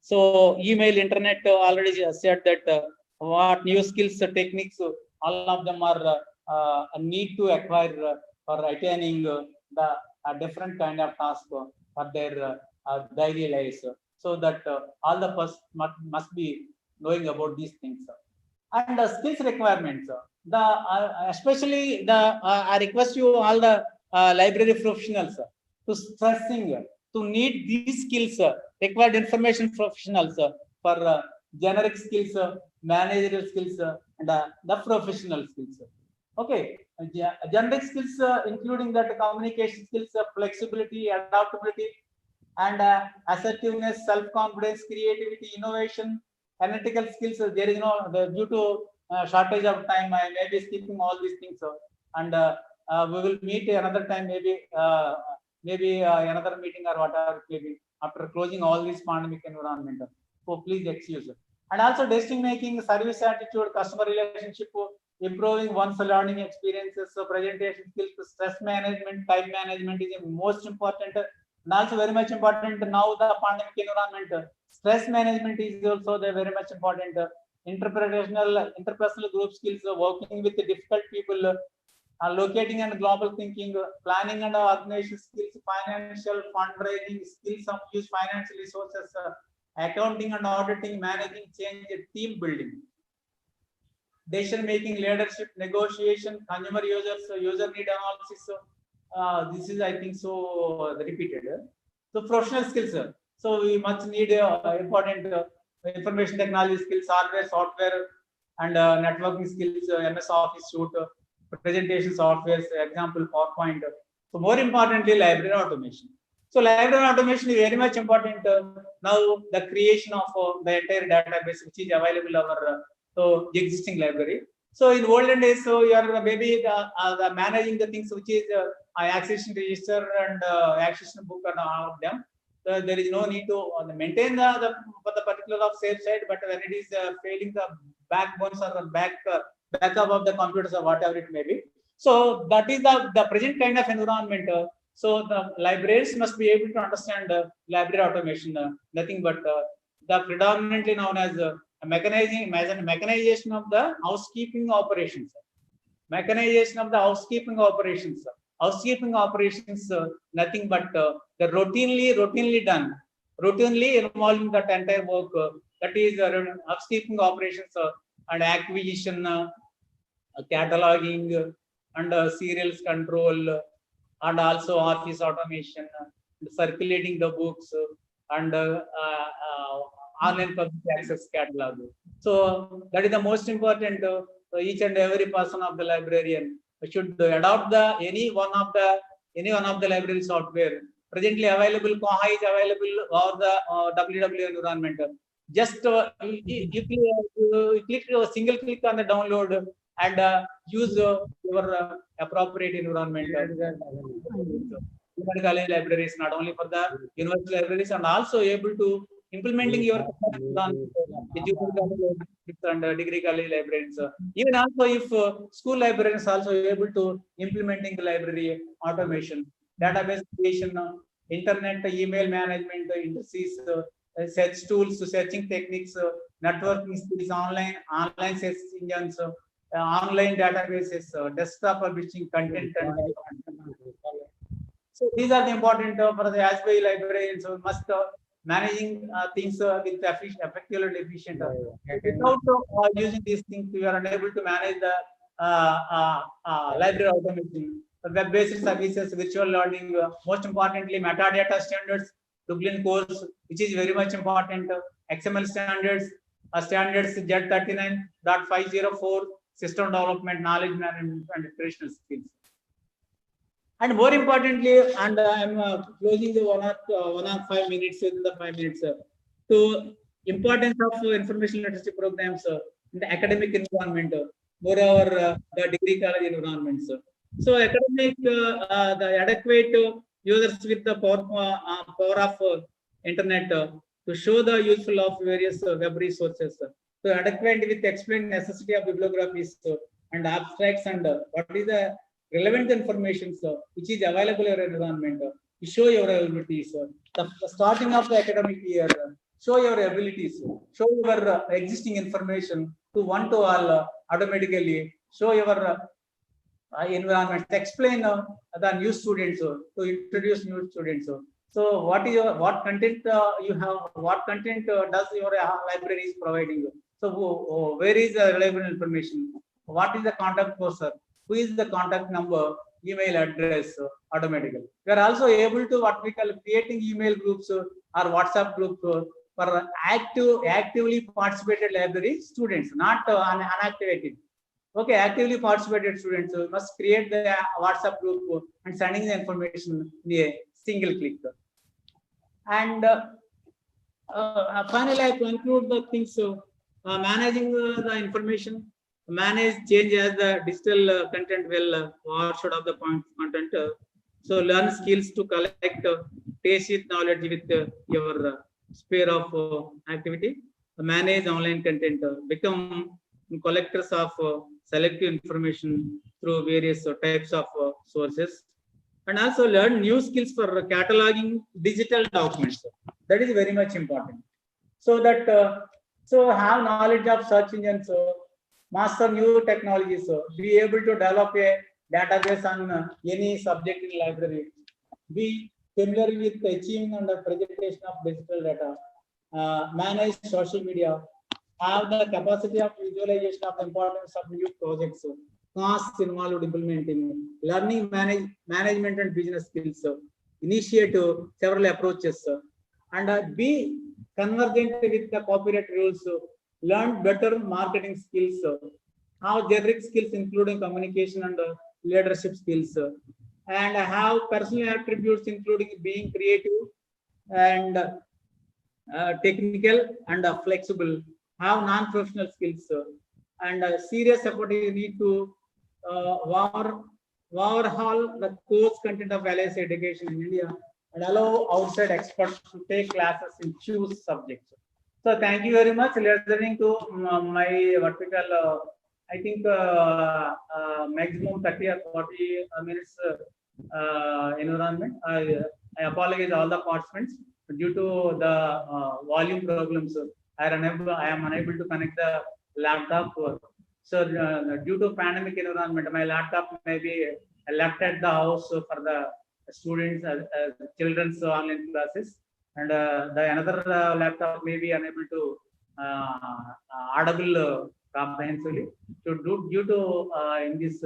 So email, internet already said that what new skills, techniques, all of them are need to acquire for attaining the different kind of task for their daily lives, so that all the person must be knowing about these things. And skills requirements, especially I request you all the library professionals to stressing to need these skills, required information professionals for generic skills, managerial skills, and the professional skills. Okay, generic skills including that communication skills, flexibility, adaptability, and assertiveness, self-confidence, creativity, innovation, analytical skills. There is due to shortage of time, I may be skipping all these things, and we will meet another time, maybe another meeting or whatever, maybe after closing all this pandemic environment. So please excuse. And also decision making, service attitude, customer relationship, improving one's learning experiences, so presentation skills, stress management, time management is the most important. And also very much important now the pandemic environment, stress management is also very much important. Interpersonal group skills, working with difficult people, locating and global thinking, planning and organization skills, financial fundraising skills of use financial resources, accounting and auditing, managing change, team building, decision making, leadership, negotiation, consumer users, user need analysis. This is, I think, so repeated. So professional skills. So we must need important information technology skills, hardware, software, and networking skills, MS Office suite, presentation software, example PowerPoint. So more importantly, library automation. So library automation is very much important. Now the creation of the entire database which is available our existing library. So in olden days, so you are maybe the managing the things which is accession register and accession book and all of them. There is no need to maintain the particular of safe side, but when it is failing the backbones or the backup of the computers or whatever it may be. So that is the present kind of environment. So the libraries must be able to understand library automation, nothing but the predominantly known as mechanization of the housekeeping operations. Mechanization of the housekeeping operations. Housekeeping operations, nothing but the routinely done, routinely involving that entire work. That is housekeeping operations and acquisition, cataloging, and serials control, and also office automation, circulating the books, and online public access catalog. So that is the most important. Each and every person of the librarian should adopt any one of the library software presently available. Koha is available, or the WW environment. Just you click a single click on the download and use your appropriate environment. College libraries, not only for the university libraries, and also able to implementing your and degree college librarians. Even also if school librarians also able to implementing the library automation, database creation, internet, email management, indices, search tools, searching techniques, networking skills, online search engines, online databases, desktop publishing content. So these are the important for the ASBI librarians. So must managing things with effective and efficient. Without using these things, we are unable to manage the library automation, web-based services, virtual learning, most importantly, metadata standards, Dublin course, which is very much important, XML standards, standards Z39.504, system development, knowledge management, and operational skills. And more importantly, and I'm closing the 1 or 5 minutes within the 5 minutes. So importance of information literacy programs in the academic environment, moreover the degree college environments. So academic, the adequate users with the power of internet to show the useful of various web resources. So adequate with explain necessity of bibliographies and abstracts and what is the relevant information which is available in your environment to show your abilities. The starting of the academic year, show your abilities, show your existing information to one to all automatically, show your environment, explain the new students to introduce new students. So what content you have, what content does your library is providing? So where is the relevant information? What is the contact person? Who is the contact number, email address automatically? We are also able to what we call creating email groups or WhatsApp group for actively participated library students, not unactivated. Okay, actively participated students must create the WhatsApp group and sending the information in a single click. And finally, I conclude the things. Managing the information, manage change as the digital content well should have the content. So learn skills to collect basic knowledge with your sphere of activity. Manage online content. Become collectors of selective information through various types of sources. And also learn new skills for cataloging digital documents. That is very much important. So that so have knowledge of search engines, master new technologies, be able to develop a database on any subject in library, be familiar with achieving and the presentation of digital data, manage social media, have the capacity of visualization of the importance of new projects, costs involved implementing, learning management and business skills, initiate several approaches, and be convergent with the copyright rules, learn better marketing skills, have generic skills including communication and leadership skills, and have personal attributes including being creative and technical and flexible, have non-professional skills, and serious effort you need to overhaul the course content of LS education in India and allow outside experts to take classes in choose subjects. So thank you very much listening to my what we call I think maximum 30 or 40 minutes environment. I apologize all the participants due to the volume problems. I am unable to connect the laptop. So due to pandemic environment, my laptop may be left at the house for the students, children's online classes, and the another laptop may be unable to audible comprehensively. So due to in this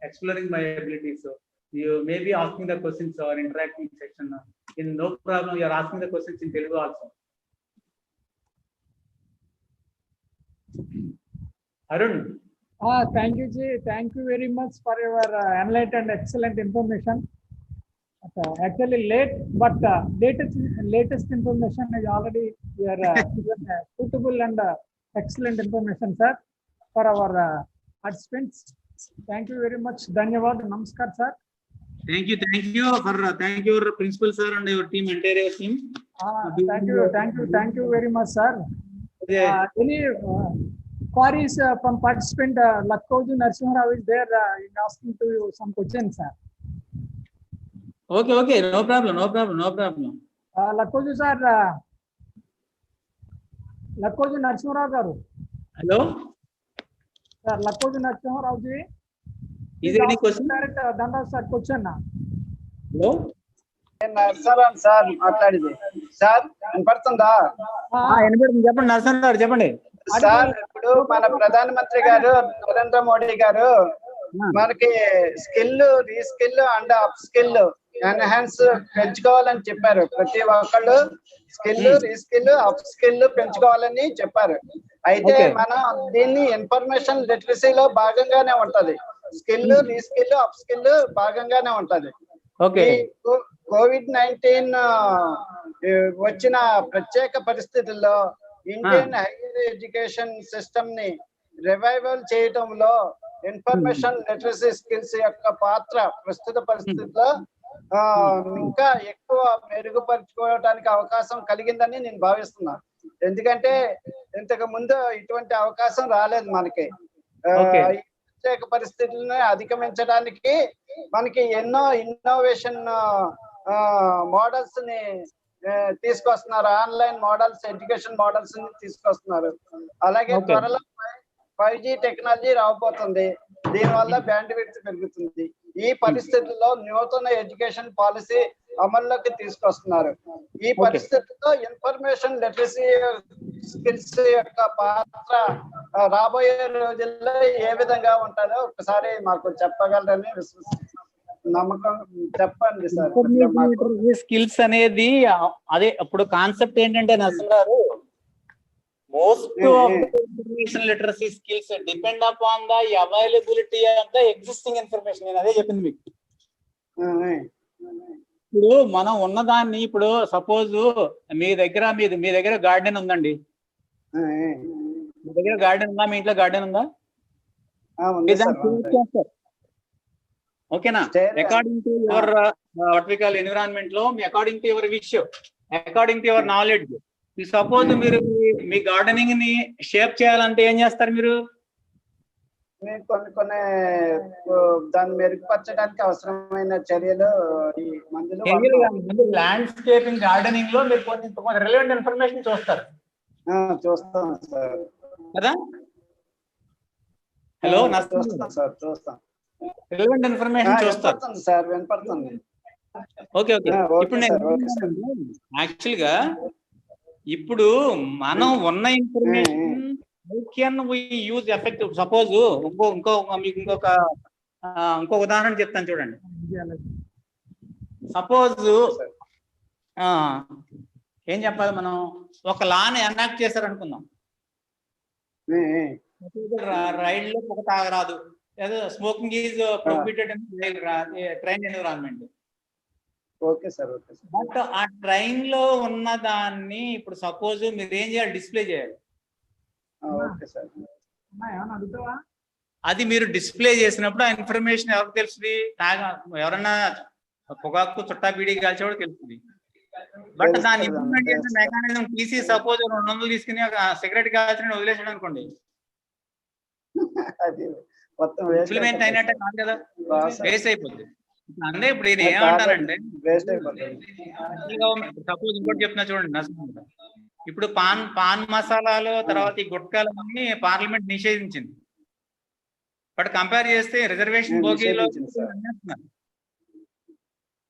exploring my abilities, so you may be asking the questions or interacting section. In no problem, you are asking the questions in Telugu also. Arun. Thank you, Ji. Thank you very much for your enlightened, excellent information. Actually late, but latest information is already suitable and excellent information, sir, for our participants. Thank you very much. Dhanyavad. Namaskar, sir. Thank you, principal sir and your team, entire team. Thank you very much, sir. Any queries from participant? Lakkoju Narasimharao is there in asking to you some questions, sir. Okay, no problem. Lakkoju sir, Lakkoju Narasimharao garu. Hello. Sir, Lakkoju Narasimharao ji. Is there any question? Dhanraj sir question. Hello. Sir మాట్లాడేది sir వినపడుతుందా? చెప్పండి నరసింహ గారు, చెప్పండి sir. ఇప్పుడు మన ప్రధానమంత్రి గారు నరేంద్ర మోడీ గారు మనకి skill, reskill and up skill enhance పెంచుకోవాలని చెప్పారు. ప్రతి ఒక్కళ్ళు స్కిల్, రీస్కిల్, అప్ స్కిల్ పెంచుకోవాలని చెప్పారు. అయితే మనం దీన్ని ఇన్ఫర్మేషన్ లిటరసీలో భాగంగానే ఉంటది. స్కిల్, రీస్కిల్, అప్ స్కిల్ భాగంగానే ఉంటది. కోవిడ్-19 వచ్చిన ప్రత్యేక పరిస్థితుల్లో ఇండియన్ హైయర్ ఎడ్యుకేషన్ సిస్టమ్ ని రివైవల్ చేయటంలో ఇన్ఫర్మేషన్ లిటరసీ స్కిల్స్ యొక్క పాత్ర ప్రస్తుత పరిస్థితుల్లో ఇంకా ఎక్కువ మెరుగుపరుచుకోవడానికి అవకాశం కలిగిందని నేను భావిస్తున్నాను. ఎందుకంటే ఇంతకు ముందు ఇటువంటి అవకాశం రాలేదు మనకి. ప్రత్యేక పరిస్థితులను అధిగమించడానికి మనకి ఎన్నో ఇన్నోవేషన్ మోడల్స్ ని తీసుకొస్తున్నారు. ఆన్లైన్ మోడల్స్, ఎడ్యుకేషన్ మోడల్స్ ని తీసుకొస్తున్నారు. అలాగే త్వరలో 5G టెక్నాలజీ రాబోతుంది. దీనివల్ల బ్యాండ్ విడ్త్ పెరుగుతుంది. ఈ పరిస్థితుల్లో నూతన ఎడ్యుకేషన్ పాలసీ అమల్లోకి తీసుకొస్తున్నారు. ఈ పరిస్థితుల్లో ఇన్ఫర్మేషన్ లిటరసీ స్కిల్స్ యొక్క పాత్ర రాబోయే రోజుల్లో ఏ విధంగా ఉంటుందో ఒకసారి మాకు చెప్పగలరని నమ్మకం. చెప్పండి సార్. స్కిల్స్ అనేది అదే ఇప్పుడు కాన్సెప్ట్ ఏంటంటే నరసింహ గారు, most of the information literacy skills depend upon the availability of the existing information. నేను అదే చెప్పింది మీకు. ఇప్పుడు మనం ఉన్నదాన్ని, ఇప్పుడు సపోజ్ మీ దగ్గర గార్డెన్ ఉందండి. మీ దగ్గర గార్డెన్ ఉందా? మీ ఇంట్లో గార్డెన్ ఉందా? ఓకేనా? According to your what we call environment లో, according to your wish, according to your knowledge, suppose మీరు మీ గార్డెనింగ్ ని షేప్ చేయాలంటే ఏం చేస్తారు? మీరు కొన్ని దాన్ని మెరుగుపరచడానికి అవసరమైన చర్యలు, ల్యాండ్స్కేపింగ్ గార్డెనింగ్ లో మీరు కొన్ని రిలవెంట్ ఇన్ఫర్మేషన్ చూస్తారు. చూస్తాం సార్ కదా? హలో, చూస్తాం. రిలవెంట్ ఇన్ఫర్మేషన్ చూస్తారు సార్. వినపడుతుంది. ఓకే. ఇప్పుడు నేను యాక్చువల్ గా ఇప్పుడు మనం ఉన్న information how can we use effective? Suppose మీకు ఇంకో ఉదాహరణ చెప్తాను చూడండి. సపోజ్ ఏం చెప్పాలి, మనం ఒక లాని ఎనాక్ట్ చేశారు అనుకుందాం. రైడ్ లో పొగ తాగరాదు, లేదా smoking is prohibited in train environment. But ఆ ట్రైన్ లో ఉన్న దాన్ని ఇప్పుడు సపోజ్ మీరు ఏం చేయాలి? డిస్ప్లే చేయాలి. అది మీరు డిస్ప్లే చేసినప్పుడు ఆ ఇన్ఫర్మేషన్ ఎవరికి తెలుస్తుంది? ఎవరన్నా పొగాకు చుట్టా బీడీ కాల్చేవాడు తెలుస్తుంది. బట్ దాన్ని ఇంప్లిమెంట్ చేసిన మెకానిజం తీసి సపోజ్ 200 తీసుకుని సిగరెట్ కాల్చిన వదిలేసాడు అనుకోండి, ఇంప్లిమెంట్ అయినట్టే కాదు కదా, వేస్ట్ అయిపోతుంది. అంటే ఇప్పుడు నేను ఏమంటానంటే, సపోజ్ ఇంకోటి చెప్తున్నా చూడండి నరసింహ, ఇప్పుడు పాన్ మసాలాలు తర్వాత ఈ గుట్కాలన్నీ పార్లమెంట్ నిషేధించింది. బట్ కంపేర్ చేస్తే రిజర్వేషన్ బోగీలో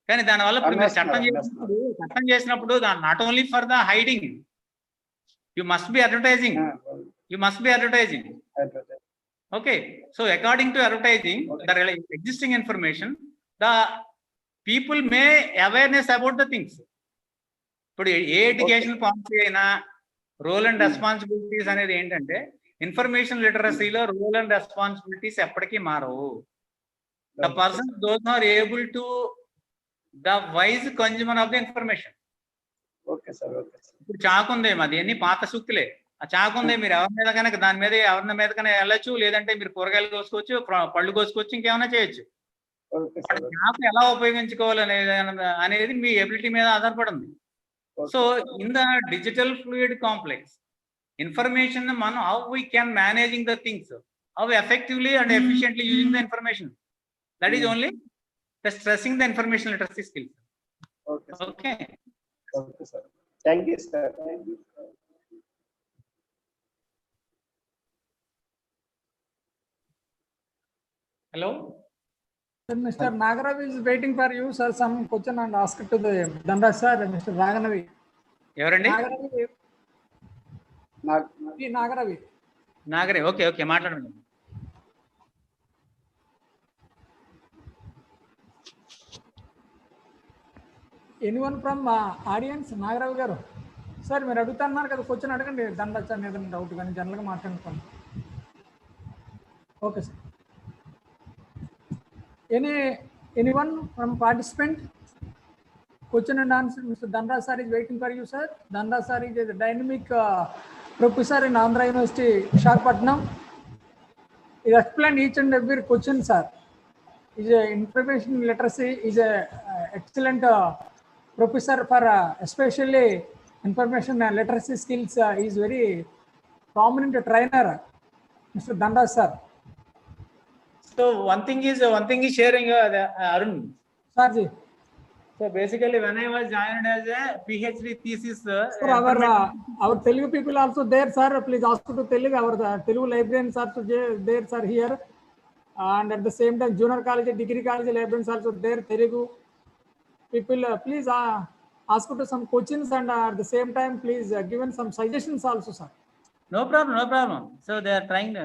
కానీ దానివల్ల ఇప్పుడు మీరు చట్టం చేసినప్పుడు not only for the hiding, you must be advertising. Okay, so according to advertising the existing information, the people may awareness about the things. ఇప్పుడు ఏ ఎడ్యుకేషన్ పాలసీ అయినా రోల్ అండ్ రెస్పాన్సిబిలిటీస్ అనేది ఏంటంటే, ఇన్ఫర్మేషన్ లిటరసీలో రోల్ అండ్ రెస్పాన్సిబిలిటీస్ ఎప్పటికీ మారవు. The person those are able to the wise consumer of the information. ఇప్పుడు చాకుందే, అది అన్ని పాత సూక్తులే. ఆ చాకుందే మీరు ఎవరి మీద కనుక దాని మీద ఎవరి మీద కనుక వెళ్ళచ్చు, లేదంటే మీరు కూరగాయలు కోసుకోవచ్చు, పళ్ళు కోసుకోవచ్చు, ఇంకేమైనా చేయొచ్చు. యాప్ ఎలా ఉపయోగించుకోవాలి అనేది మీ ఎబిలిటీ మీద ఆధారపడింది. So in the digital fluid complex information మనం how we can managing the things, how effectively and efficiently using the information, that is only stressing the information literacy skills. Okay sir. Thank you, sir. Hello. Mr. Nagaravi is waiting for you, sir. Some question and ask to the Dhanraj sir, Mr. Nagaravi. ఎవరండి? Nagaravi. నాగరే. Okay మాట్లాడండి. Anyone from audience? Nagaravi garu. Sir, మీరు అడుగుతున్నారు కదా, question అడగండి. Dhanraj sir ఏదైనా doubt కానీ జనరల్గా మాట్లాడుకోండి. Okay sir. Anyone from participant? Question and answer. Mr. Dhanraj sir is waiting for you, sir. Dhanraj sir is a dynamic professor in Andhra University, Visakhapatnam. He explained each and every question, sir. Is a information literacy, is a excellent professor for especially information literacy skills. He is very prominent trainer, Mr. Dhanraj sir. So one thing is sharing Arun. Sir ji. So basically when I was joined as a PhD thesis, sir, our Telugu people also there, sir. Please ask to Telugu. Our Telugu librarians are there, sir, here. And at the same time, junior college, degree college librarians also there, Telugu people. Please ask to some questions, and at the same time, please given some suggestions also, sir. No problem. So they are trying to,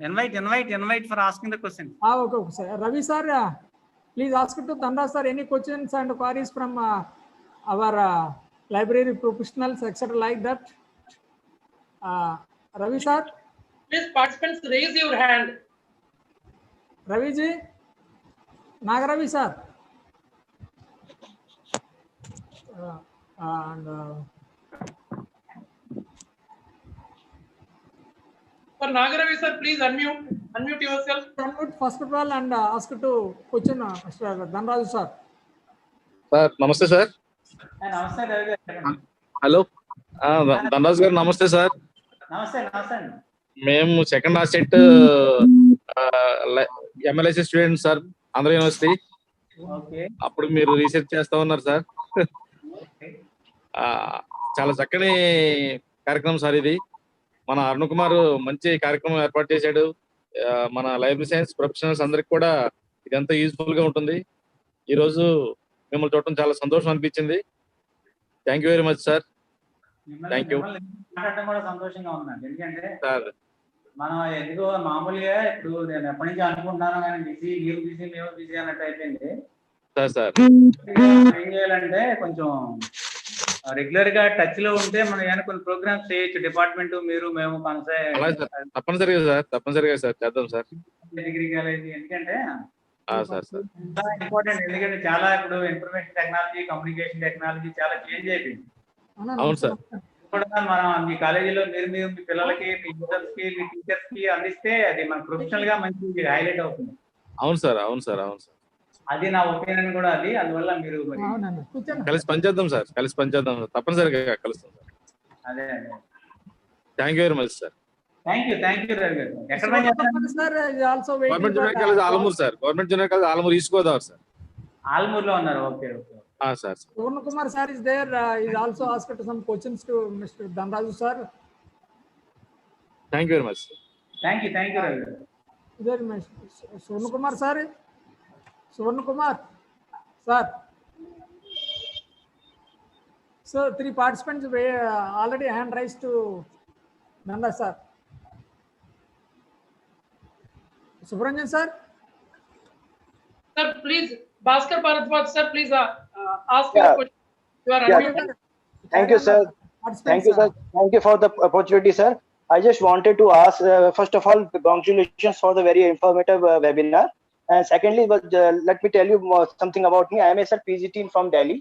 invite for asking the question. Okay, sir. Ravi sir, please ask to Dhanraj sir any questions and queries from our library professionals, etc. like that. Ravi sir. Please participants raise your hand. Ravi ji. Nagaravi sir. For Nagaravi sir, please unmute yourself. Unmute first of all and ask to question Mr. Dhanraj sir. Sir, namaste sir. Namaste Ravi. Hello. Dhanraj garu namaste sir. Namaste. మేము second asset MLIC student sir, Andhra university. అప్పుడు మీరు research చేస్తా ఉన్నారు sir. చాలా చక్కని కార్యక్రమం sir ఇది. మన అరుణ్ కుమార్ మంచి కార్యక్రమం ఏర్పాటు చేశాడు. మన లైబ్రరీ సైన్స్ ప్రొఫెషనల్స్ అందరికి కూడా ఇదంతా యూజ్ఫుల్ గా ఉంటుంది. ఈరోజు మిమ్మల్ని చూడటం చాలా సంతోషం అనిపించింది. Thank you very much sir. Thank you. మాట్లాడటం కూడా సంతోషంగా ఉందండి. ఎందుకంటే మనం ఎందుకో మామూలుగా ఇప్పుడు నేను ఎప్పటి నుంచి అనుకుంటున్నాను కానీ బిజీ, మీరు బిజీ, మేము బిజీ అన్నట్టు అయిపోయింది సార్. ఏం చేయాలంటే కొంచెం రెగ్యులర్ గా టచ్ లో ఉంటే మనం ఏమైనా కొన్ని ప్రోగ్రామ్స్ చేయొచ్చు. డిపార్ట్మెంట్ మీరు మేము తప్పనిసరిగా సార్ చేద్దాం సార్. డిగ్రీ కాలేజ్ ఎందుకంటే ఇంపార్టెంట్. ఎందుకంటే చాలా ఇప్పుడు ఇన్ఫర్మేషన్ టెక్నాలజీ, కమ్యూనికేషన్ టెక్నాలజీ చాలా చేంజ్ అయిపోయింది. అవును సార్. కూడా మనం మీ కాలేజీలో మీరు మీ పిల్లలకి, మీ యూజర్స్ కి, మీ టీచర్స్ కి అందిస్తే అది మన ప్రొఫెషనల్ గా మంచి హైలైట్ అవుతుంది. అవును సార్. అది నా ఒపీనియన్ కూడా అది. అందువల్ల మీరు కలిసి పనిచేద్దాం సార్. తప్పనిసరిగా కలుస్తాం సార్. అదే. Thank you very much sir. Thank you Ravi garu. ఎక్కడ government junior college Alamuru sir. Government junior college Alamuru, East Godavari sir. ఆలమూరులో ఉన్నారు. Okay. Sir. Kumar sir is there. Is also asked some questions to Mr. Dhanraju sir. Thank you very much. Thank you, Ravi. There Kumar sir. Kumar sir. So 3 participants already hand raised to Dhanraj sir. Subranjan sir. Sir, please. Bhaskar Bharadwaj sir, please ask your question. You are unmuted. Thank you, sir. Thank you for the opportunity, sir. I just wanted to ask, first of all, congratulations for the very informative webinar. And secondly, let me tell you something about me. I am a PGT from Delhi.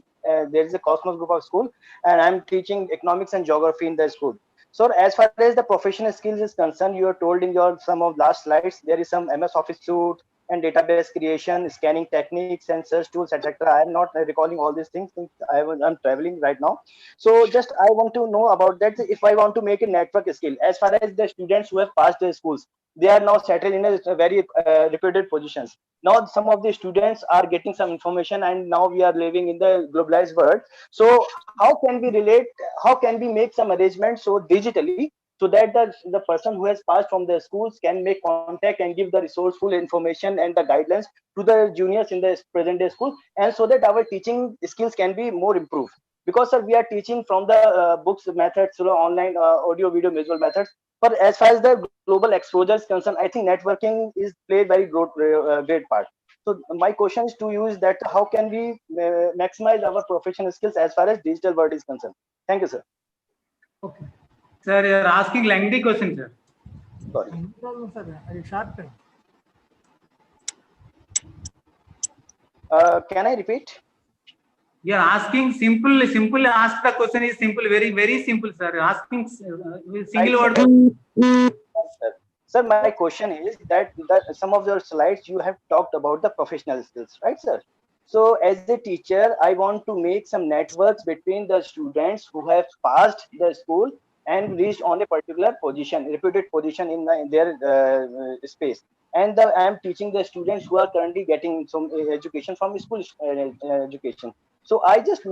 There is a Cosmos group of school, and I am teaching economics and geography in the school. So as far as the professional skills is concerned, you are told in your some of last slides, there is some MS Office suite, and database creation, scanning techniques, and search tools, etc. I am not recalling all these things since I'm traveling right now. So just I want to know about that. If I want to make a network skill, as far as the students who have passed their schools, they are now settled in a very reputed positions. Now some of the students are getting some information, and now we are living in the globalized world. So how can we relate? How can we make some arrangements so digitally, so that the person who has passed from the schools can make contact and give the resourceful information and the guidelines to the juniors in the present day school, and so that our teaching skills can be more improved? Because sir, we are teaching from the books methods, online audio video visual methods, but as far as the global exposure is concerned, I think networking is played very great part. So my question is to you is that how can we maximize our professional skills as far as digital world is concerned? Thank you, sir. Okay. Sir, you are asking lengthy question, sir. Sorry. No problem, sir. I will short time. Can I repeat? You are asking simple ask the question is simple, very simple, sir. Asking single word. Sir, my question is that some of your slides you have talked about the professional skills, right, sir? So as a teacher, I want to make some networks between the students who have passed the school and reached on a particular position, reputed position in their space. And I am teaching the students who are currently getting some education from school education. So I just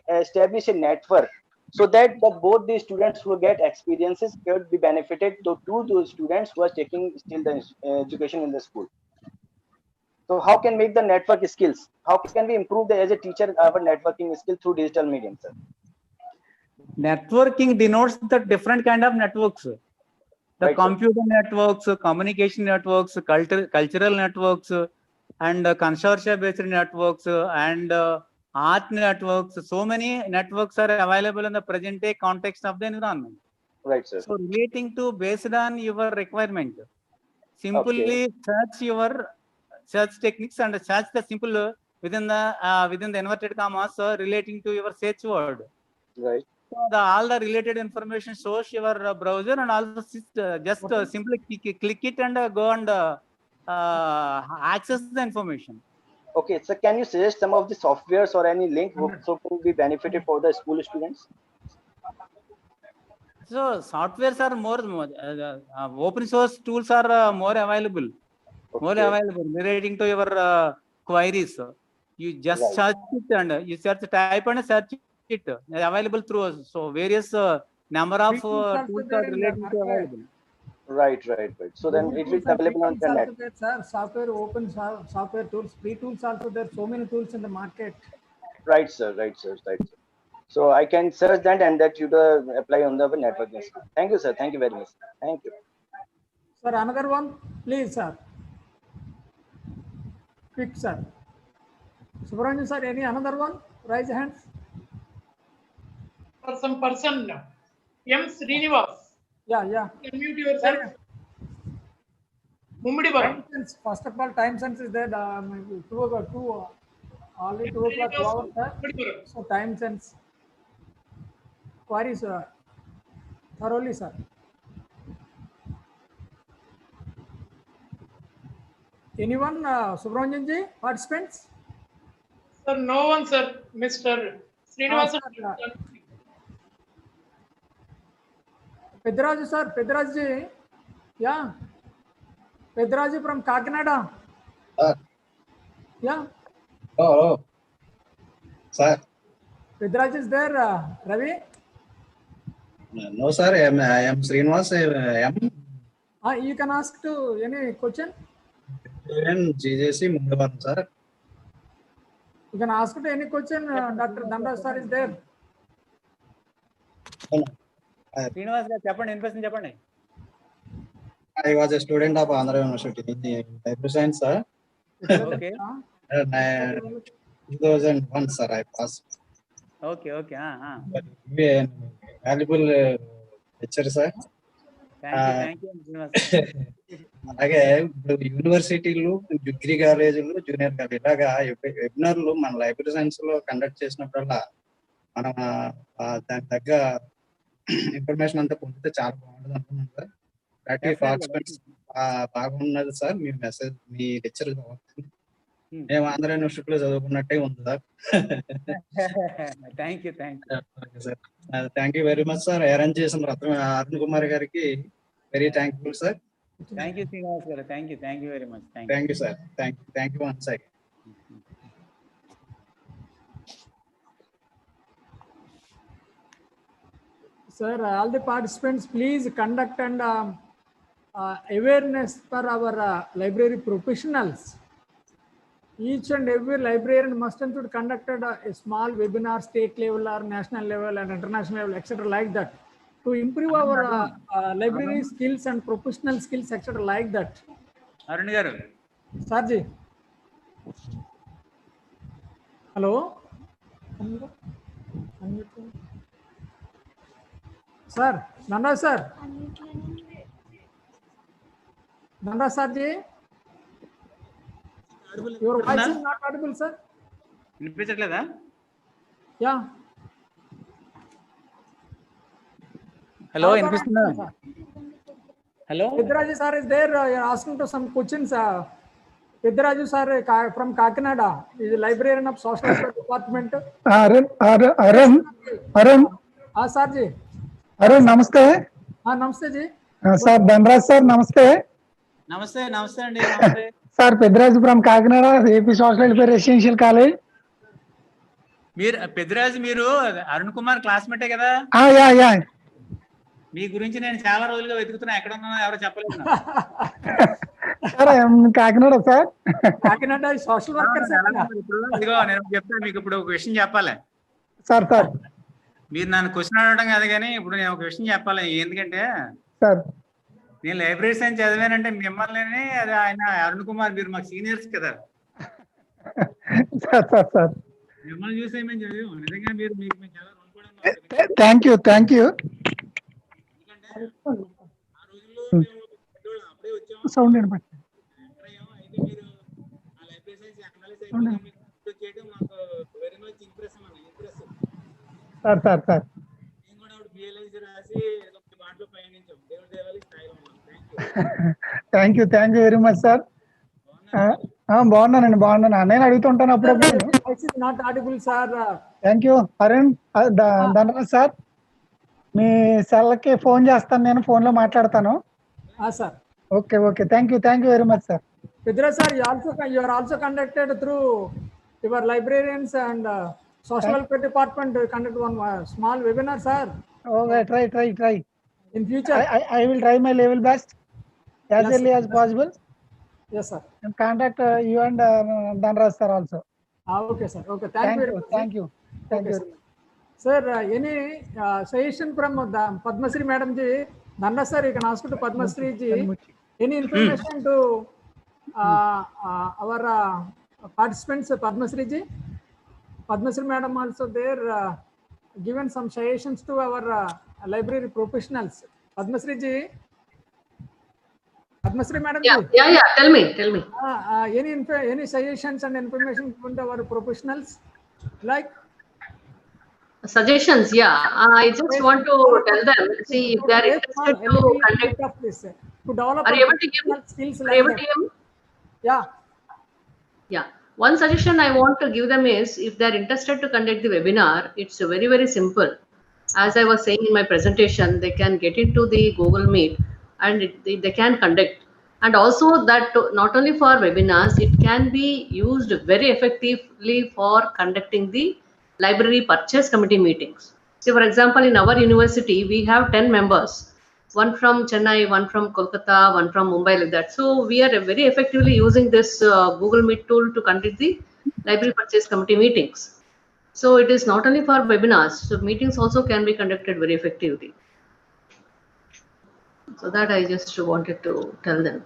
establish a network so that both the students who get experiences could be benefited to those students who are taking still the education in the school. So how can make the network skills? How can we improve as a teacher our networking skill through digital medium, sir? Networking denotes the different kind of networks. The right, computer networks, communication networks, cultural networks, and consortia-based networks, and art networks. So many networks are available in the present day context of the environment. Right, sir. So relating to based on your requirement, simply search your search techniques and search the simple within the inverted commas relating to your search word. Right. So all the related information shows your browser, and also just simply click it and go and access the information. Okay, so can you suggest some of the softwares or any link so can be benefited for the school students? So softwares are more open source tools are more available. More available relating to your queries. You just search it and you type and search it. Available through us. So various number of tools are relating to available. Right. So then it is available on the net. There, sir. Software, open software tools, free tools also there. So many tools in the market. Right, sir. So I can search that and that you apply on the network. Thank you, sir. Thank you very much. Thank you. Sir, another one, please, sir. Quick, sir. Subramanian, sir, any another one? Raise your hands. For some person, M. Srinivas. Yeah. Unmute yourself. Time sense. First of all, time sense is there. Already 2 o'clock, 2 hours, sir. So time sense. Queries, thoroughly, sir. Anyone, Subramanian ji, participants? Sir, no one, sir. Mr. Srinivas. Pedraju, sir. Pedraju ji. Yeah. Pedraju from Kakinada. Yeah. Oh. Sir. Pedraju is there, Ravi? No, sir. I am Srinivas. You can ask to any question? GJC Mundavan, sir. You can ask to any question. Dr.V.DhanaRaju sir is there. Srinivas, Japan. I was a student of Andhra University in library science, sir. Okay. 2001, sir, I passed. Okay. Valuable lecture, sir. Thank you. అలాగే ఇప్పుడు యూనివర్సిటీలు, degree కాలేజీలు, junior college ఇలాగా వెబినార్లు మన library science లో conduct చేసినప్పుడల్లా మనం దానికి తగ్గ ఇన్ఫర్మేషన్ అంతా పొందితే చాలా బాగుంటుంది అనుకున్నాం సార్. హ్యాపీ పార్టిసిపెంట్స్ బాగున్నది సార్. మీ మెసేజ్ మీ లెక్చర్ మేము ఆంధ్ర యూనివర్సిటీలో చదువుకున్నట్టే ఉంది sir. Thank you sir. Thank you very much sir. Arrange చేసిన అరుణ్ కుమార్ గారికి very thankful sir. Thank you Srinivas garu. Thank you very much. Thank you sir. Thank you once again. Sir, all the participants, please conduct and awareness for our library professionals. Each and every librarian must and should conduct a small webinar, state level or national level and international level, etc. like that, to improve our library skills and professional skills, etc. like that. Arun garu. Sir ji. Hello. Sir, Nanda sir. Nanda sir ji. Your voice is not audible, sir. వినిపించట్లేదా? Yeah. Hello, వినిపిస్తుందా? Hello. Pedraju sir is there. You're asking to some questions. Pedraju sir from Kakinada is a librarian of social welfare department. Arun. Sir ji. Arun, namaste. Namaste ji. Sir, Dhanraj sir, namaste. నమస్తే అండి. నమస్తే. Sir, Pedraju from Kakinada, AP Social Welfare Residential College. మీరు అరుణ్ కుమార్ క్లాస్మేటే కదా? Yeah. మీ గురించి నేను చాలా రోజులుగా వెతుకుతున్నా, ఎక్కడ ఉన్నా ఎవరో చెప్పలేదు. Sir, I am Kakinada, sir. Kakinada is social worker. ఇదిగో నేను చెప్తాను మీకు. ఇప్పుడు ఒక విషయం చెప్పాలి. Sir. మీరు నన్ను క్వశ్చన్ అడగడం కాదు కానీ ఇప్పుడు నేను ఒక విషయం చెప్పాలి. ఎందుకంటే నేను లైబ్రరీ సైన్స్ చదివానంటే మిమ్మల్ని, అది ఆయన అరుణ్ కుమార్, మీరు మాకు సీనియర్స్ కదా. సార్ మిమ్మల్ని చూసే మేము చదివాం. నిజంగా మీరు మీకు మేము చాలా థ్యాంక్ యూ. ఎందుకంటే ఆ రోజుల్లో మేము అప్పుడే వచ్చాము. సౌండ్ అయితే మీరు ఆ లైబ్రరీ సైన్స్ అనలైజ్ చేయడం మాకు వెరీ మచ్ ఇంప్రెస్. సార్ నేను కూడా అప్పుడు బిఎల్ఐసి రాసి బాటలో పయనించాం. దేవుడి దేవాలి స్థాయిలో ఉన్నాం. Thank you very much sir. బాగున్నాను. నేను అడుగుతుంటాను అప్పుడప్పుడు. Thank you. అరుణ్, ధన్యవాదాలు సార్. మీ సెల్కి ఫోన్ చేస్తాను, నేను ఫోన్ లో మాట్లాడతాను. Okay. Thank you very much sir. Pedraju sir, you are also conducted through your librarians and social welfare department conduct one small webinar, sir. Okay, try. In future, I will try my level best as early as possible. Yes, sir. And contact you and Dhanraj sir also. Okay, sir. Okay, thank you. Thank you. Sir, any suggestion from Padmashree madam ji? Dhanraj sir, you can ask to Padmashree ji. Any information to our participants, Padmashree ji? Padmashree madam also there given some suggestions to our library professionals. Padmashree ji. Padmashree madam ji. Yeah. Tell me. Any suggestions and information from our professionals? Like suggestions, yeah. I just want to tell them, see if they are interested to conduct this, to develop are you able to give skills. Are you able to give? Yeah. One suggestion I want to give them is, if they are interested to conduct the webinar, it's very, very simple. As I was saying in my presentation, they can get into the Google Meet and they can conduct. And also that not only for webinars, it can be used very effectively for conducting the library purchase committee meetings. See, for example, in our university, we have 10 members, one from Chennai, one from Kolkata, one from Mumbai, like that. So we are very effectively using this Google Meet tool to conduct the library purchase committee meetings. So it is not only for webinars, so meetings also can be conducted very effectively. So that I just wanted to tell them.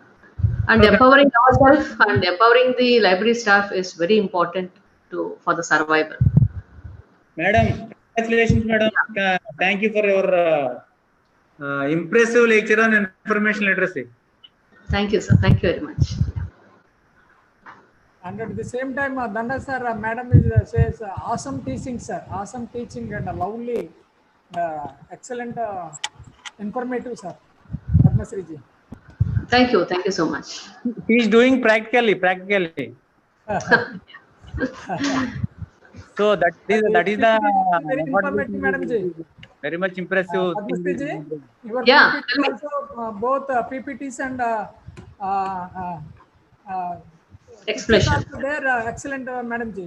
And empowering ourselves and empowering the library staff is very important for the survival. Madam, congratulations, madam. Thank you for your impressive lecture on information literacy. Thank you, sir. Thank you very much. And at the same time, Dhanraj sir, madam says awesome teaching, sir. Awesome teaching and lovely, excellent, informative, sir. Padmashree ji. Thank you so much. He is doing practically. So that is the very informative, Madam Ji. Very much impressive. Padmashree Ji, your Yeah, PPT also both PPTs and pictures explanation. also there. Excellent, Madam Ji.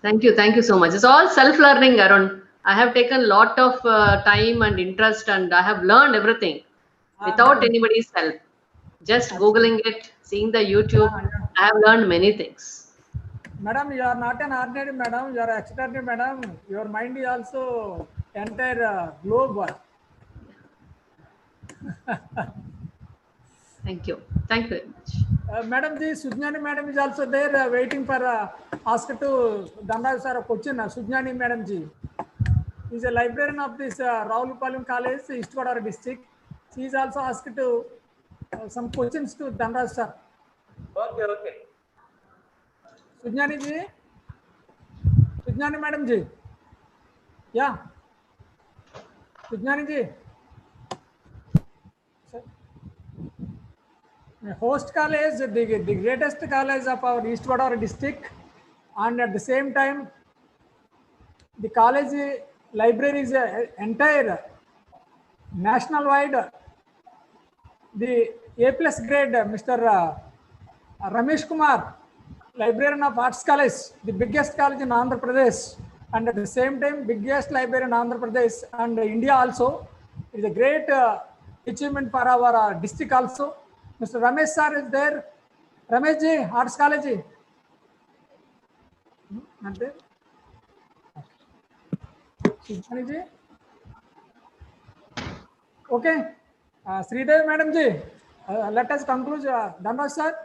Thank you so much. It's all self-learning, Arun. I have taken a lot of time and interest, and I have learned everything without anybody's help. Just Googling it, seeing the YouTube, I have learned many things. Madam, you are not an ordinary madam, you are extraordinary madam. Your mind is also entire globe. Thank you very much. Madam Ji, Sujnani madam is also there waiting for ask to Dhanaraju sir a question. Sujnani madam Ji is a librarian of this Raulapalam College, East Godavari district. She is also asked to some questions to Dhanaraju sir. Okay. Sujnani Ji, Sujnani madam Ji. Yeah. Sujnani Ji. Host college, the greatest college of our East Godavari district, and at the same time, the college library is entire national wide. The A+ grade, Mr. Ramesh Kumar, librarian of Arts College, the biggest college in Andhra Pradesh, and at the same time, biggest library in Andhra Pradesh and India also. It is a great achievement for our district also. Mr. Ramesh sir is there. Ramesh ji, Arts College. Not there. Shivani ji. Okay. Sridev madam ji, let us conclude. Dhanaraju sir.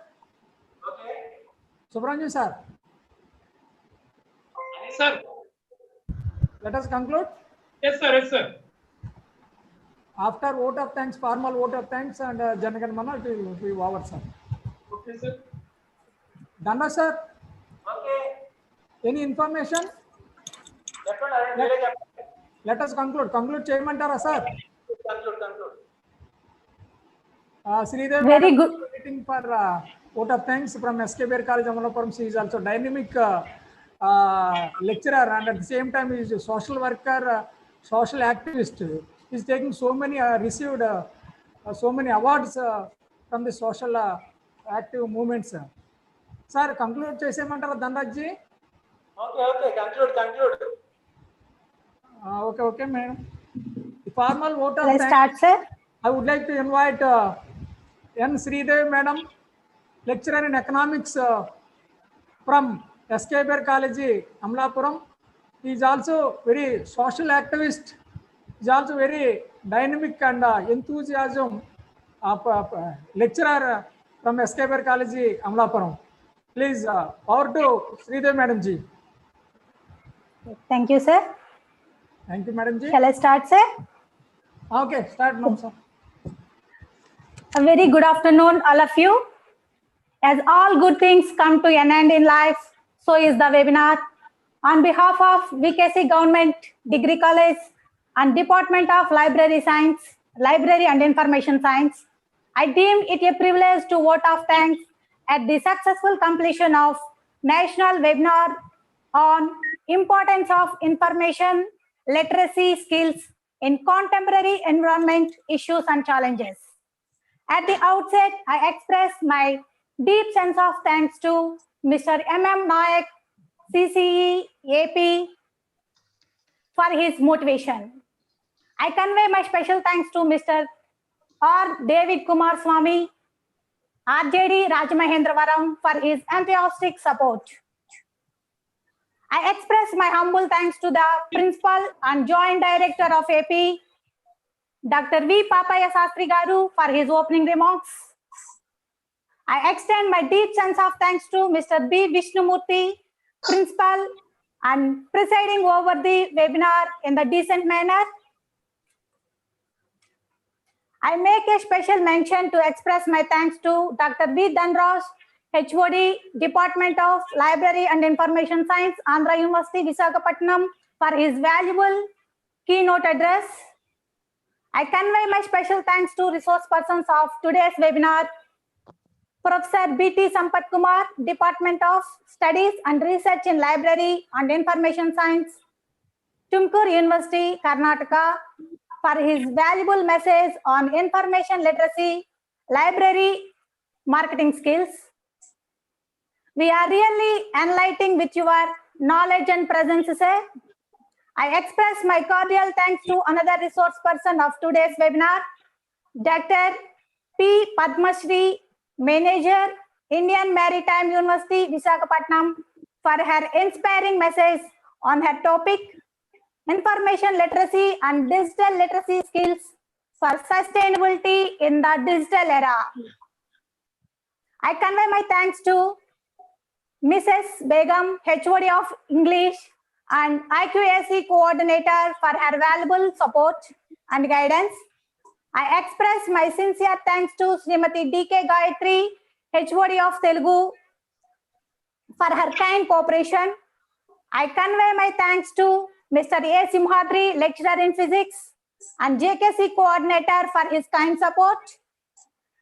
Okay. Subramanian sir. Sir. Let us conclude. Yes, sir. After vote of thanks, formal vote of thanks and Janagan Mana, it will be over, sir. Okay, sir. Dhanaraju sir. Okay. Any information? Let us conclude. Conclude Chairman sir. Conclude. Sridev Very madam good. waiting for vote of thanks from SKB College Amalapuram. She is also dynamic lecturer and at the same time is a social worker, social activist. He is taking so many received so many awards from the social active movements. Sir, conclude chesemantara Dhanaraju ji. Okay. Conclude. Okay, madam. The formal vote of Let's thanks. start, sir. I would like to invite N. Sridev madam, lecturer in economics from SKB College, Amalapuram. He is also very social activist. He is also very dynamic and enthusiasm lecturer from SKB College, Amalapuram. Please, over to Sridev madam ji. Thank you, sir. Thank you, madam ji. Shall I start, sir? Okay, start now, sir. A very good afternoon, all of you. As all good things come to an end in life, so is the webinar. On behalf of V.K.V Government Degree College and Department of Library and Information Science, I deem it a privilege to vote of thanks at the successful completion of national webinar on importance of information literacy skills in contemporary environment issues and challenges. At the outset, I express my deep sense of thanks to Mr. M.M. Nayak, CCE, AP, for his motivation. I convey my special thanks to Mr. R. David Kumar Swami, RJD Rajamahendravaram, for his enthusiastic support. I express my humble thanks to the Principal and Joint Director of AP, Dr. V. Papaya Sastry Garu, for his opening remarks. I extend my deep sense of thanks to Mr. B. Vishnumurthy, Principal, and presiding over the webinar in the decent manner. I make a special mention to express my thanks to Dr. V.DhanaRaju, HOD, Department of Library and Information Science, Andhra University, Visakhapatnam, for his valuable keynote address. I convey my special thanks to resource persons of today's webinar, Professor B.T.Sampath Kumar, Department of Studies and Research in Library and Information Science, Tumkur University, Karnataka, for his valuable message on information literacy, library marketing skills. We are really enlightening with your knowledge and presence, sir. I express my cordial thanks to another resource person of today's webinar, Dr.P.Padmashree, Manager, Indian Maritime University, Visakhapatnam, for her inspiring message on her topic, information literacy and digital literacy skills for sustainability in the digital era. I convey my thanks to Mrs. Begum, HOD of English and IQAC coordinator for her valuable support and guidance. I express my sincere thanks to Srimati D.K. Gayatri, HOD of Telugu, for her kind cooperation. I convey my thanks to Mr. A. Simhadri, lecturer in physics and JKC coordinator for his kind support.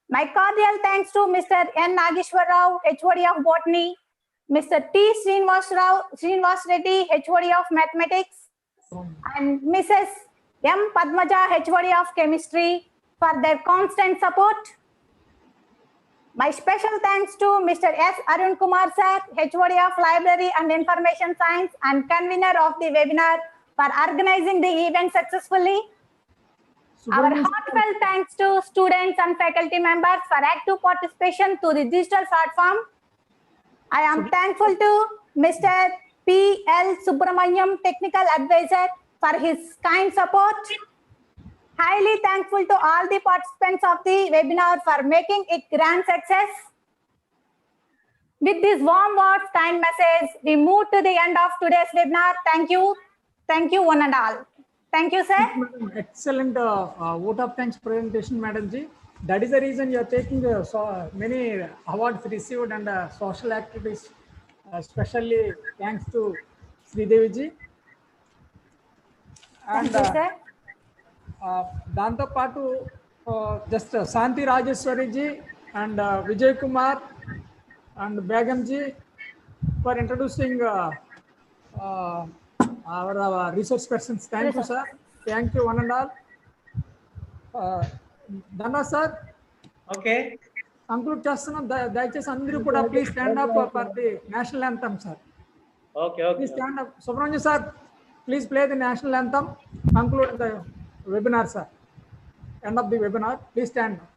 My cordial thanks to Mr. N. Nageshwar Rao, HOD of Botany, Mr. T. Srinivas Reddy, HOD of Mathematics, and Mrs. M. Padmaja, HOD of Chemistry, for their constant support. My special thanks to Mr. S. Arun Kumar sir, HOD of Library and Information Science and convener of the webinar, for organizing the event successfully. Our heartfelt thanks to students and faculty members for active participation to the digital platform. I am thankful to Mr. P.L. Subramanyam, Technical Advisor, for his kind support. Highly thankful to all the participants of the webinar for making it grand success. With this warm words, kind message, we move to the end of today's webinar. Thank you. Thank you, one and all. Thank you, sir. Excellent vote of thanks presentation, Madam Ji. That is the reason you are taking so many awards received and social activities, especially thanks to Sridevi Ji. And Danto Patu, just Santi Rajeshwari Ji and Vijay Kumar and Begum Ji for introducing our resource persons. Thank you, sir. Thank you, one and all. Dana sir. Okay. Conclude chestunam. Dayachesi andaru kuda please stand up for the national anthem, sir. Okay. Please stand up. Subramanya sir, please play the national anthem. Conclude the webinar, sir. End of the webinar. Please stand up.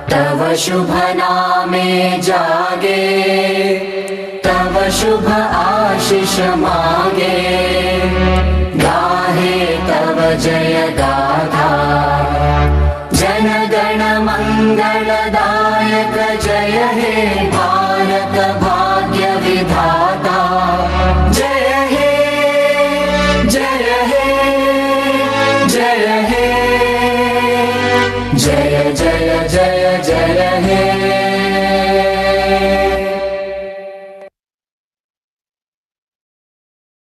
तव शुभ नामे जागे, तव शुभ आशीष मागे, गाहे तव जय गाथा, जन गण मंगलदायक जय हे भारत भाग्य विधाता, जय हे जय हे जय हे जय जय जय जय